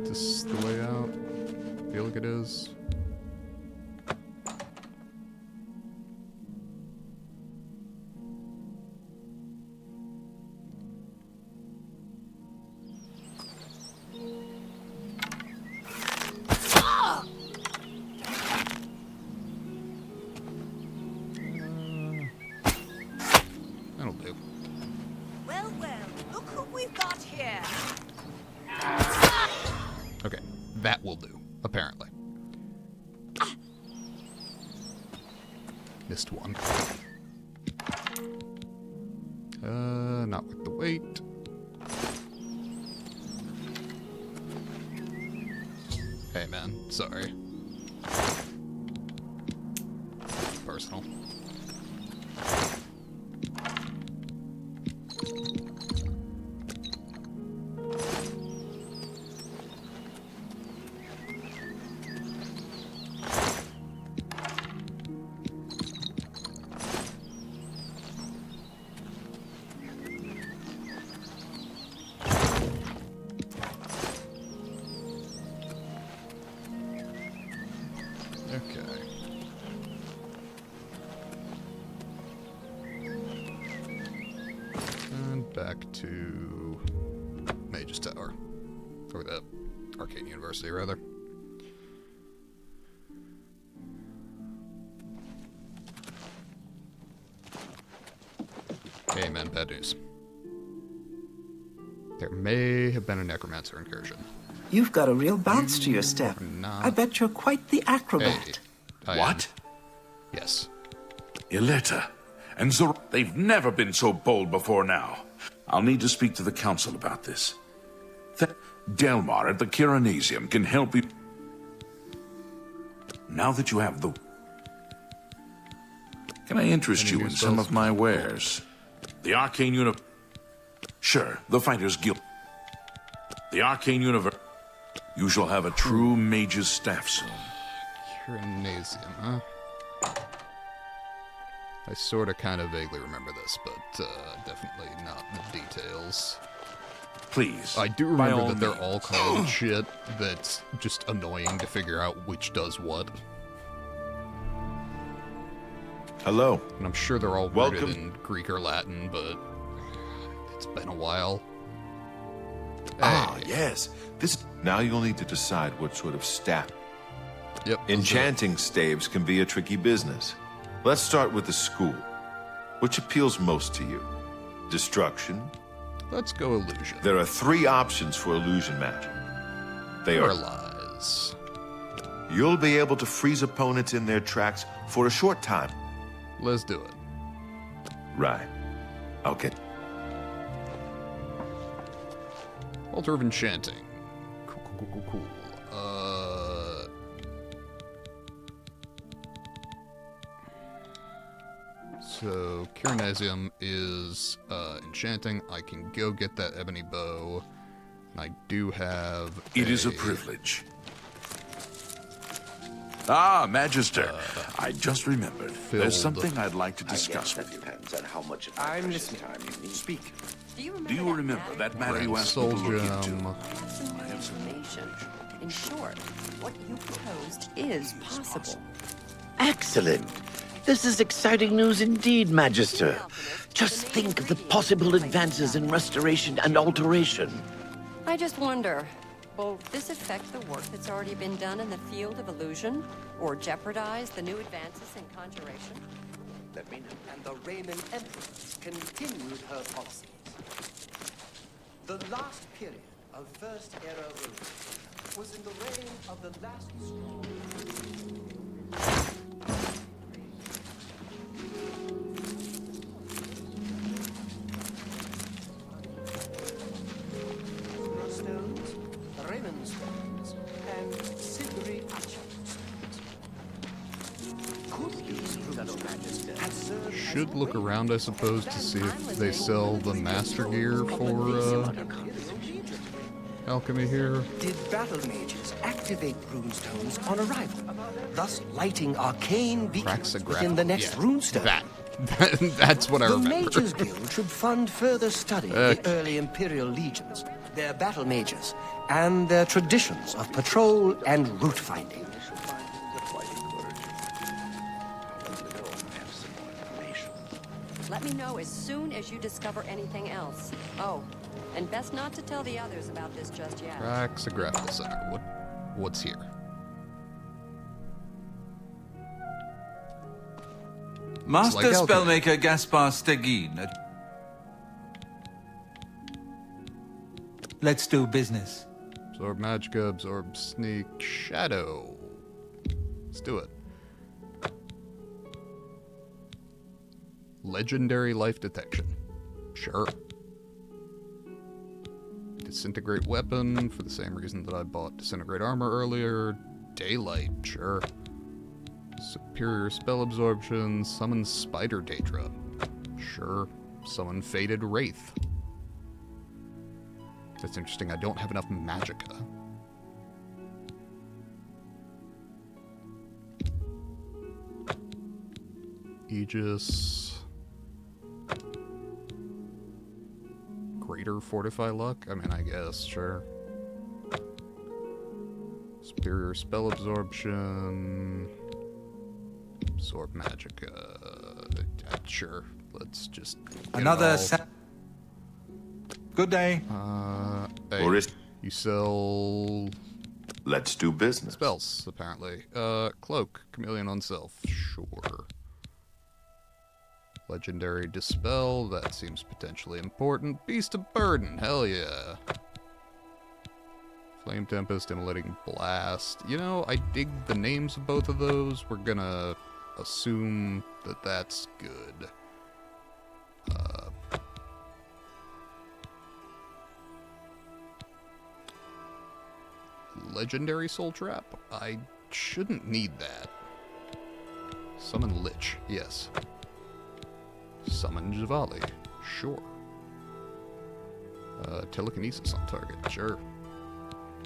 Is this the way out? I feel like it is. That'll do. Well, look who we've got here. Okay, that will do, apparently. Missed one. Not worth the wait. Hey man, sorry. Personal. Okay. And back to Mage's Tower. Or the Arcane University, rather. Hey man, bad news. There may have been a necromancer incursion. You've got a real bounce to your step. I bet you're quite the acrobat. Hey, What? Yes. Ileta and Zor, they've never been so bold before now. I'll need to speak to the council about this. Delmar at the Kiranasium can help you. Now that you have the... Can I interest you in some of my wares? The Arcane Universe... Sure, the Fighters Guild. The Arcane Universe... You shall have a true mage's staff soon. Kiranasium, huh? I sorta kinda vaguely remember this, but definitely not the details. Please. I do remember that they're all called shit that's just annoying to figure out which does what. Hello. And I'm sure they're all rooted in Greek or Latin, but it's been a while. Ah, yes. Now you'll need to decide what sort of staff. Yep. Enchanting staves can be a tricky business. Let's start with the school. Which appeals most to you? Destruction? Let's go illusion. There are 3 options for illusion magic. They are lies. You'll be able to freeze opponents in their tracks for a short time. Let's do it. Right. Okay. Altar of Enchanting. Cool. So, Kiranasium is enchanting. I can go get that ebony bow. And I do have It is a privilege. Ah, Magister. I just remembered. There's something I'd like to discuss with you. I'm listening. Speak. Do you remember that matter you asked me to look into? I have some information. In short, what you proposed is possible. Excellent. This is exciting news indeed, Magister. Just think of the possible advances in restoration and alteration. I just wonder, will this affect the work that's already been done in the field of illusion? Or jeopardize the new advances in conjuration? Let me know. And the Roman Empress continued her policies. The last period of First Era rule was in the reign of the last... stones, Raymond stones, and silvery archers. Could these runes should look around, I suppose, to see if they sell the master gear for alchemy here. Did battle mages activate runestones on arrival, thus lighting arcane beacons within the next runestone? That's what I remember. The Mages Guild should fund further study of the early Imperial legions, their battle mages, and their traditions of patrol and route finding. Let me know as soon as you discover anything else. Oh, and best not to tell the others about this just yet. Praxagraphical Center. What's here? Master like Spellmaker Gaspar Stegin. Let's do business. Absorb Magicka, absorb Sneak, Shadow. Let's do it. Legendary Life Detection. Sure. Disintegrate Weapon, for the same reason that I bought Disintegrate Armor earlier. Daylight, sure. Superior Spell Absorption, Summon Spider Daedra. Sure. Summon Faded Wraith. That's interesting, I don't have enough Magicka. Aegis. Greater Fortify Luck? I mean, I guess, sure. Superior Spell Absorption. Absorb Magicka. Sure, let's just... Another... Good day. Hey, you sell... Let's do business. Spells, apparently. Cloak, Chameleon on Self, sure. Legendary Dispel, that seems potentially important. Beast of Burden, hell yeah. Flame Tempest, Immolating Blast. You know, I dig the names of both of those. We're gonna assume that that's good. legendary soul trap. I shouldn't need that. Summon Lich, yes. Summon Javali, sure. Telekinesis on target, sure.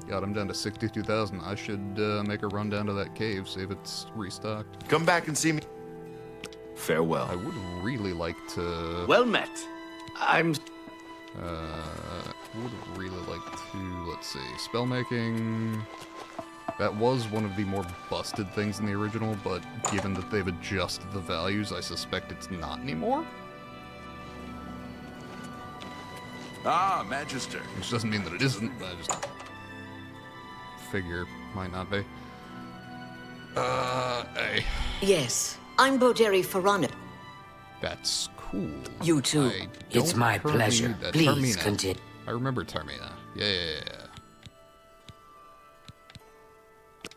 Got him down to 62,000. I should make a run down to that cave, see if it's restocked. Come back and see me. Farewell. I would really like to... Well met. I'm... would really like to, let's see, spellmaking. That was one of the more busted things in the original, but given that they've adjusted the values, I suspect it's not anymore. Ah, Magister. Which doesn't mean that it isn't, I just figure might not be. Hey. Yes, I'm Boderi Farana. That's cool. You too. It's my pleasure. Please continue. I remember Tarmina. Yeah.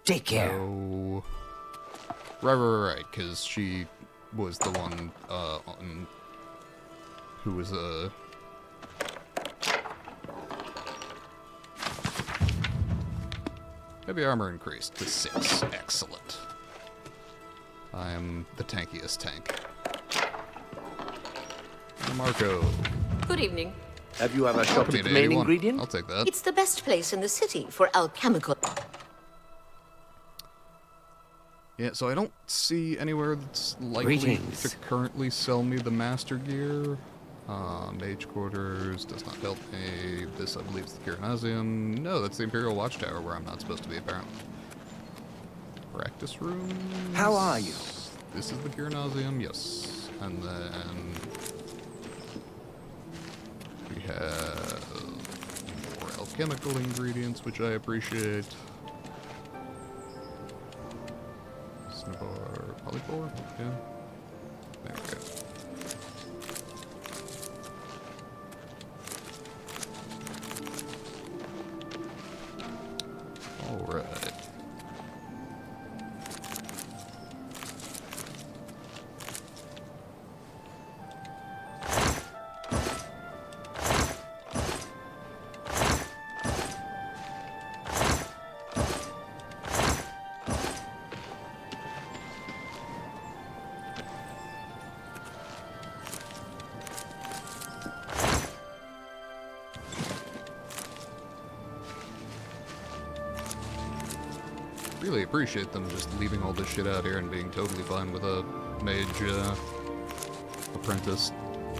Take care. So, right, because she was the one who was heavy armor increased to 6. Excellent. I am the tankiest tank. Marco. Good evening. Have you ever shopped at the main ingredient? I'll take that. It's the best place in the city for alchemical. Yeah, so I don't see anywhere that's likely to currently sell me the Master Gear. Mage Quarters does not help me. This, I believe, is the Kirinasium. No, that's the Imperial Watchtower, where I'm not supposed to be, apparently. Practice room. How are you? This is the Kirinasium, yes. And then we have more alchemical ingredients, which I appreciate. Cinnabar, polypore? Yeah. There we go. Alright. Really appreciate them just leaving all this shit out here and being totally fine with a mage apprentice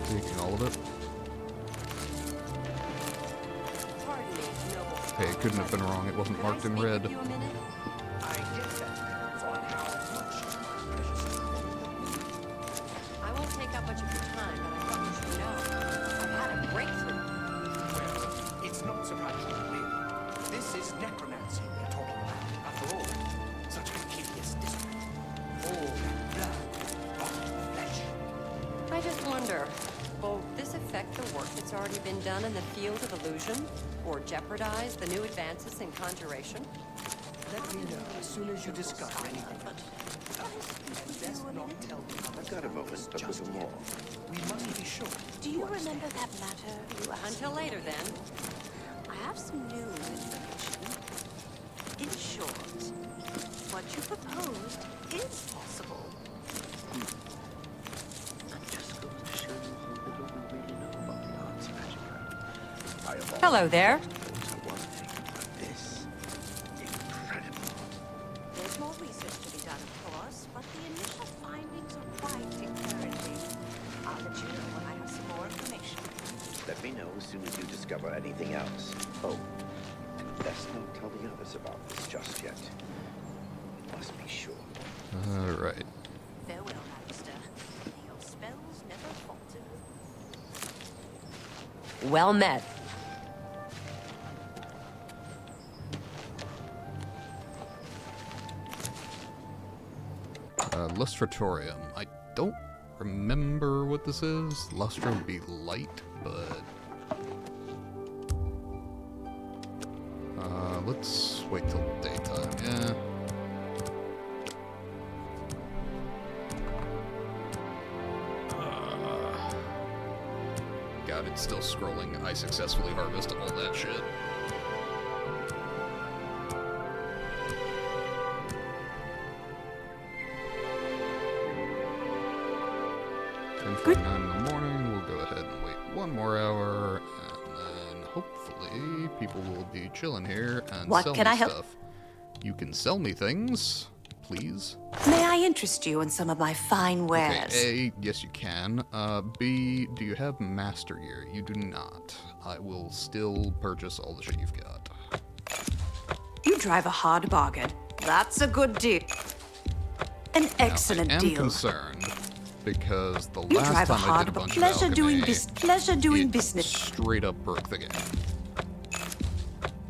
taking all of it. Hey, it couldn't have been wrong. It wasn't marked in red. I won't take up much of your time, but I thought you should know. I've had a breakthrough. Well, it's not surprising, really. This is necromancy we're talking about. After all, such a hideous district. All that blood, rotten flesh. I just wonder, will this affect the work that's already been done in the field of illusion? Or jeopardize the new advances in conjuration? Let me know as soon as you discover anything. Best not tell me. I've got a moment, but little more. We must be sure. Do you remember that matter you asked? Until later, then. I have some new information. In short, what you proposed is possible. That just goes to show you how little we really know about the arts of magic. Hello there. There's more research to be done, of course, but the initial findings are quite encouraging. I'll let you know when I have some more information. Let me know as soon as you discover anything else. Oh, and best not tell the others about this just yet. We must be sure. Alright. Farewell, Alistair. Your spells never falter. Well met. Lustratorium. I don't remember what this is. Lustra would be light, but... let's wait till daytime, yeah. God, it's still scrolling. I successfully harvested all that shit. 10:49 in the morning. We'll go ahead and wait one more hour, and then hopefully people will be chilling here and What sell can me I help? stuff. You can sell me things, please. May I interest you in some of my fine wares? Okay, A, yes you can. B, do you have master gear? You do not. I will still purchase all the shit you've got. You drive a hard bargain. That's a good deal. An excellent now, I am deal. concerned because the You last drive a time I hard did a bar- bunch pleasure of doing alchemy, pleasure doing it business. straight up broke the game.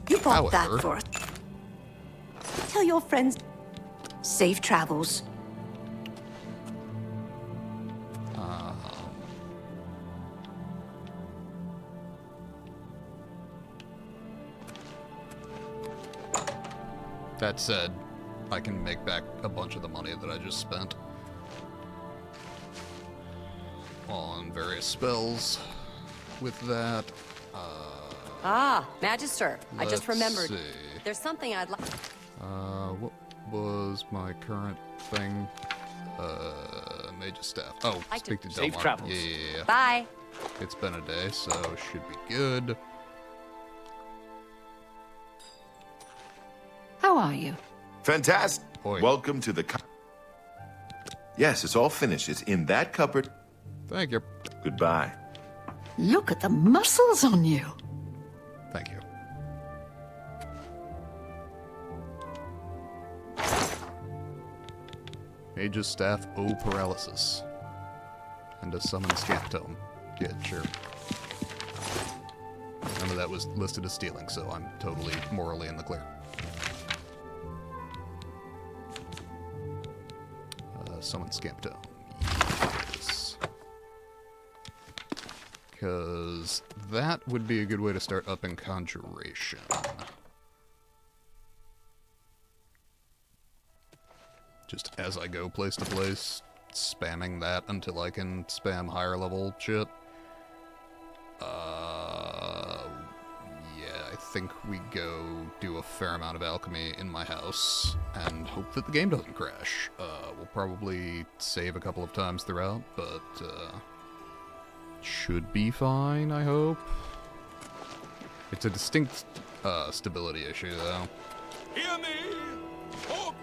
You bought However, that for us. Tell your friends. Safe travels. That said, I can make back a bunch of the money that I just spent on various spells with that. Ah, Magister, I just Let's remembered. see. There's something I'd like. What was my current thing? Mage's Staff. Oh, Like speak to to- Delmar. Safe travels. Yeah. Bye. It's been a day, so should be good. How are you? Fantastic. Welcome to the... Yes, it's all finished. It's in that cupboard. Thank you. Goodbye. Look at the muscles on you. Thank you. Mage's Staff, O Paralysis. And a Summon Scamp Tome. Yeah, sure. None of that was listed as stealing, so I'm totally morally in the clear. Summon Scamp Tome. Yes. Because that would be a good way to start upping Conjuration. Just as I go place to place, spamming that until I can spam higher level shit. Yeah, I think we go do a fair amount of alchemy in my house and hope that the game doesn't crash. We'll probably save a couple of times throughout, but should be fine, I hope. It's a distinct stability issue, though.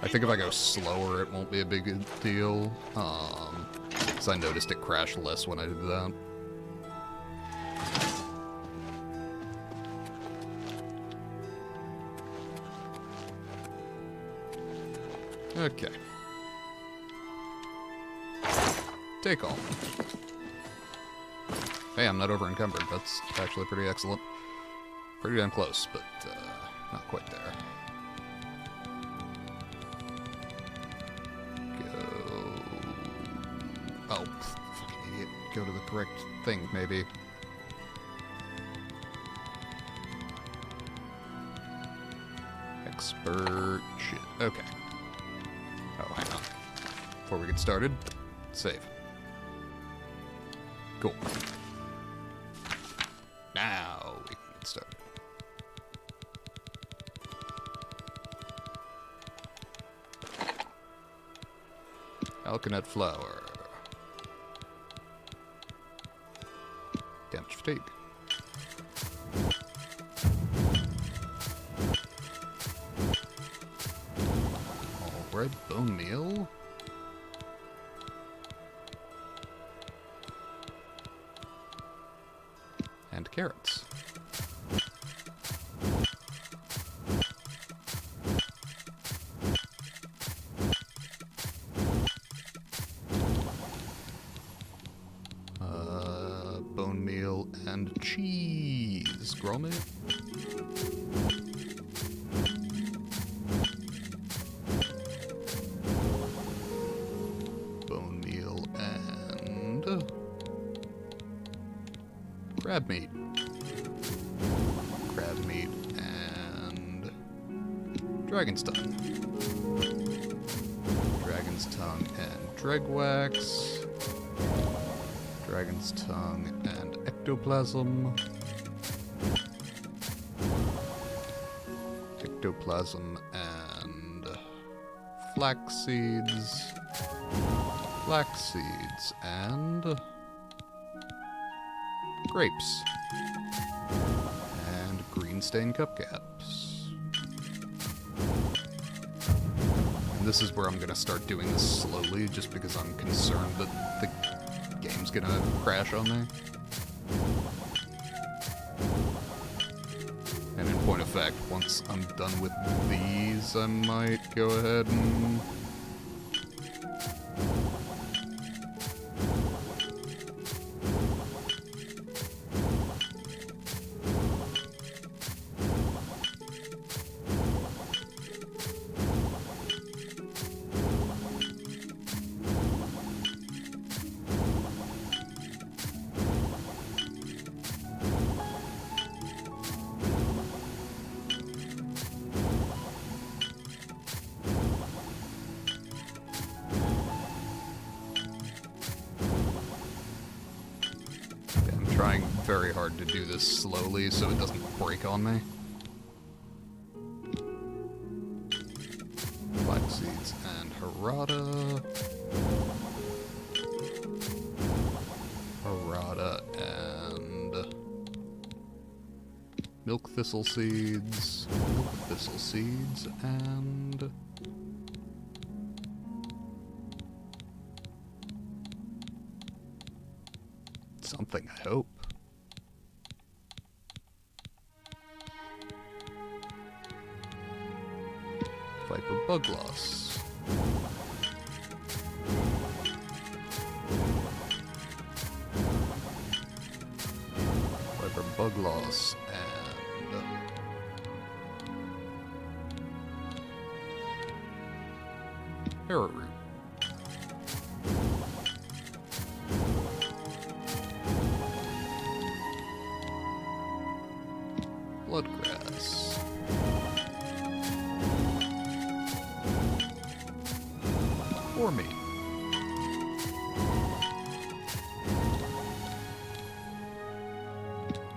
I think if I go slower, it won't be a big deal. Because I noticed it crashed less when I did that. Okay. Take all. Hey, I'm not over encumbered. That's actually pretty excellent. Pretty damn close, but not quite there. Oh, fucking idiot. Go to the correct thing, maybe. Expert shit. Okay. Oh, hang on. Before we get started, save. Cool. Now we can get started. Alkanet flower. Damage fatigue. Alright, bone meal. And carrots. Bone meal and cheese. Grommet. Bone meal and crab meat. Crab meat and dragon's tongue. Dragon's tongue and dreg wax. Dragon's tongue and ectoplasm. Ectoplasm and flax seeds. Flax seeds and grapes. And green stained cupcaps. And this is where I'm gonna start doing this slowly, just because I'm concerned that the game's gonna crash on me. And in point of fact, once I'm done with these, I might go ahead and... trying very hard to do this slowly so it doesn't break on me. Flax seeds and Harada. Harada and milk thistle seeds. Milk thistle seeds and something, I hope. Viper bug loss. Viper bug loss and arrowroot. Bloodgrass. For me.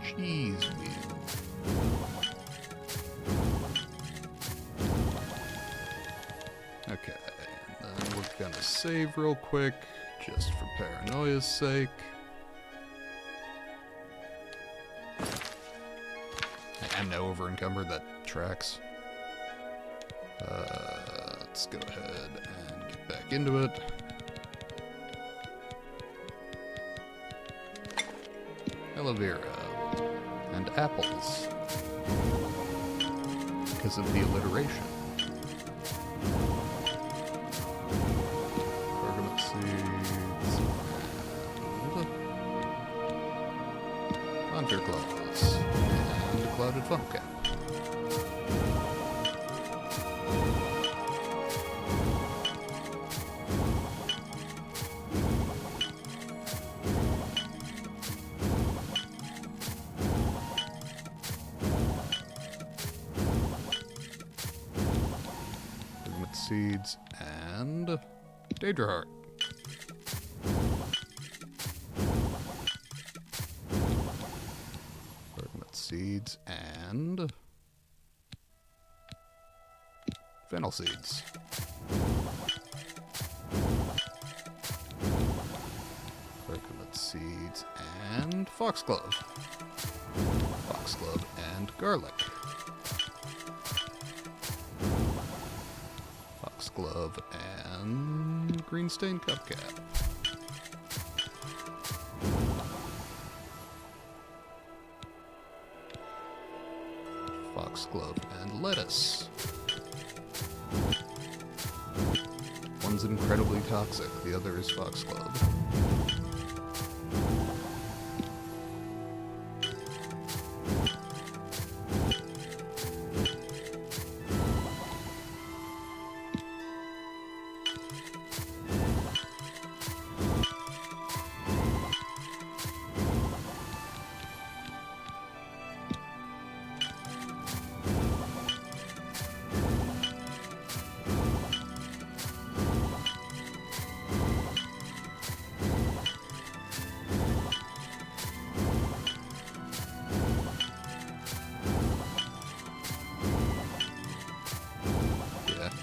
Cheese wheel. Okay, and then we're gonna save real quick, just for paranoia's sake. I'm now over encumbered, that tracks. Let's go ahead and get back into it. Aloe vera and apples because of the alliteration. Bergamot seeds and Hunter Claws and a clouded funnel cap. Seeds and Daedra Heart. Bergamot seeds and fennel seeds. Bergamot seeds and foxglove. Foxglove and garlic. Glove and green stained cupcap. Foxglove and lettuce. One's incredibly toxic, the other is foxglove.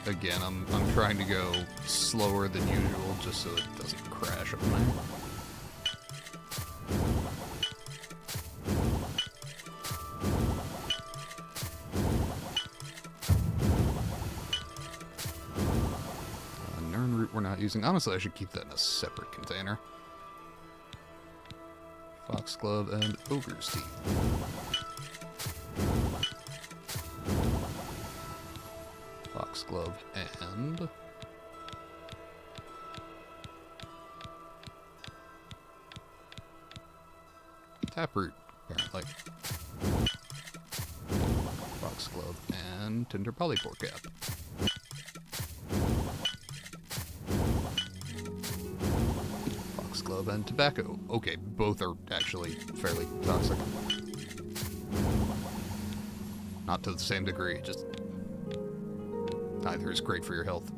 Again, I'm trying to go slower than usual just so it doesn't crash on me. fruit we're not using. Honestly, I should keep that in a separate container. Foxglove and ogre's teeth. Foxglove and... taproot, apparently. Foxglove and tinder polypore cap. Foxglove and tobacco. Okay, both are actually fairly toxic. Not to the same degree, just neither is great for your health.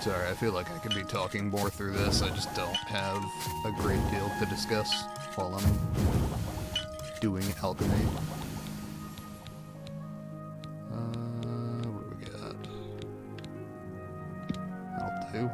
Sorry, I feel like I could be talking more through this. I just don't have a great deal to discuss while I'm doing alchemy. What do we got? That'll do.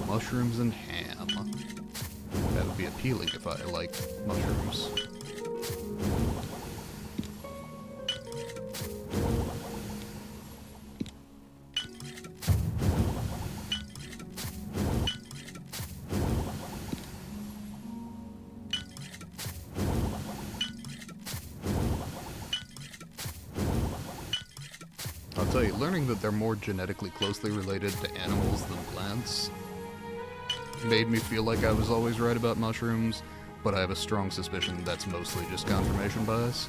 Mushrooms and ham. That would be appealing if I liked mushrooms. I'll tell you, learning that they're more genetically closely related to animals than plants made me feel like I was always right about mushrooms, but I have a strong suspicion that's mostly just confirmation bias.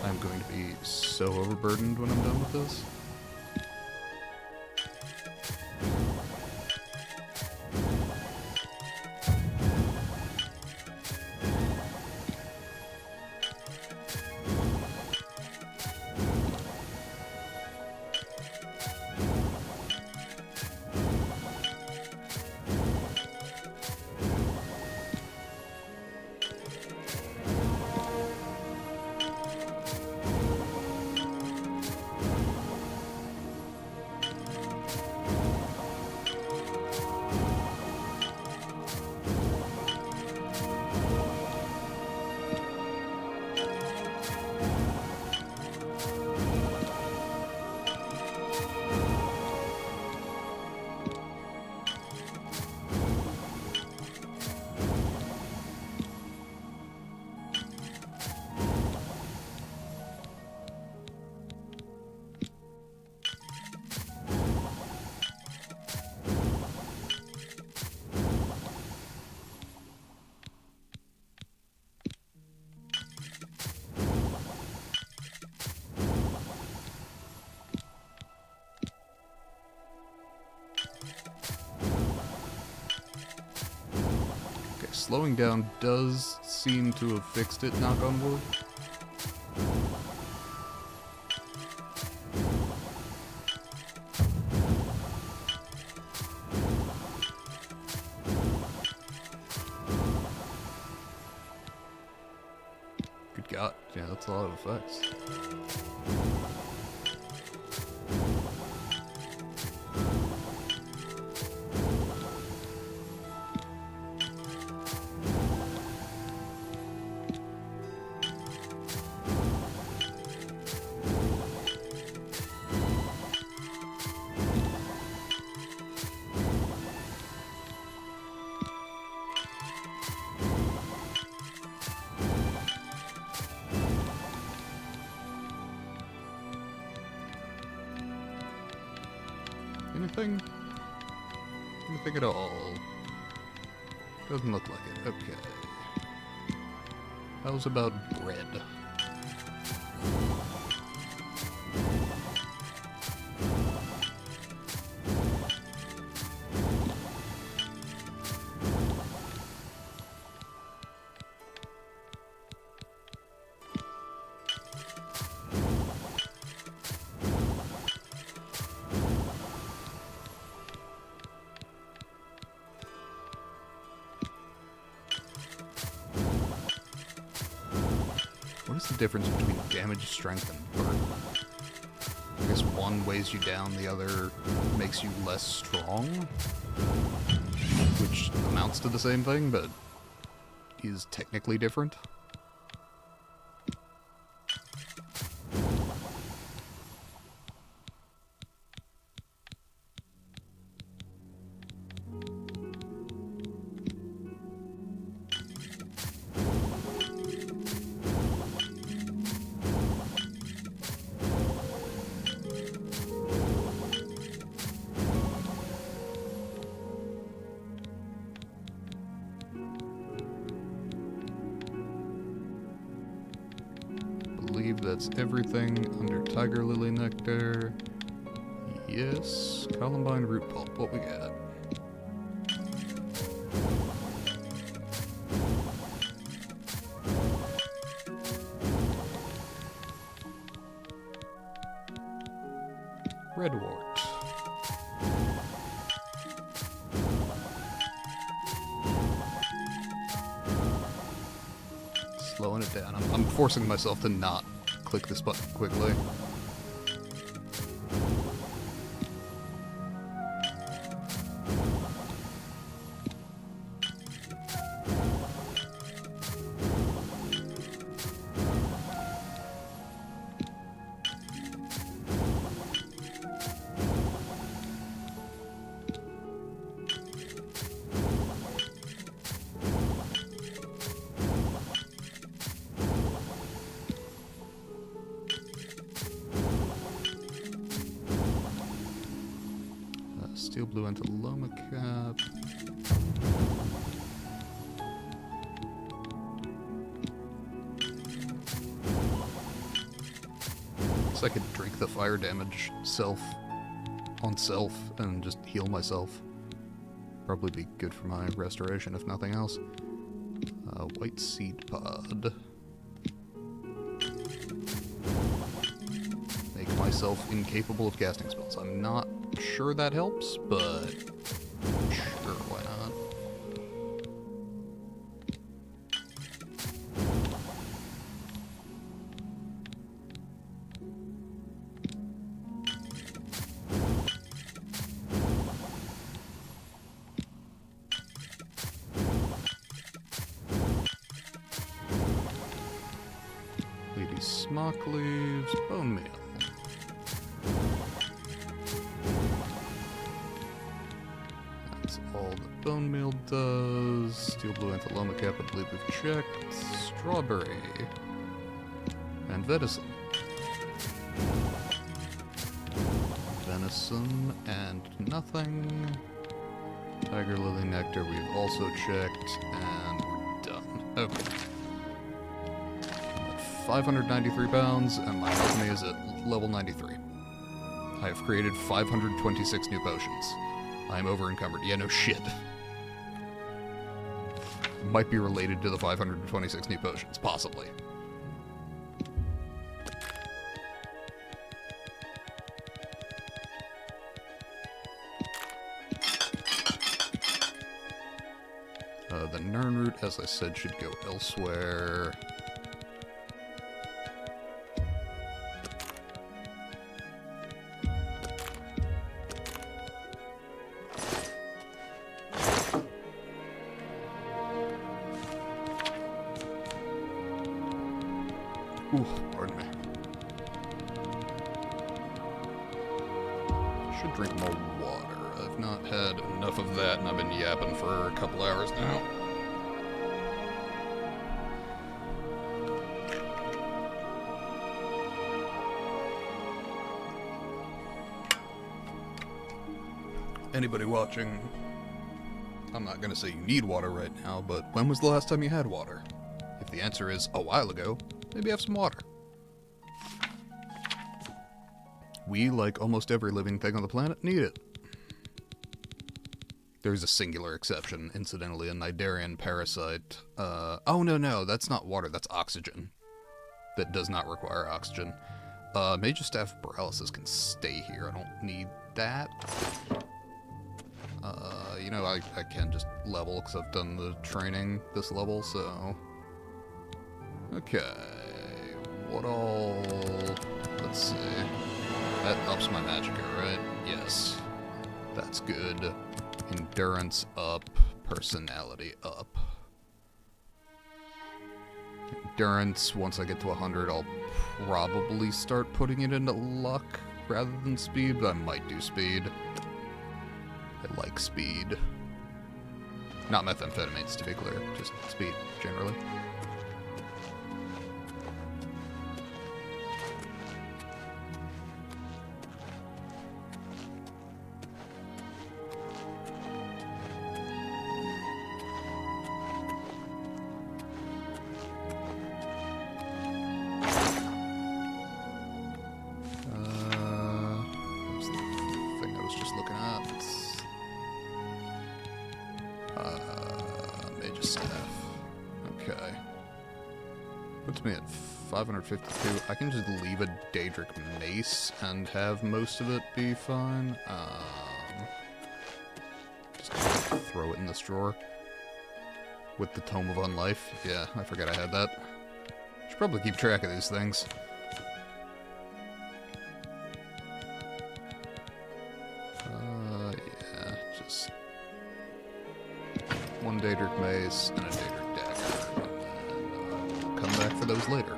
I'm going to be so overburdened when I'm done with this. slowing down does seem to have fixed it, knock on wood. Good God, yeah, that's a lot of effects. Anything? Anything at all? Doesn't look like it. Okay. How's about bread? What is the difference between damage, strength, and burden? I guess one weighs you down, the other makes you less strong, which amounts to the same thing, but is technically different. That's everything under Tiger Lily Nectar. Yes. Columbine Root Pulp. What we got? Redwort. Slowing it down. I'm forcing myself to not click this button quickly. Steel Blue into Loma Cap. Guess I could drink the fire damage on self and just heal myself. Probably be good for my restoration if nothing else. White Seed Pod. Make myself incapable of casting spells. I'm not sure that helps, but sure, why not? Lady Smock Leaves, Bone Meal. Bone Meal does. Steel Blue Antheloma Cap, I believe we've checked. Strawberry. And Venison. Venison and nothing. Tiger Lily Nectar we've also checked, and we're done. Okay. I'm at 593 pounds, and my alchemy is at level 93. I have created 526 new potions. I am over encumbered. Yeah, no shit. might be related to the 526 new potions, possibly. The Nern route, as I said, should go elsewhere. Ooh, pardon me. Should drink more water. I've not had enough of that, and I've been yapping for a couple hours now. Anybody watching, I'm not going to say you need water right now, but when was the last time you had water? If the answer is a while ago, maybe have some water. We, like almost every living thing on the planet, need it. There's a singular exception, incidentally, a Nidarian parasite. Oh, no, that's not water, that's oxygen. That does not require oxygen. Major Staff Paralysis can stay here, I don't need that. You know, I can just level, because I've done the training this level, so... Okay, what all... Let's see. That ups my magicka, right? Yes. That's good. Endurance up, personality up. Endurance, once I get to 100, I'll probably start putting it into luck rather than speed, but I might do speed. I like speed. Not methamphetamines, to be clear, just speed, generally. What's the thing I was just looking at? Major Staff. Okay. Puts me at 552. I can just leave a Daedric Mace and have most of it be fine. Just gonna throw it in this drawer. With the Tome of Unlife. Yeah, I forgot I had that. Should probably keep track of these things. Yeah, just... one Daedric Mace and a Daedric Dagger, and then we'll come back for those later.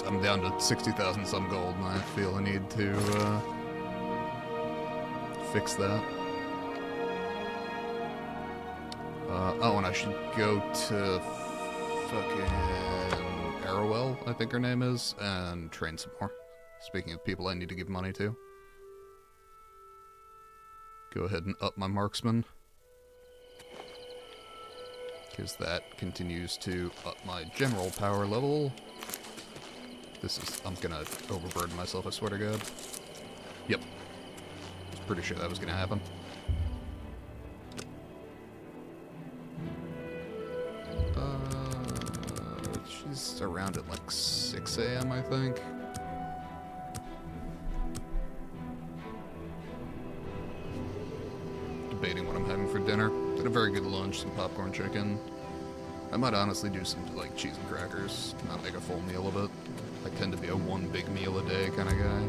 I'm down to 60,000 some gold, and I feel I need to, fix that. Oh, and I should go to fucking Arrowell, I think her name is, and train some more. Speaking of people I need to give money to. Go ahead and up my marksman. Because that continues to up my general power level. I'm gonna overburden myself, I swear to God. Yep. I was pretty sure that was gonna happen. She's around at like 6 a.m., I think. Debating what I'm having for dinner. Did a very good lunch, some popcorn chicken. I might honestly do some like cheese and crackers, not make a full meal of it. I tend to be a one big meal a day kind of guy.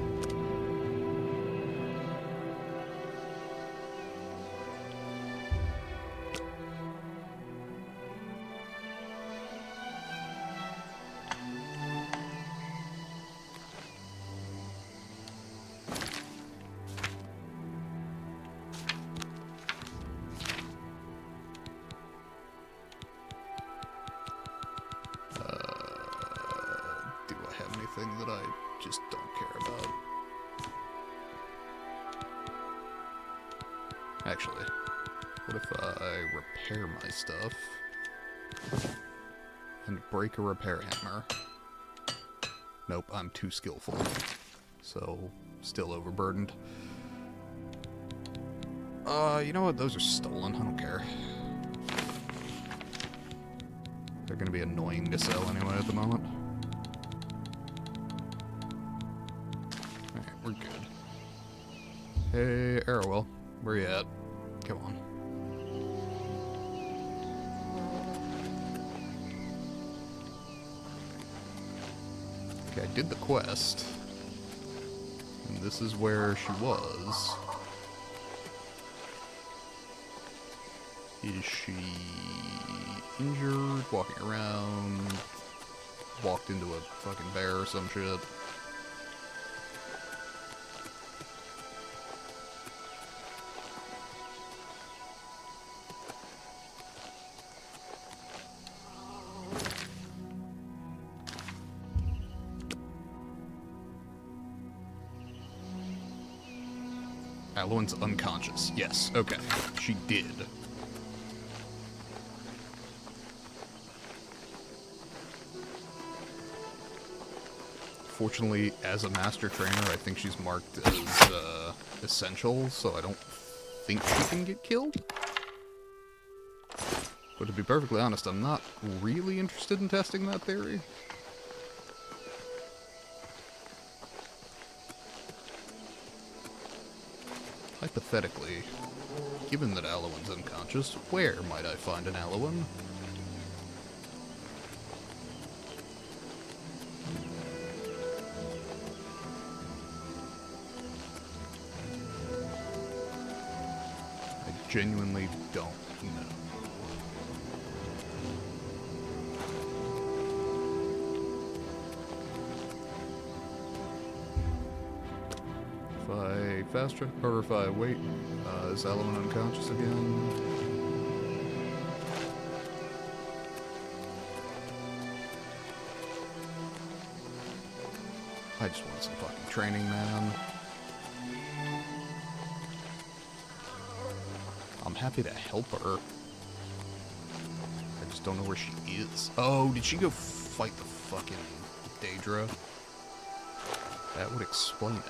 That I just don't care about. Actually, what if I repair my stuff and break a repair hammer? Nope, I'm too skillful, so still overburdened. You know what? Those are stolen. I don't care. They're gonna be annoying to sell anyway at the moment. Alright, we're good. Hey, Arrowell. Where you at? Come on. Okay, I did the quest. And this is where she was. Is she injured? Walking around? Walked into a fucking bear or some shit? Alwyn's unconscious. Yes, okay. She did. Fortunately, as a master trainer, I think she's marked as essential, so I don't think she can get killed. But to be perfectly honest, I'm not really interested in testing that theory. Hypothetically, given that Alwyn's unconscious, where might I find an Alwyn? I genuinely don't know. If I fast travel, or if I wait, is Alwyn unconscious again? I just want some fucking training, man. I'm happy to help her. I just don't know where she is. Oh, did she go fight the fucking Daedra? That would explain it.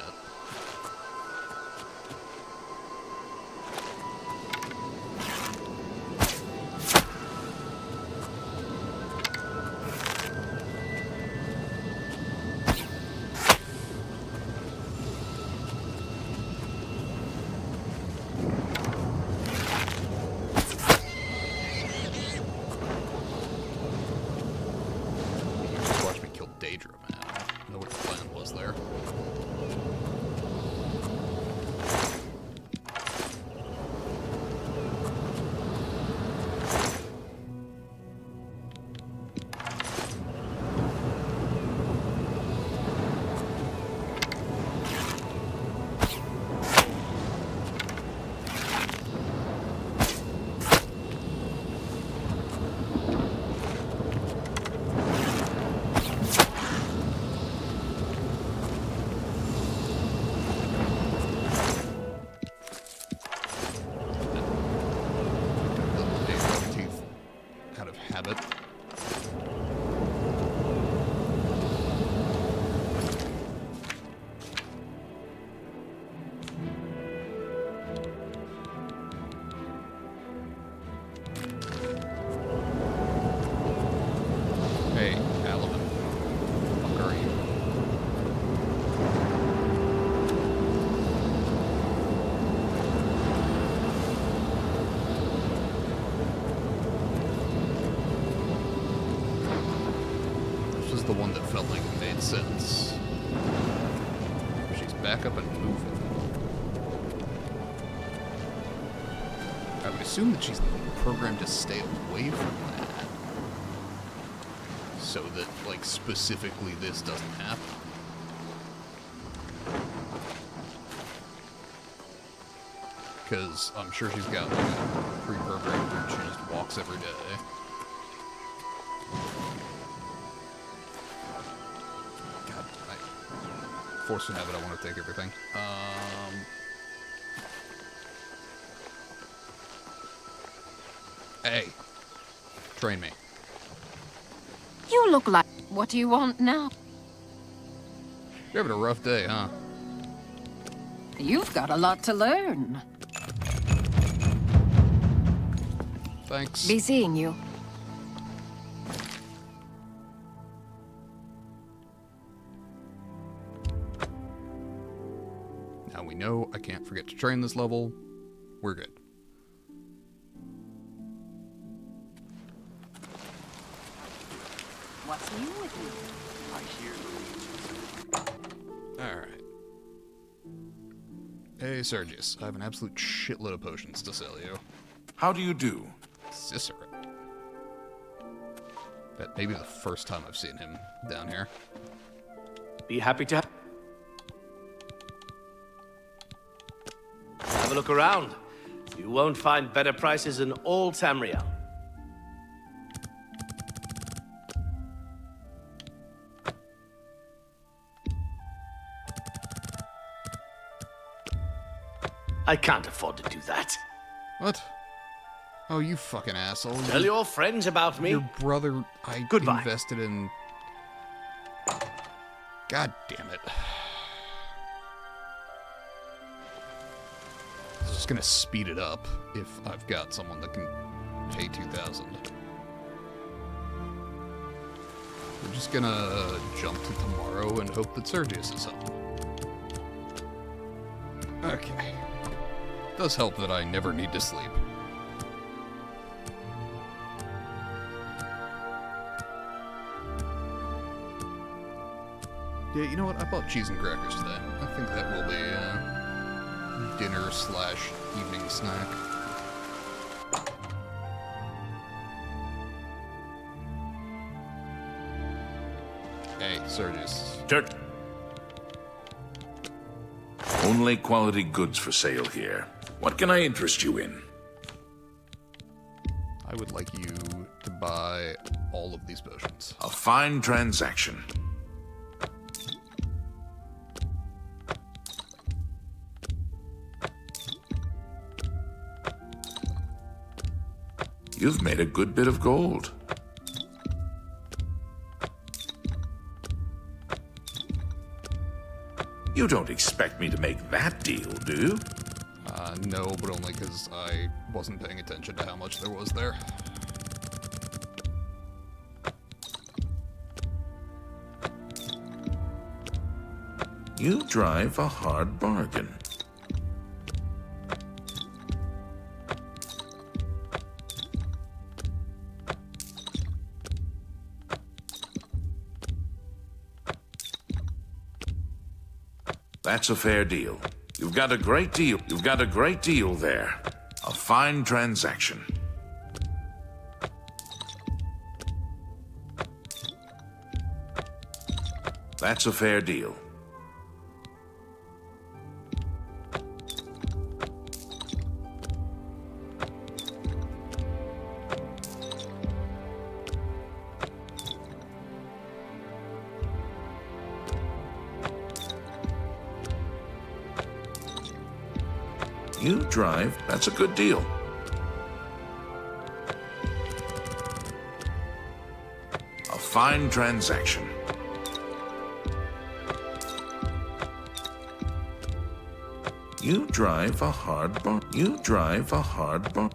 The one that felt like it made sense. She's back up and moving. I would assume that she's programmed to stay away from that. So that, like, specifically this doesn't happen. Because I'm sure she's got, like, a pre-programmed route she just walks every day. Force of habit, I want to take everything. Hey. Train me. You look like... What do you want now? You're having a rough day, huh? You've got a lot to learn. Thanks. Be seeing you. Now we know I can't forget to train this level. We're good. What's new with you? Alright. Hey, Sergius. I have an absolute shitload of potions to sell you. How do you do? Cicero. That may be the first time I've seen him down here. Be happy to have a look around. You won't find better prices in all Tamriel. I can't afford to do that. What? Oh, you fucking asshole. Tell your friends about me. Your brother, I Goodbye. invested in... God damn it. I was just gonna speed it up if I've got someone that can pay 2,000. We're just gonna jump to tomorrow and hope that Sergius is home. Okay. Does help that I never need to sleep. Yeah, you know what? I bought cheese and crackers today. I think that will be dinner/evening snack. Hey, Sergius. Dirk. Only quality goods for sale here. What can I interest you in? I would like you to buy all of these potions. A fine transaction. You've made a good bit of gold. You don't expect me to make that deal, do you? No, but only because I wasn't paying attention to how much there was there. You drive a hard bargain. That's a fair deal. You've got a great deal. You've got a great deal there. A fine transaction. That's a fair deal. You drive, that's a good deal. A fine transaction. You drive a hard bar. You drive a hard bar.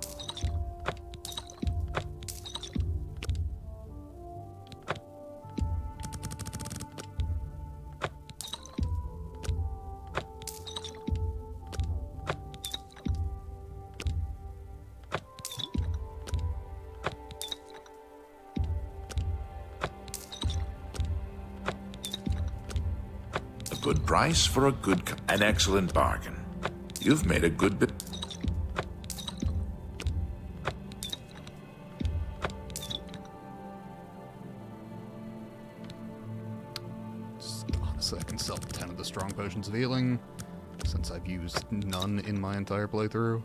Good price for a good, an excellent bargain. You've made a good bit. Honestly, I can sell 10 of the strong potions of healing, since I've used none in my entire playthrough.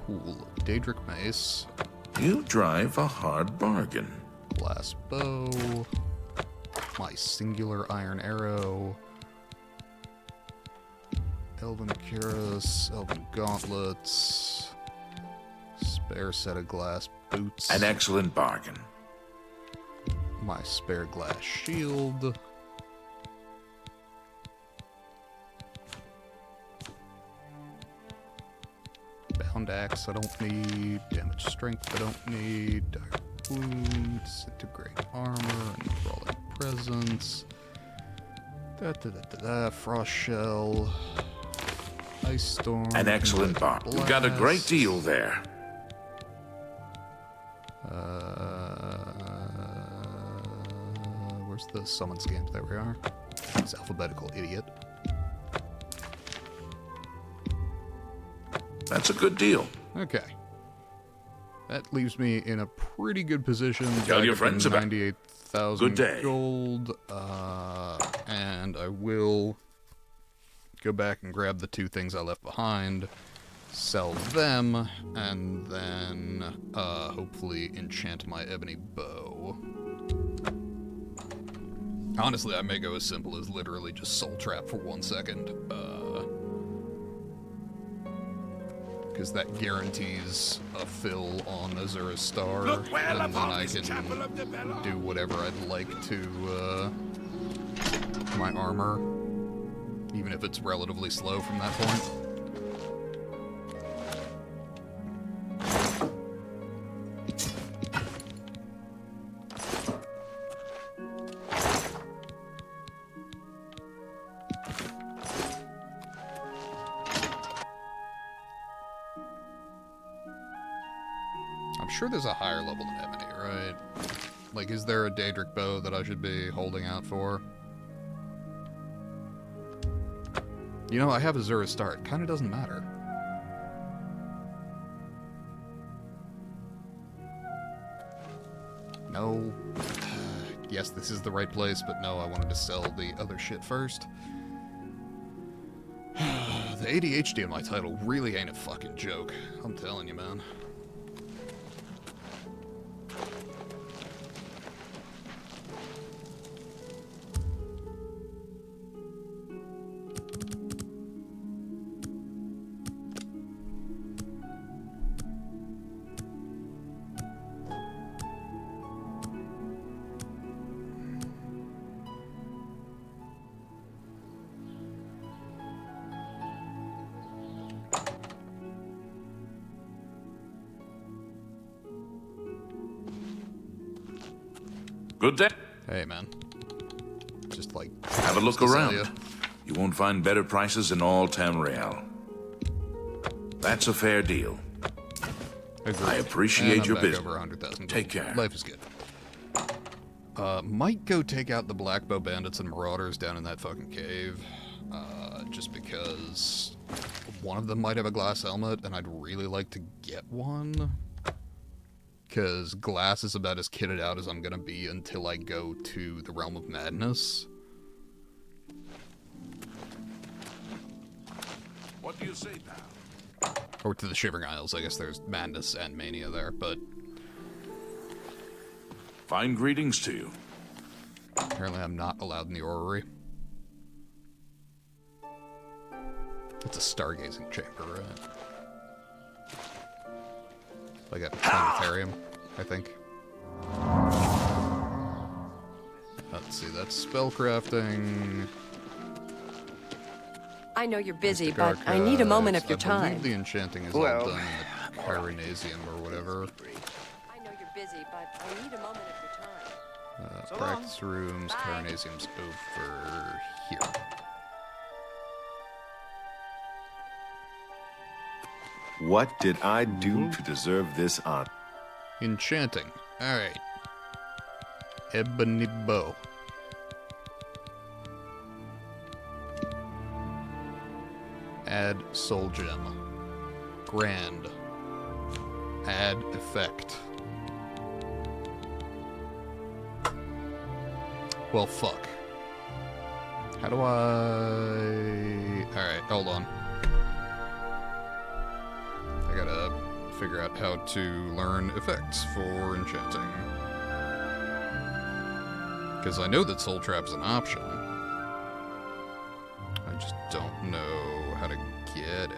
Cool. Daedric Mace. You drive a hard bargain. Glass bow. My singular iron arrow. Elven cuirass. Elven gauntlets. Spare set of glass boots. An excellent bargain. My spare glass shield. Sharpened axe I don't need. Damage strength I don't need. Dire wounds. Integrate armor. Enthralling presence. Frost shell. Ice storm. An excellent bar. You've got a great deal there. Where's the summon scamp? There we are. This alphabetical idiot. That's a good deal. Okay. That leaves me in a pretty good position. Tell your friends about 98,000 Good day. gold. And I will go back and grab the 2 things I left behind, sell them, and then hopefully enchant my ebony bow. Honestly, I may go as simple as literally just soul trap for 1 second. Because that guarantees a fill on Azura's Star, and then I can do whatever I'd like to my armor, even if it's relatively slow from that point. I'm sure there's a higher level than Ebony, right? Like, is there a Daedric bow that I should be holding out for? You know, I have Azura's Star. It kind of doesn't matter. No. Yes, this is the right place, but no, I wanted to sell the other shit first. The ADHD in my title really ain't a fucking joke. I'm telling you, man. Good day. Hey, man. Just like... Have a look to sell around. ya. You won't find better prices in all Tamriel. That's a fair deal. Agreed. I appreciate And I'm your back business. over 100,000 Take care. Life is good. Might go take out the Blackbow Bandits and Marauders down in that fucking cave. Just because one of them might have a glass helmet, and I'd really like to get one. Because glass is about as kitted out as I'm gonna be until I go to the Realm of Madness. What do you say, pal? Or to the Shivering Isles. I guess there's Madness and Mania there, but... Fine greetings to you. Apparently I'm not allowed in the orrery. It's a stargazing chamber, right? Like a planetarium, I think. Let's see, that's spellcrafting. I know you're busy, but I need a moment of your I time. believe the enchanting is all done in the Pyronasium or whatever. I know you're busy, but I need a moment of your time. Practice rooms, Pyronasium's over here. What did I do to deserve this honor? Enchanting. Alright. Ebony bow. Add soul gem. Grand. Add effect. Well, fuck. How do I... Alright, hold on. I gotta figure out how to learn effects for enchanting. Because I know that Soul Trap's an option. I just don't know how to get it.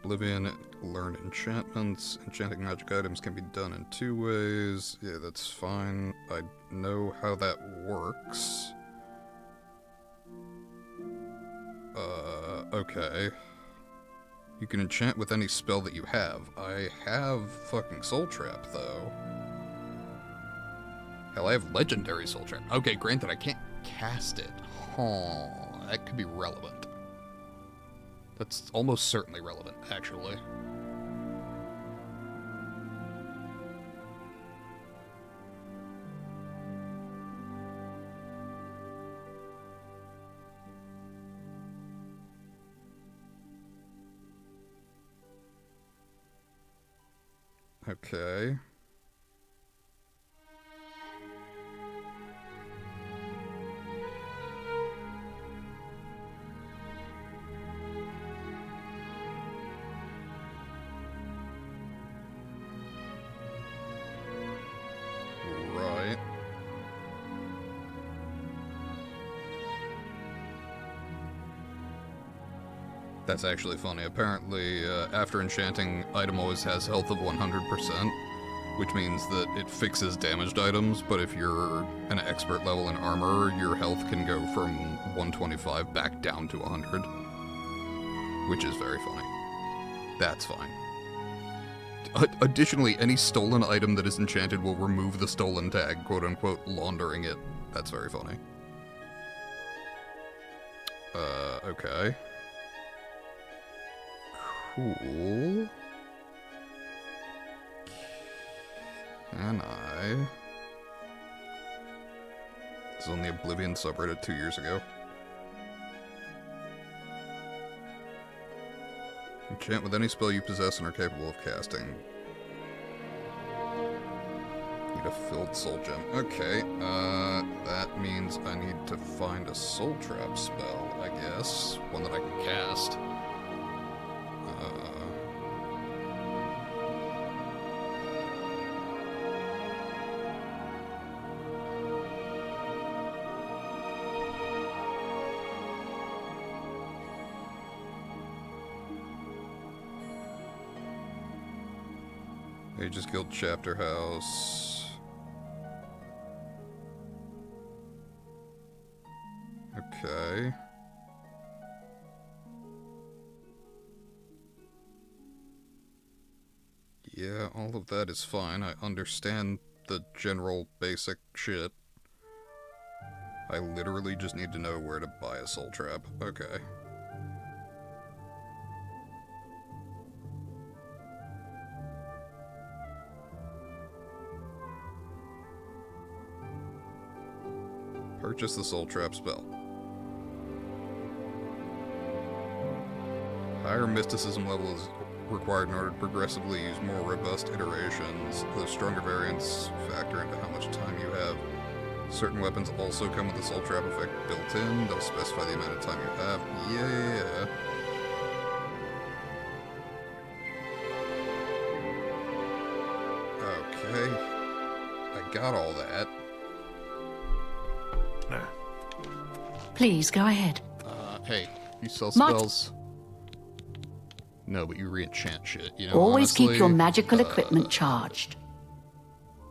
Oblivion, learn enchantments. Enchanting magic items can be done in 2 ways. Yeah, that's fine. I know how that works. Okay. You can enchant with any spell that you have. I have fucking Soul Trap, though. Hell, I have Legendary Soul Trap. Okay, granted, I can't cast it. Huh, that could be relevant. That's almost certainly relevant, actually. Okay. Right. That's actually funny. Apparently, after enchanting, item always has health of 100%, which means that it fixes damaged items, but if you're an expert level in armor, your health can go from 125 back down to 100, which is very funny. That's fine. Additionally, any stolen item that is enchanted will remove the stolen tag, quote-unquote, laundering it. That's very funny. Okay. Cool. Can I? This is on the Oblivion subreddit 2 years ago. Enchant with any spell you possess and are capable of casting. Need a filled soul gem. Okay, that means I need to find a soul trap spell, I guess. One that I can cast. Aegis Guild Chapter House. Okay. Yeah, all of that is fine. I understand the general basic shit. I literally just need to know where to buy a soul trap. Okay. Purchase the soul trap spell. Higher mysticism level is required in order to progressively use more robust iterations. Those stronger variants factor into how much time you have. Certain weapons also come with a soul trap effect built in. They'll specify the amount of time you have. Yeah. Okay. I got all that. Please, go ahead. Hey, you sell spells? No, but you re-enchant shit, you know, Always honestly, keep your magical equipment charged.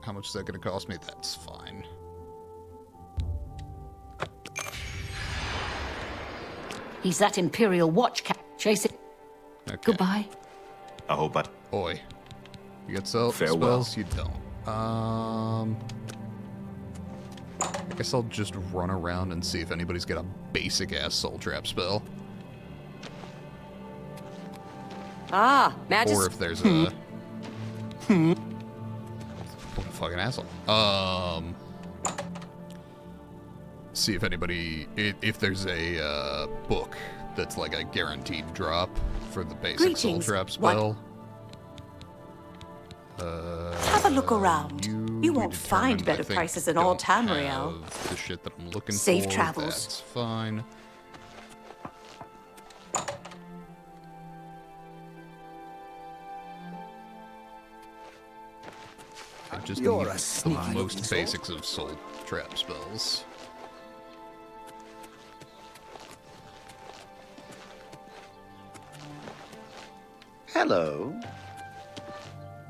How much is that gonna cost me? That's fine. He's that Imperial watch cap. Chase it. Okay. Goodbye. I hope I... Oi. You got spells? You don't. I guess I'll just run around and see if anybody's got a basic-ass soul trap spell. Ah, magic. Or if there's a... What a fucking asshole. See if anybody... If there's a book that's like a guaranteed drop for the basic soul trap spell. Have a look around. You won't find better prices in all Tamriel. The shit that I'm looking Safe for. travels. That's fine. I just need the most basics of soul trap spells. Hello.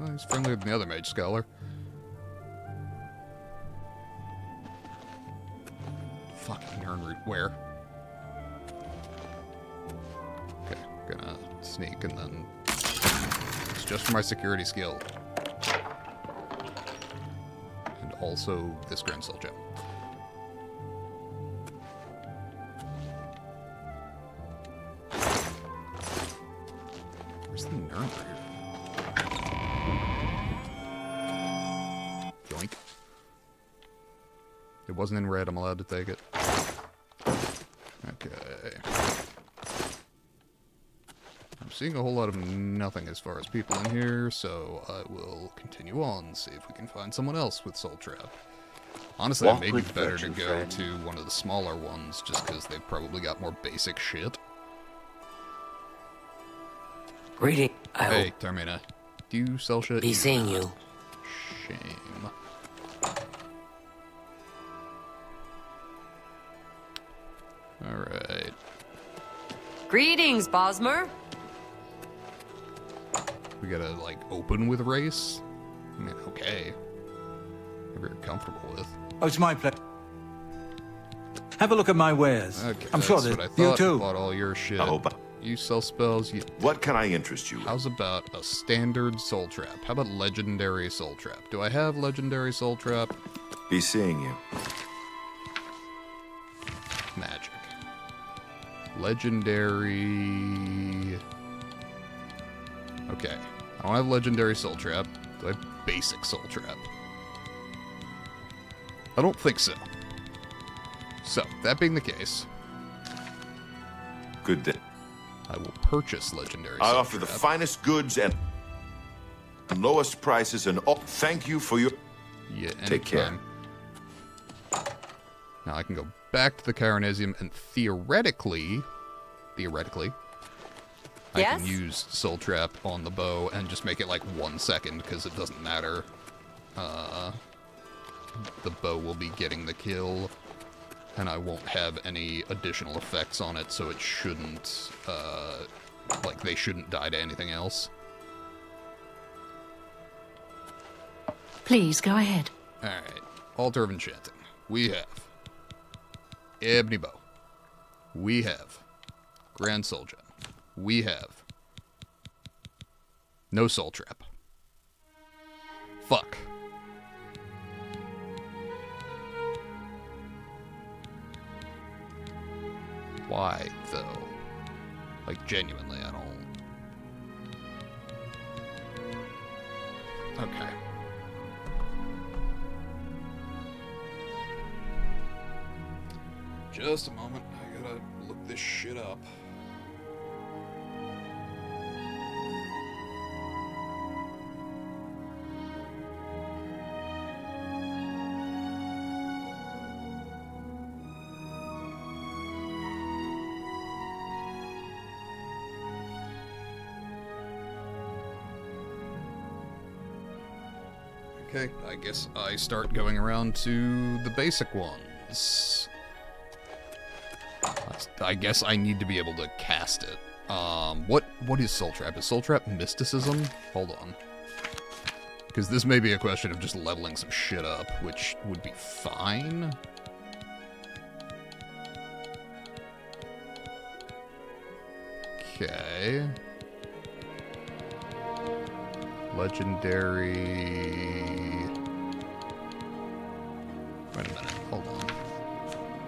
Well, he's friendlier than the other mage scholar. Fucking Nernroot, where? Okay, gonna sneak and then... It's just for my security skill. And also this Grand Soul Gem. Where's the Nernroot? Yoink. It wasn't in red, I'm allowed to take it. Okay. I'm seeing a whole lot of nothing as far as people in here, so I will continue on, see if we can find someone else with Soul Trap. Honestly, Walk it may be with better to virtue, go friend. to one of the smaller ones, just because they've probably got more basic shit. Greeting. Hey, Termina. Do you sell shit? Be seeing you. Shame. Alright. Greetings, Bosmer. We gotta, like, open with race? I mean, okay. Whatever you're comfortable with. Oh, it's my pleasure. Have a look at my wares. Okay, I'm sure that's that what I thought. you too. Bought all your shit. I hope. You sell spells. What can I interest you in? How's about a standard soul trap? How about legendary soul trap? Do I have legendary soul trap? Be seeing you. Magic. Legendary... Okay. I don't have legendary soul trap. Do I have basic soul trap? I don't think so. So, that being the case... Good day. I will purchase legendary I soul offer the trap. finest goods and lowest prices, and thank you for your... Yeah, Take care. anytime. Now I can go back to the Caronesium and theoretically, I Yes? can use Soul Trap on the bow and just make it like 1 second because it doesn't matter. The bow will be getting the kill, and I won't have any additional effects on it, so it shouldn't, like they shouldn't die to anything else. Please, go ahead. Alright, Altar of Enchanting. We have Ebony Bow. We have Grand Soul Gem. We have no Soul Trap. Fuck. Why, though? Like, genuinely, I don't... Okay. Just a moment. I gotta look this shit up. Okay, I guess I start going around to the basic ones. I guess I need to be able to cast it. What is Soul Trap? Is Soul Trap Mysticism? Hold on. Because this may be a question of just leveling some shit up, which would be fine. Okay. Legendary... Wait a minute, hold on.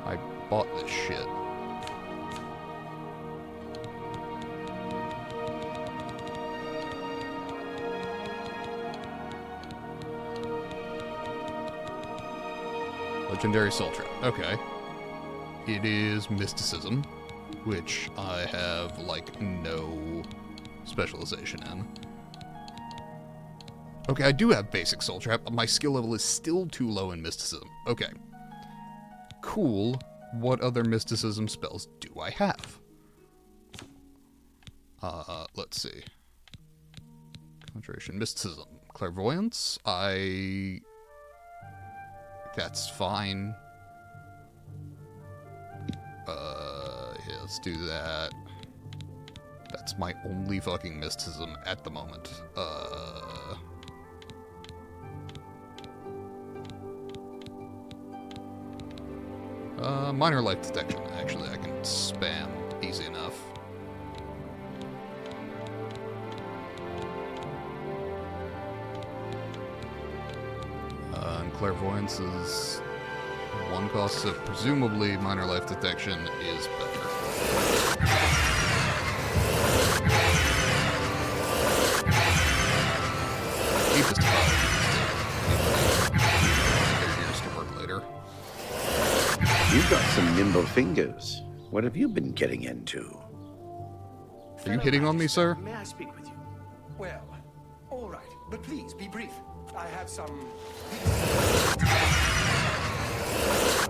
I bought this shit. Legendary Soul Trap. Okay. It is Mysticism, which I have, like, no specialization in. Okay, I do have basic Soul Trap, but my skill level is still too low in Mysticism. Okay. Cool. What other Mysticism spells do I have? Let's see. Concentration, Mysticism, Clairvoyance. That's fine. Yeah, let's do that. That's my only fucking mysticism at the moment. Minor life detection. Actually, I can spam easy enough. And clairvoyance is one cost, so presumably minor life detection is better. Deepest apologies to anybody their ears to work later. You've got some nimble fingers. What have you been getting into? Are you hitting on me, sir? May I speak with you? Well, all right, but please be brief. I have some...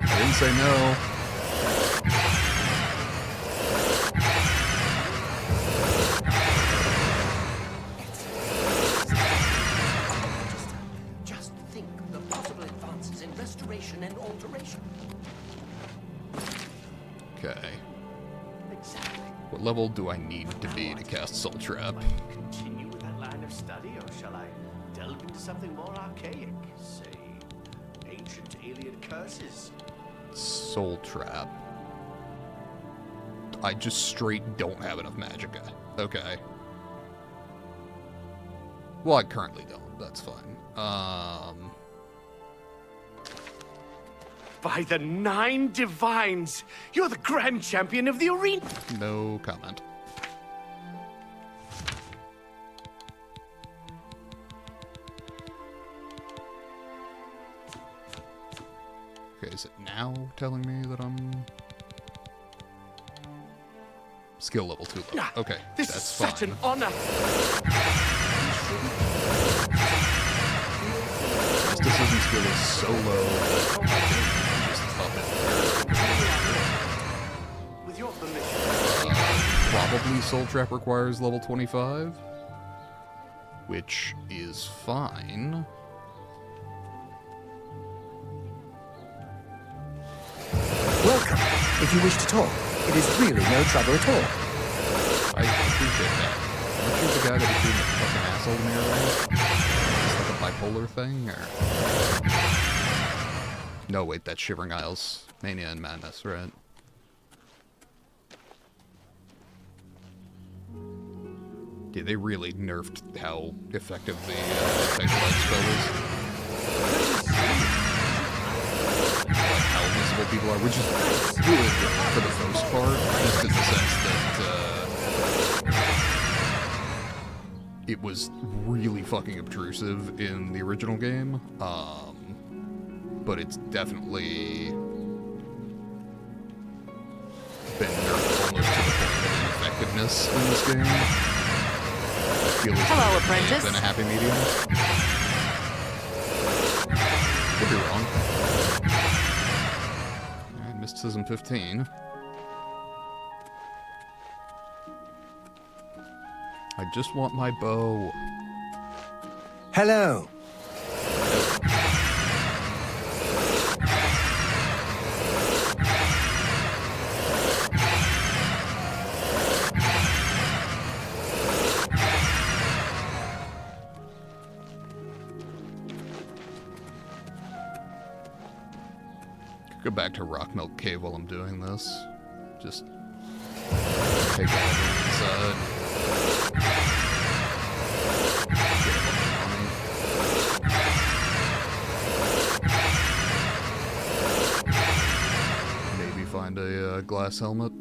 I didn't say no. Just think of the possible advances in restoration and alteration. Okay. Exactly. What level do I need to be to cast Soul Trap? Continue with that line of study, or shall I delve into something more archaic? Say, ancient alien curses? Soul Trap. I just straight don't have enough magicka. Okay. Well, I currently don't. That's fine. By the 9 divines! You're the grand champion of the arena! No comment. Okay, is it now telling me that I'm... Skill level 2 low. Okay, This that's is such fine. an honor! Mysticism skill is so low that I can just up it. With your permission. Probably Soul Trap requires level 25, which is fine. Welcome. If you wish to talk, it is really no trouble at all. I appreciate that. Aren't you the guy that was being a fucking asshole to me earlier? Is that a bipolar thing, or...? No, wait, that's Shivering Isles. Mania and Madness, right? Yeah, they really nerfed how effective the Infect Light spell is. Like how visible people are, which is good for the most part, just in the sense that it was really fucking obtrusive in the original game, but it's definitely been nerfed almost to the point of ineffectiveness in this game. I feel as Hello, though it may apprentice. have been a happy medium. Could be wrong. Alright, Mysticism 15. I just want my bow. Hello. Go back to Rock Milk Cave while I'm doing this. Just take everyone inside. Get a bunch of money. Maybe find a glass helmet.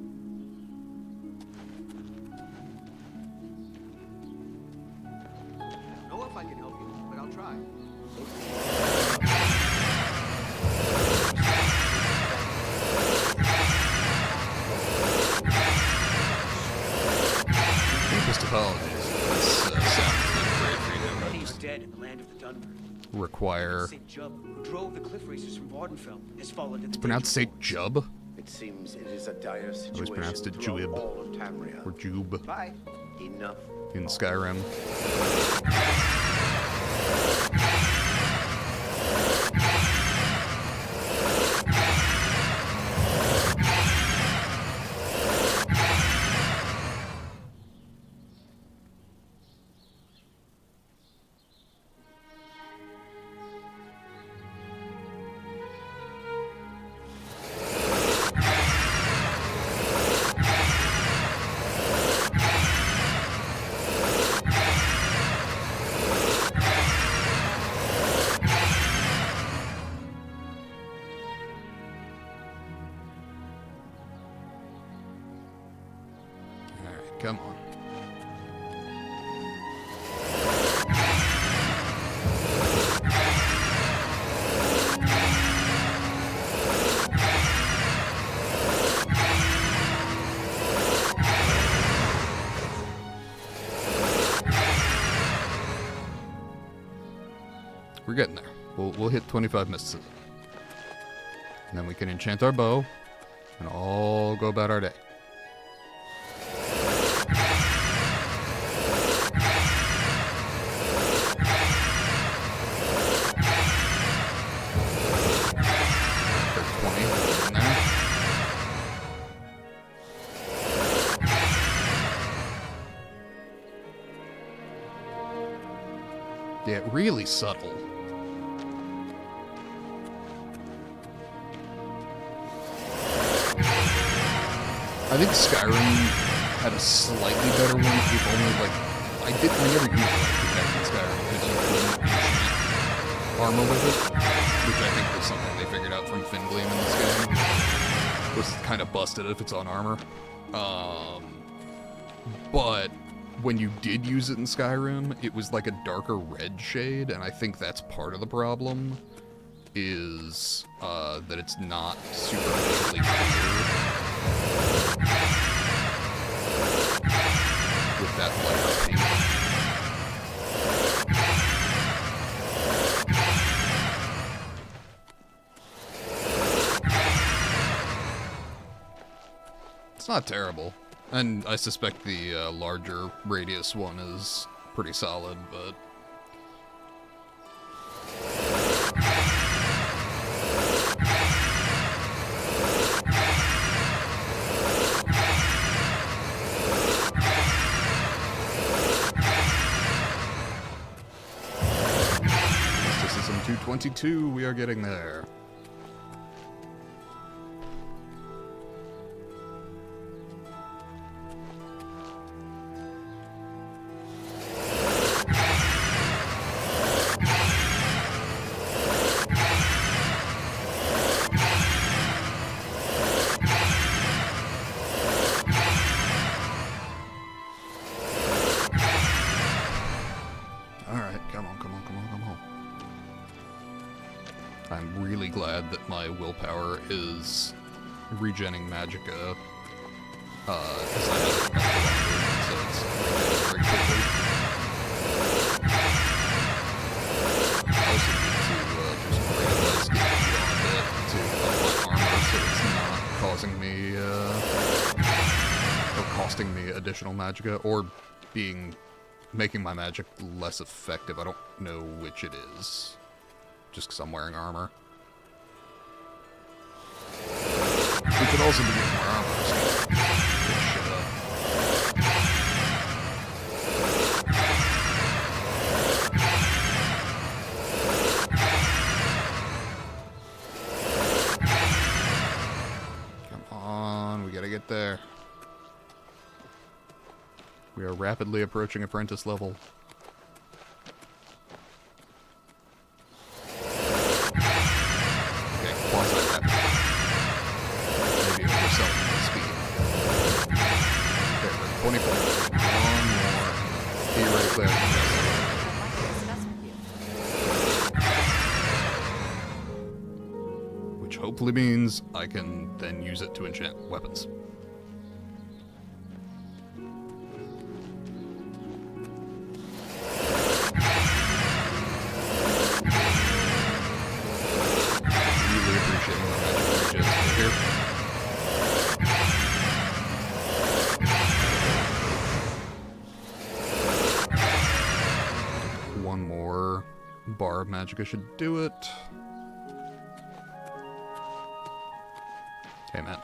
I don't know if I can help you, but I'll try. Deepest apologies. This sound is not great for you. I He's just dead in the land of the Dunmer. require... Saint Jub, who drove the cliff racers from Vardenfell, has fallen to the It's pronounced Saint Jub? It seems it is a dire I situation. always pronounced it throughout Juib. all of Tamriel. Or Jube. Bye. Enough. In Skyrim. come on. We're getting there. We'll hit 25 mysticism. And then we can enchant our bow and all go about our day. Yeah, really subtle. I think Skyrim had a slightly better one. If only I never used protect in Skyrim because you couldn't enchant armor with it, which I think was something they figured out from Fingleam in this game. It was kind of busted if it's on armor. But when you did use it in Skyrim, it was like a darker red shade, and I think that's part of the problem, is that it's not superficially clear with that lighter pink. It's not terrible. And I suspect the larger radius one is pretty solid, but... Mysticism 222, we are getting there. I'm really glad that my willpower is regenning magicka, because I have it up to 100, so it's regenning very quickly. I also need to just randomize getting beyond it to up my armor so it's not causing me, or costing me additional magicka, or making my magic less effective. I don't know which it is. Just because I'm wearing armor. We could also be getting more armor, so pick shit up. Come on, we gotta get there. We are rapidly approaching apprentice level. Which hopefully means I can then use it to enchant weapons. Really appreciating the magic regens here. One more bar of magicka should do it. Hey, man.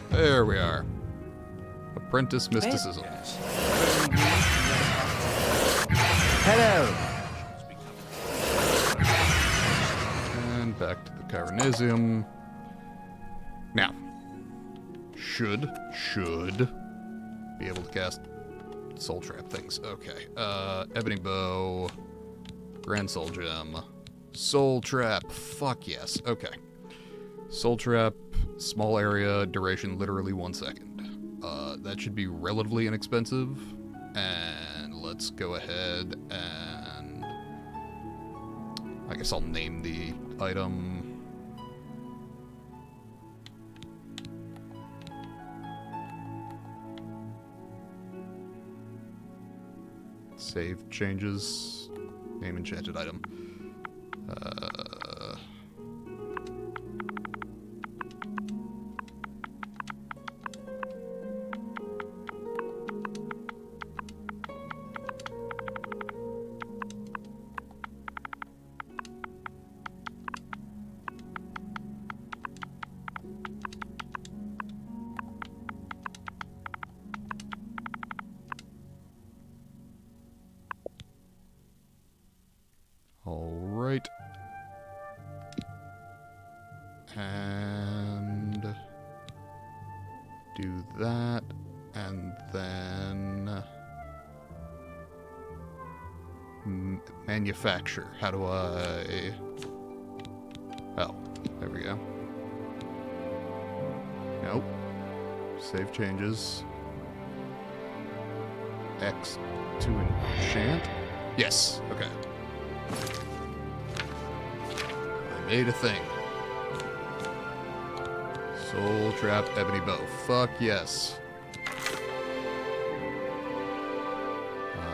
There we are. Apprentice Mysticism. Hello. And back to the Chironesium. Now, should be able to cast soul trap things. Okay. Ebony bow. Grand Soul Gem. Soul Trap. Fuck yes. Okay. Soul Trap, small area, duration literally 1 second. That should be relatively inexpensive. And let's go ahead and... I guess I'll name the item. Save changes. Name enchanted item. Alright. And do that, and then manufacture. How do I... Oh, there we go. Nope. Save changes. X to enchant? Yes, okay. I made a thing. Soul Trap Ebony Bow. Fuck yes.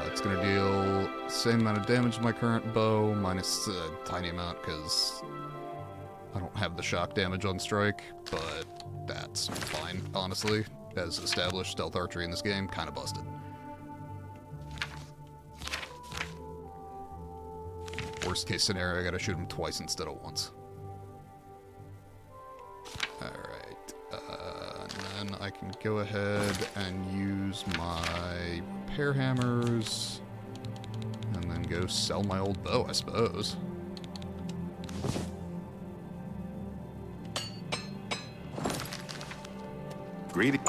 It's gonna deal the same amount of damage as my current bow, minus a tiny amount, because I don't have the shock damage on strike, but that's fine, honestly. As established, stealth archery in this game, kinda busted. Worst case scenario, I gotta shoot him twice instead of once. Alright, and then I can go ahead and use my repair hammers, and then go sell my old bow, I suppose. Greedy.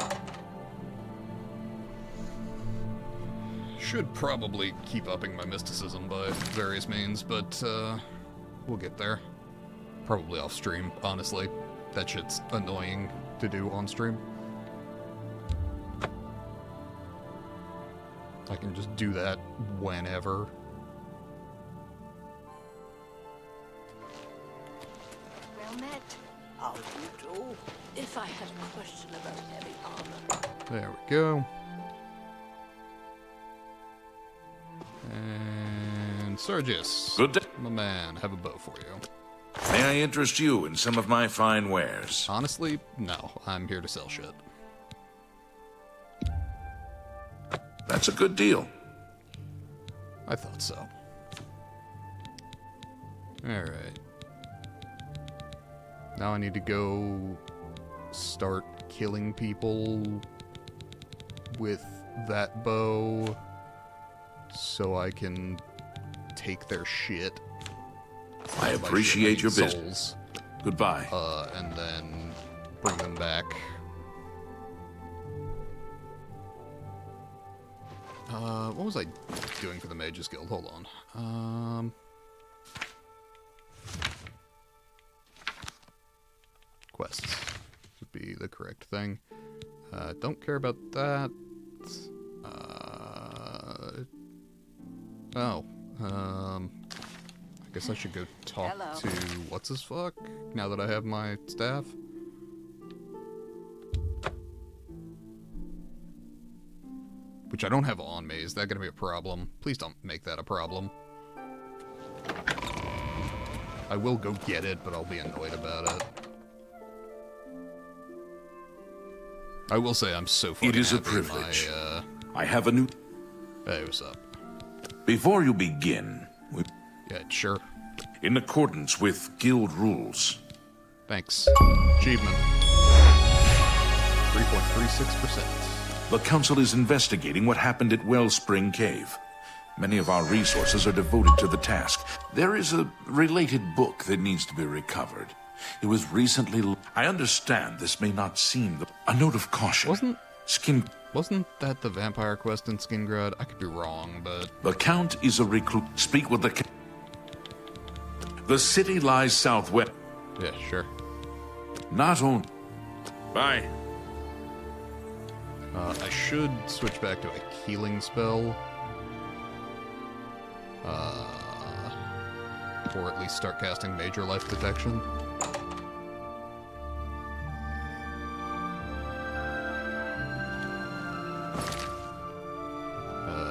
Should probably keep upping my mysticism by various means, but we'll get there. Probably off stream, honestly. That shit's annoying to do on stream. I can just do that whenever. Well met. How do you do? If I had a question about heavy armor. There we go. And Sergius. Good day. My man, have a bow for you. May I interest you in some of my fine wares? Honestly, no. I'm here to sell shit. That's a good deal. I thought so. Alright. Now I need to go start killing people with that bow so I can take their shit. I appreciate your business. Goodbye. And then bring them back. What was I doing for the Mages Guild? Hold on. Quests would be the correct thing. Don't care about that. I guess I should go talk to what's-his-fuck now that I have my staff. Which I don't have on me. Is that going to be a problem? Please don't make that a problem. I will go get it, but I'll be annoyed about it. I will say I'm so fucking It is a happy privilege. my, I have a new... Hey, what's up? Before you begin... Yeah, sure. In accordance with guild rules. Thanks. Achievement. 3.36%. The Council is investigating what happened at Wellspring Cave. Many of our resources are devoted to the task. There is a related book that needs to be recovered. It was recently... I understand this may not seem... A note of caution. Wasn't that the vampire quest in Skingrad? I could be wrong, but... The Count is a recluse. Speak with the... The city lies southwest. Yeah, sure. Not only... Bye. I should switch back to a healing spell. Or at least start casting Major Life Detection.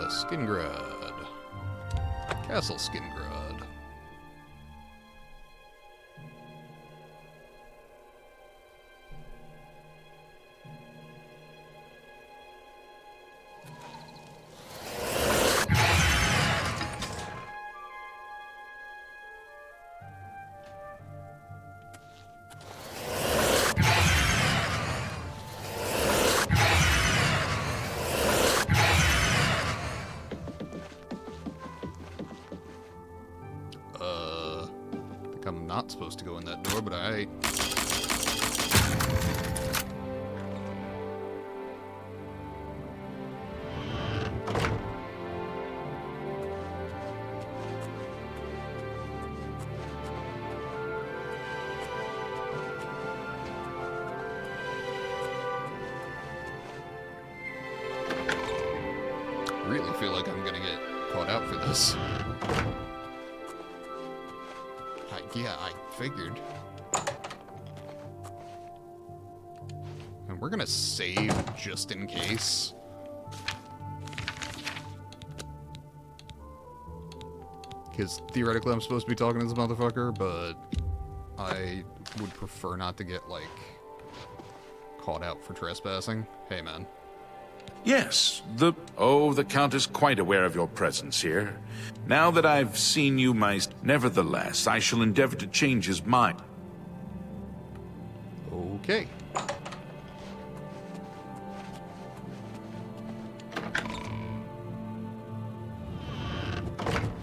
Skingrad. Castle Skingrad. I'm not supposed to go in that door, but I... really feel like I'm gonna get caught out for this. Yeah, I figured. And we're gonna save just in case. Because theoretically I'm supposed to be talking to this motherfucker, but I would prefer not to get, like, caught out for trespassing. Hey, man. Yes, the Count is quite aware of your presence here. Now that I've seen you, nevertheless, I shall endeavor to change his mind. Okay.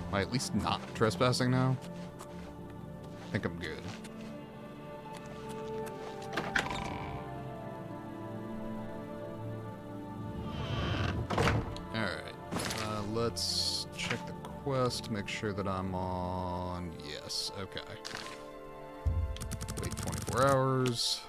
Am I at least not trespassing now? I think I'm good. Let's check the quest, make sure that I'm on... Yes, okay. Wait 24 hours.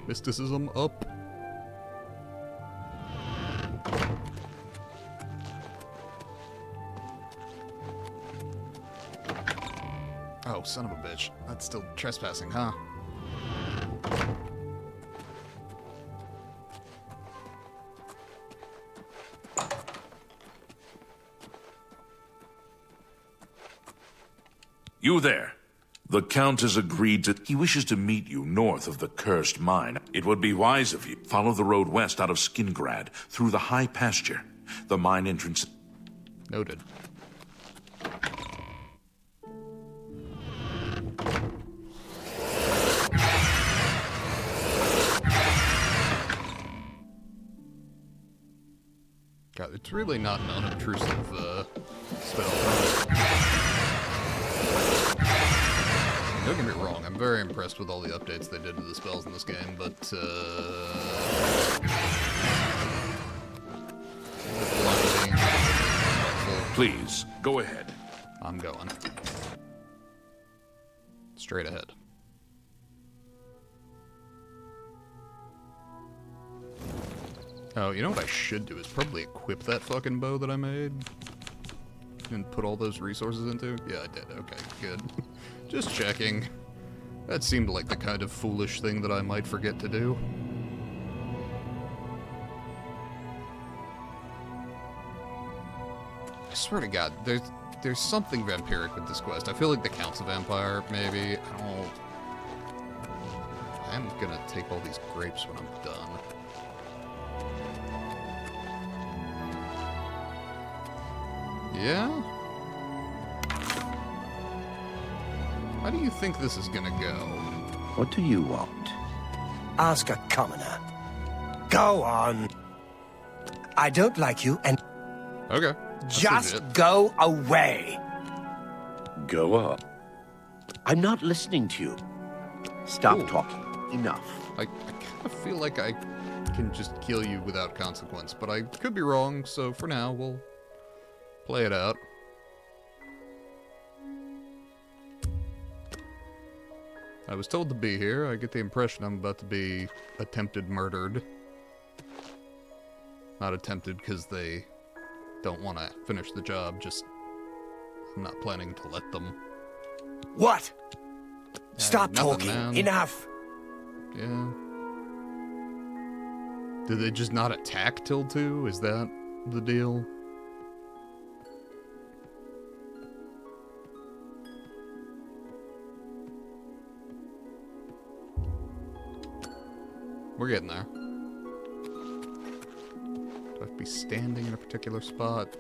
Mysticism up. Oh, son of a bitch. That's still trespassing, huh? You there. The Count has agreed to... He wishes to meet you north of the cursed mine. It would be wise of you. Follow the road west out of Skingrad, through the high pasture. The mine entrance... Noted. God, it's really not an unobtrusive, spell. Don't get me wrong, I'm very impressed with all the updates they did to the spells in this game, but, Please, go ahead. I'm going. Straight ahead. Oh, you know what I should do is probably equip that fucking bow that I made. And put all those resources into? Yeah, I did. Okay, good. Just checking. That seemed like the kind of foolish thing that I might forget to do. I swear to God, there's something vampiric with this quest. I feel like the Count's a vampire, maybe. I'm gonna take all these grapes when I'm done. Yeah? How do you think this is gonna go? What do you want? Ask a commoner. Go on. I don't like you, and Okay. just go away. Go up. I'm not listening to you. Stop talking. Enough. I kind of feel like I can just kill you without consequence, but I could be wrong, so for now, we'll play it out. I was told to be here. I get the impression I'm about to be attempted murdered. Not attempted because they don't want to finish the job, just I'm not planning to let them. What? Stop nothing, talking. man. Enough. Yeah. Did they just not attack till 2? Is that the deal? We're getting there. Do I have to be standing in a particular spot?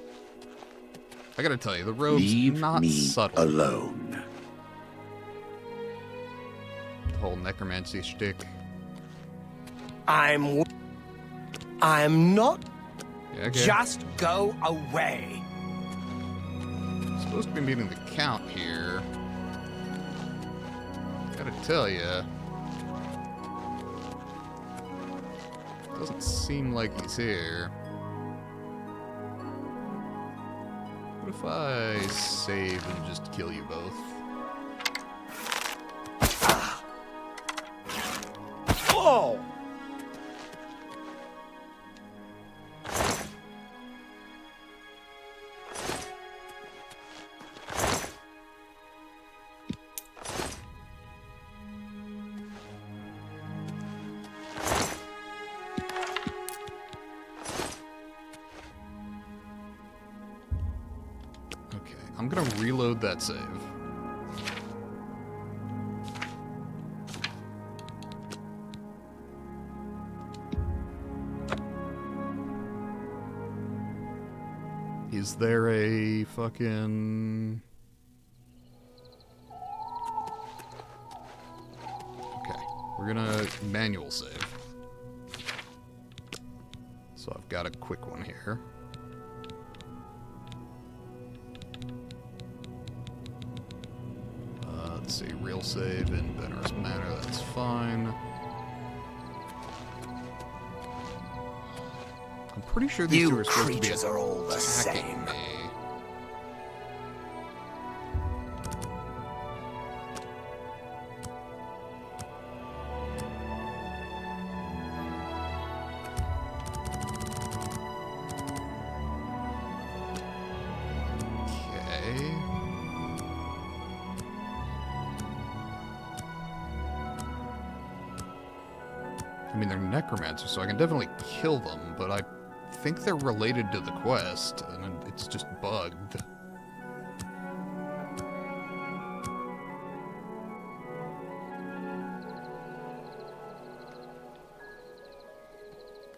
I gotta tell you, the robe's Leave not me subtle. alone. The whole necromancy shtick. I'm not. Yeah, okay. Just go away. I'm supposed to be meeting the count here. Gotta tell you, doesn't seem like he's here. What if I save and just kill you both? Oh! Okay, I'm gonna reload that save. Is there a fucking... Okay, we're gonna manual save. So I've got a quick one here. Let's see, real save in Venerous Manor, that's fine. I'm pretty sure these two are supposed to be creatures are all the attacking same. me. Okay. I mean, they're necromancers, so I can definitely kill them, but I think they're related to the quest, and it's just bugged.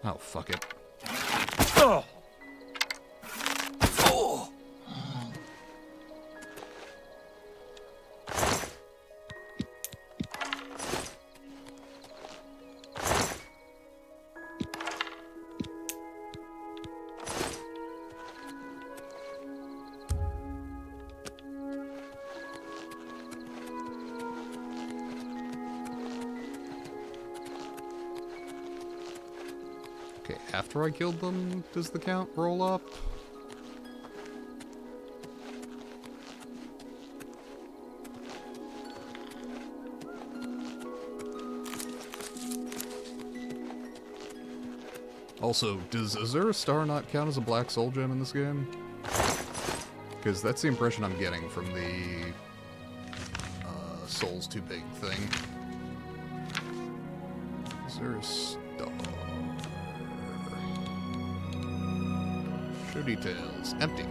Oh, fuck it. Oh! Oh! Okay, after I killed them, does the count roll up? Also, does Azura Star not count as a black soul gem in this game? Because that's the impression I'm getting from the Souls Too Big thing. Azura Star. Show details. Empty.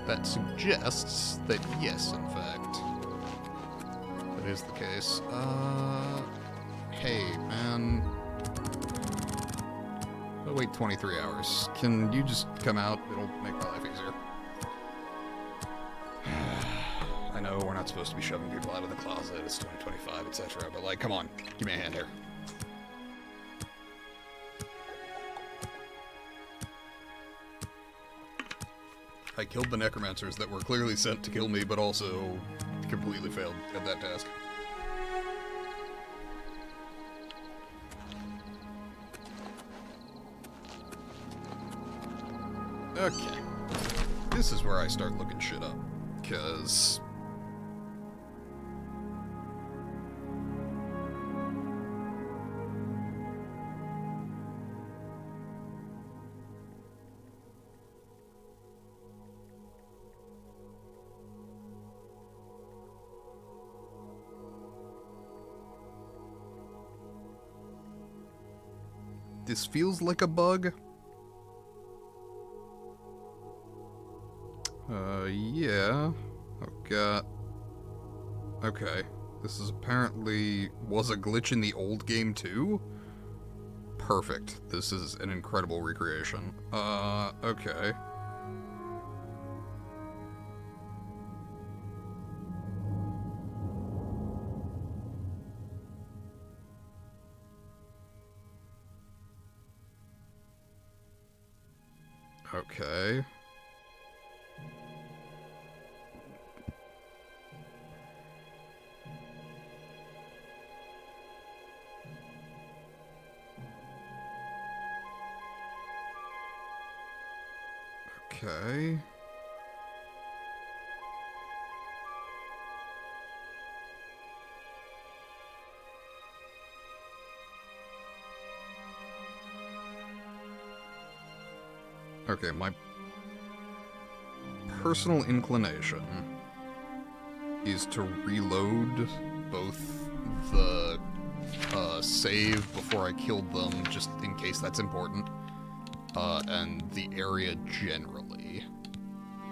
That suggests that yes, in fact, that is the case. Hey, man. I'll wait 23 hours. Can you just come out? It'll make my life easier. I know we're not not supposed to be shoving people out of the closet. It's 2025, etc. But, like, come on. Give me a hand here. I killed the necromancers that were clearly sent to kill me, but also completely failed at that task. Okay. This is where I start looking shit up. Because... this feels like a bug. Yeah. I've got... Okay. This is apparently... was a glitch in the old game too? Perfect. This is an incredible recreation. Okay. Okay. Okay. Okay, my personal inclination is to reload both the save before I killed them, just in case that's important, and the area generally.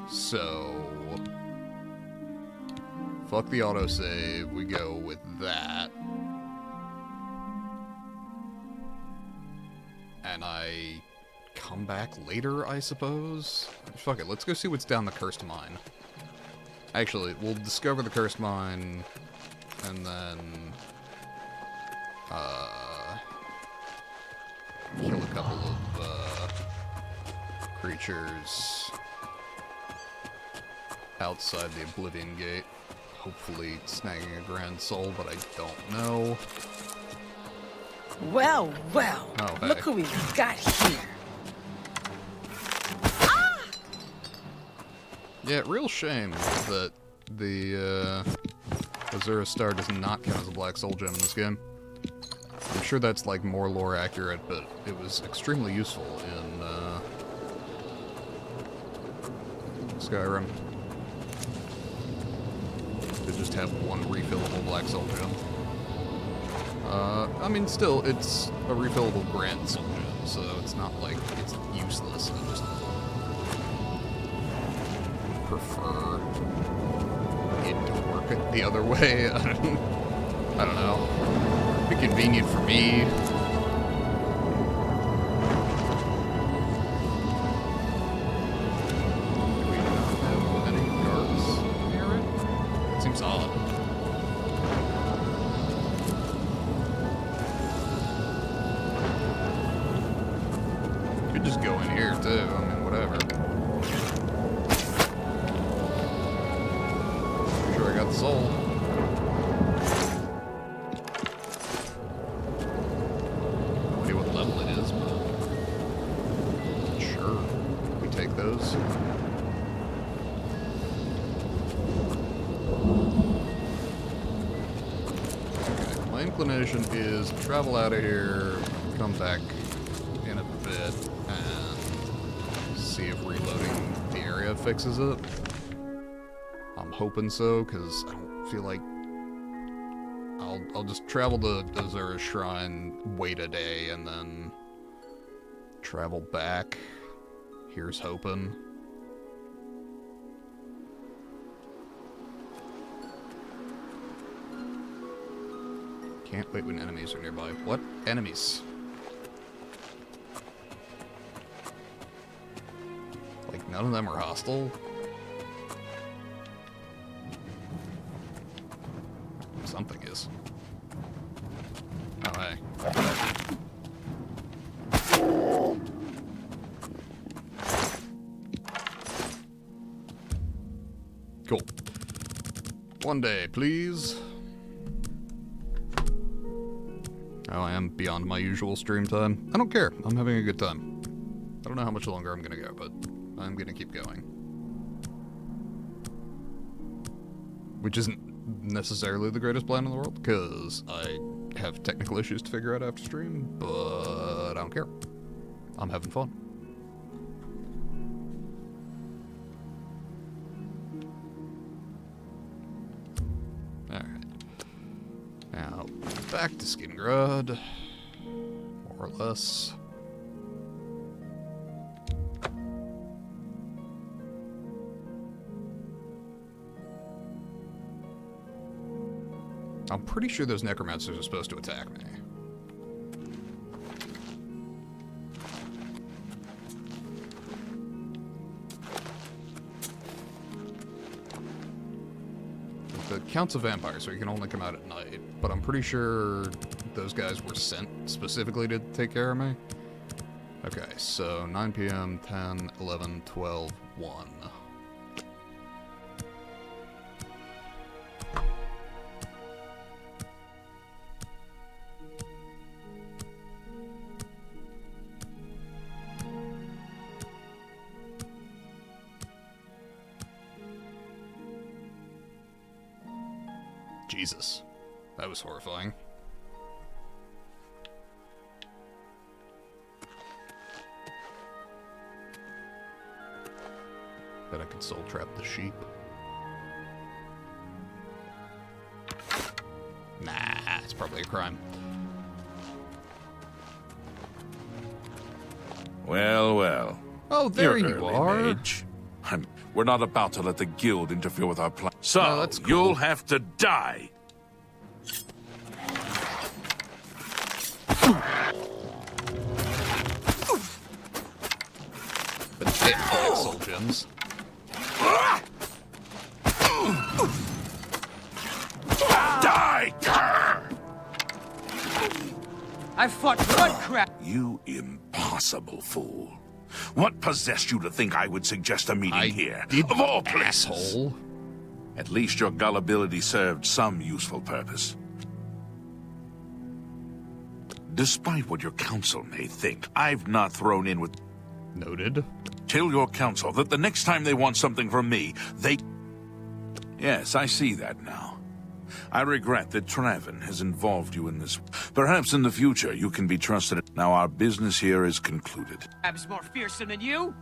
So, fuck the autosave, we go with that. And I come back later, I suppose? Fuck it, let's go see what's down the cursed mine. Actually, we'll discover the cursed mine, and then, kill a couple of, creatures outside the Oblivion Gate. Hopefully snagging a grand soul, but I don't know. Well, well, oh, hey. Look who we've got here. Yeah, real shame that the Azura Star does not count as a Black Soul Gem in this game. I'm sure that's like more lore accurate, but it was extremely useful in Skyrim. To just have one refillable Black Soul Gem. I mean, still, it's a refillable Grand Soul Gem, so it's not like it's useless. I just prefer it to work the other way. I don't know. It'd be convenient for me. Do we not have any guards near it? It seems odd. Could just go in here too. I mean, whatever. Sure, I got the soul. No idea what level it is, but sure, we take those. Okay, my inclination is travel out of here, come back in a bit, and see if reloading the area fixes it. I'm hoping so, because I don't feel like... I'll just travel to Azura's Shrine, wait a day, and then travel back. Here's hoping. Can't wait when enemies are nearby. What? Enemies? Like, none of them are hostile? One day, please. Oh, I am beyond my usual stream time. I don't care. I'm having a good time. I don't know how much longer I'm gonna go, but I'm gonna keep going. Which isn't necessarily the greatest plan in the world, because I have technical issues to figure out after stream, but I don't care. I'm having fun. Alright. Now, back to Skingrad. More or less. I'm pretty sure those necromancers are supposed to attack me. The Count's a vampire, so he can only come out at night, but I'm pretty sure those guys were sent specifically to take care of me. Okay, so 9 p.m., 10, 11, 12, 1. Jesus. That was horrifying. Bet I could soul trap the sheep. Nah, it's probably a crime. Well, well. Oh, there You're you early, are. Mage. We're not about to let the guild interfere with our plan. So, Oh, that's cool. You'll have to die. But damn, I like soul gems. Die, cur! I fought blood crap. You impossible fool. What possessed you to think I would suggest a meeting here? Of all places. Asshole. At least your gullibility served some useful purpose. Despite what your council may think, I've not thrown in with... Noted. Tell your council that the next time they want something from me, they... Yes, I see that now. I regret that Traven has involved you in this. Perhaps in the future you can be trusted. Now our business here is concluded. Ab's more fearsome than you.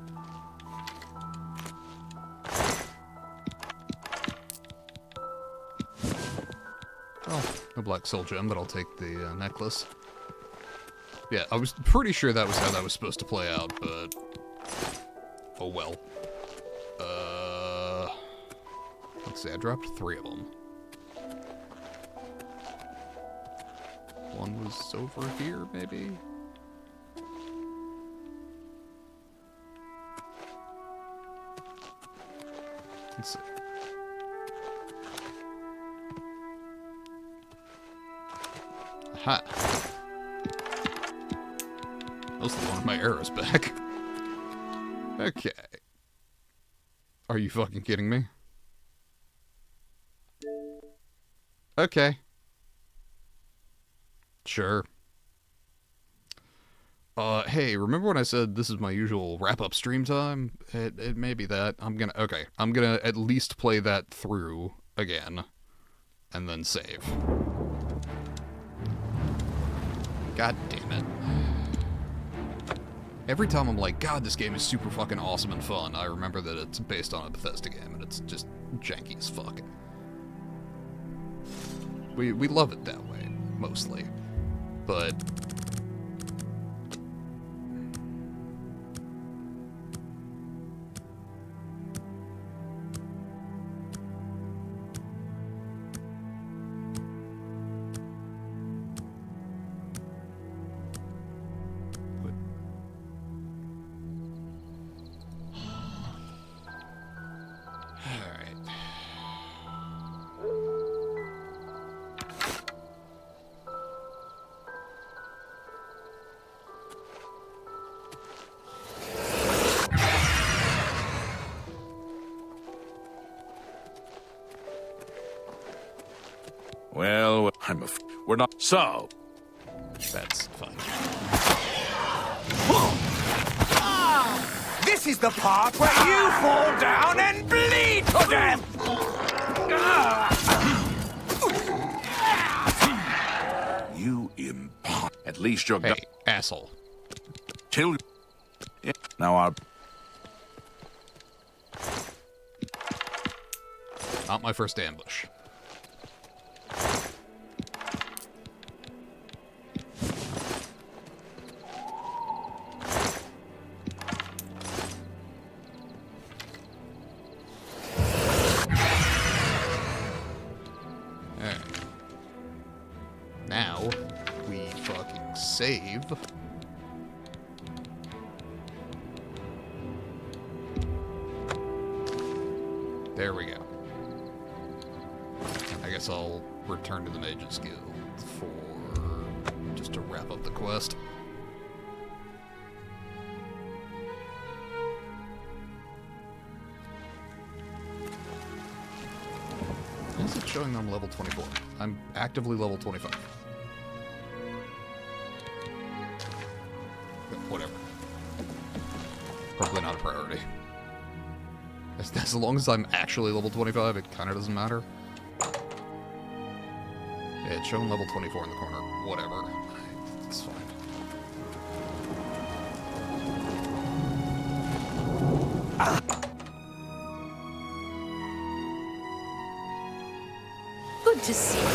Oh, no black soul gem, but I'll take the necklace. Yeah, I was pretty sure that was how that was supposed to play out, but... Oh well. Let's see, I dropped 3 of them. One was over here, maybe? Let's see. Aha! That's the one of my arrows back. Okay. Are you fucking kidding me? Okay. Sure. Hey, remember when I said this is my usual wrap-up stream time? It may be that. I'm gonna at least play that through again. And then save. God damn it. Every time I'm like, God, this game is super fucking awesome and fun, I remember that it's based on a Bethesda game, and it's just janky as fuck. We love it that way, mostly. But... We're not. So. That's fine. This is the part where you fall down and bleed to death! You impot. At least you're. Hey, asshole. Till. Yeah. Now our. Not my first ambush. Now, we fucking save. There we go. I guess I'll return to the Mage's Guild for just to wrap up the quest. Why is it showing I'm level 24? I'm actively level 25. Whatever. Probably not a priority. As long as I'm actually level 25, it kind of doesn't matter. Yeah, it's showing level 24 in the corner. Whatever. It's fine. Good to see you.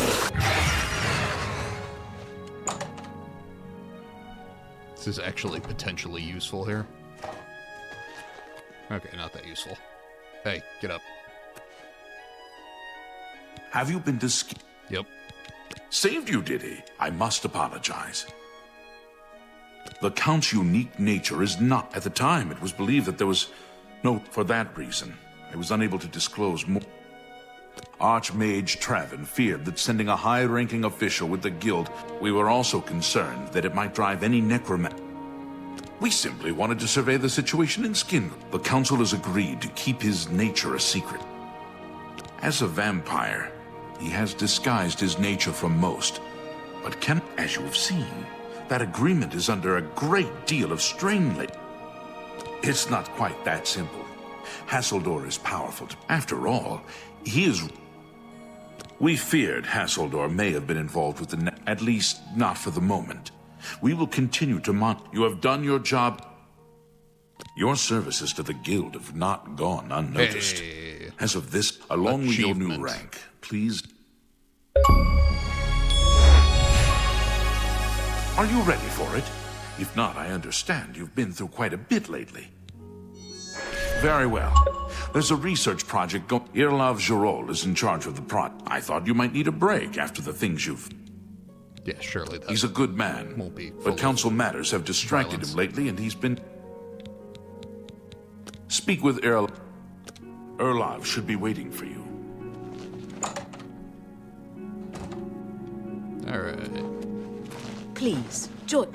This is actually potentially useful here. Okay, not that useful. Hey, get up. Have you been to ski? Yep. Saved you, did he? I must apologize. The Count's unique nature is not. At the time, it was believed that there was no. For that reason, I was unable to disclose more. Archmage Travin feared that sending a high-ranking official with the guild, we were also concerned that it might drive any necromancer. We simply wanted to survey the situation in Skin. The council has agreed to keep his nature a secret. As a vampire, he has disguised his nature from most. But can, as you have seen, that agreement is under a great deal of strain lately. It's not quite that simple. Hassildor is powerful. After all, he is... We feared Hassildor may have been involved with the at least not for the moment. We will continue to monitor. You have done your job. Your services to the guild have not gone unnoticed. Hey. As of this, along with your new rank, please... Are you ready for it? If not, I understand. You've been through quite a bit lately. Very well. There's a research project going. Irlav Jirol is in charge of the project. I thought you might need a break after the things you've... Yeah, surely that He's a good man, won't be but council matters have distracted him lately, and he's been... Speak with Irlav. Irlav should be waiting for you. All right. Please, join.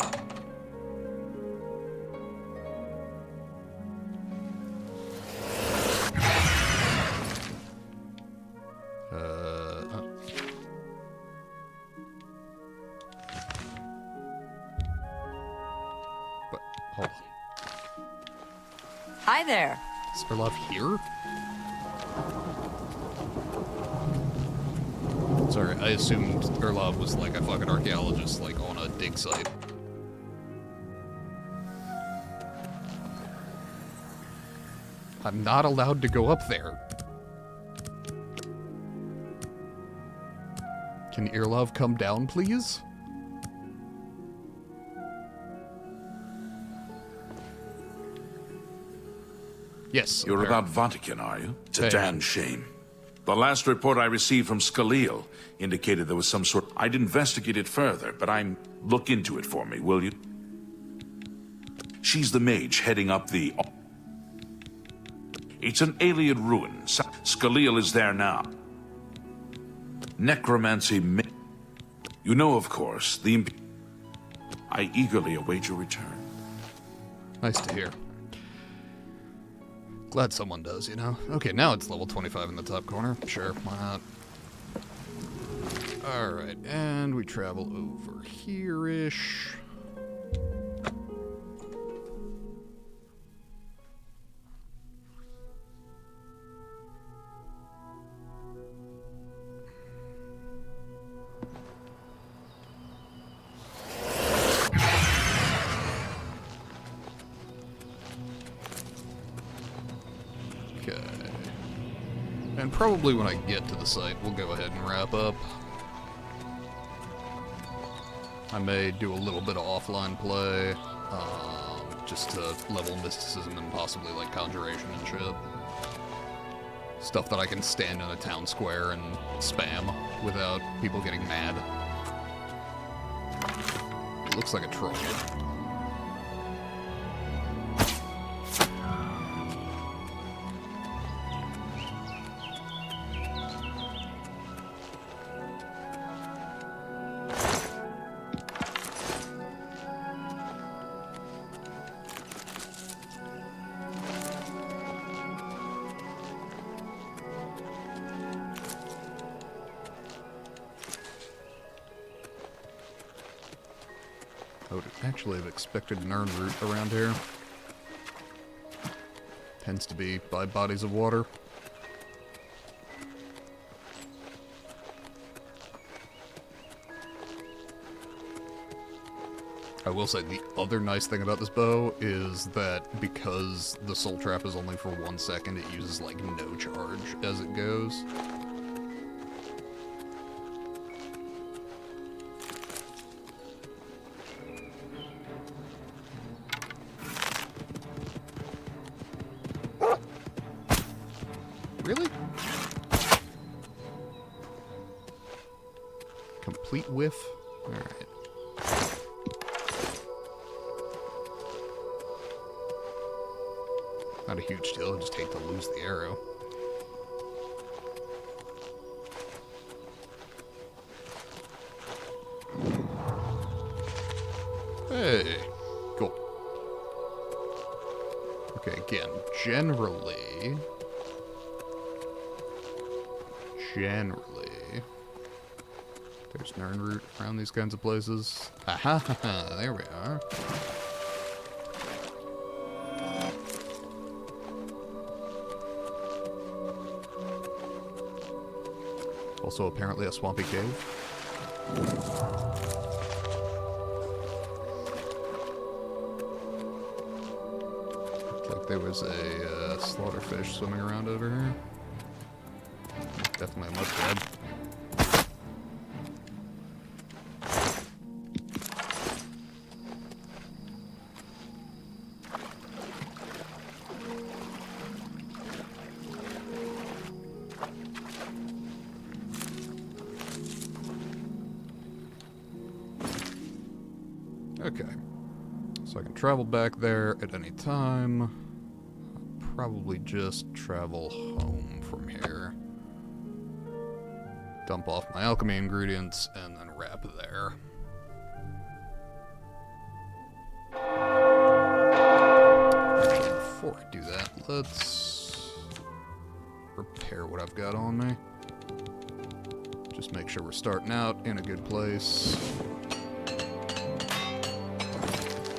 Hold on. Hi there. Is Irlav here? Sorry, I assumed Irlav was like a fucking archaeologist, like on a dig site. I'm not allowed to go up there. Can Irlav come down, please? Yes. You're about Vatican, are you? It's a damn shame. The last report I received from Scalil indicated there was some sort... I'd investigate it further, but look into it for me, will you? She's the mage heading up the... It's an alien ruin. Scalil is there now. Necromancy... You know, of course, the... I eagerly await your return. Nice to hear. Glad someone does, you know? Okay, now it's level 25 in the top corner. Sure, why not? Alright, and we travel over here-ish. Okay. And probably when I get to the site, we'll go ahead and wrap up. I may do a little bit of offline play, just to level mysticism and possibly like conjuration and shit. Stuff that I can stand in a town square and spam without people getting mad. It looks like a troll. I would actually have expected Nernroot around here. Tends to be by bodies of water. I will say the other nice thing about this bow is that because the soul trap is only for 1 second, it uses like no charge as it goes. Really? Complete whiff? Alright. Not a huge deal, I just hate to lose the arrow. Hey! Cool. Okay, again, generally, there's Nernroot around these kinds of places. Aha! There we are. Also, apparently a swampy cave. Looked like there was a slaughterfish swimming around over here. Definitely a muskrat. Okay, so I can travel back there at any time. I'll probably just travel home from here. Dump off my alchemy ingredients, and then wrap there. Actually, before I do that, let's repair what I've got on me. Just make sure we're starting out in a good place.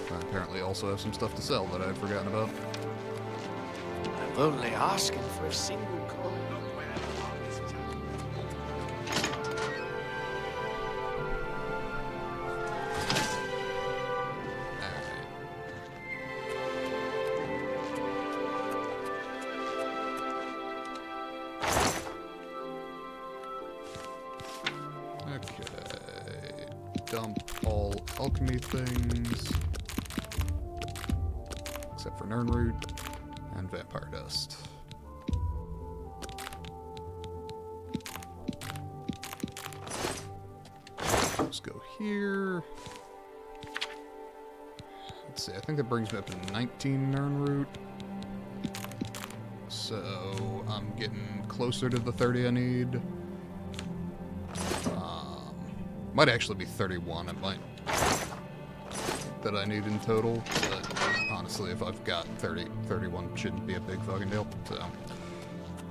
I apparently also have some stuff to sell that I had forgotten about. I'm only asking for a single coin. Okay, dump all alchemy things, except for Nernroot and vampire dust. Just go here. Let's see, I think that brings me up to 19 Nernroot. So I'm getting closer to the 30 I need. Might actually be 31, it might, that I need in total, but honestly, if I've got 30, 31 shouldn't be a big fucking deal, so.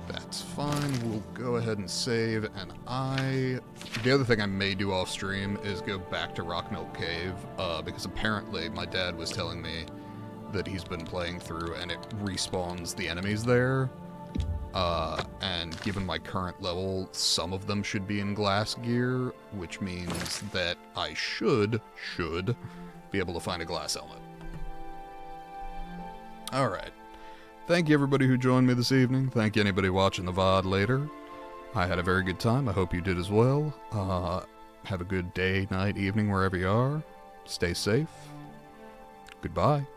That's fine. We'll go ahead and save, and the other thing I may do off stream is go back to Rockmilk Cave, because apparently my dad was telling me that he's been playing through and it respawns the enemies there. And given my current level, some of them should be in glass gear, which means that I should be able to find a glass helmet. Alright. Thank you everybody who joined me this evening. Thank you anybody watching the VOD later. I had a very good time. I hope you did as well. Have a good day, night, evening, wherever you are. Stay safe. Goodbye.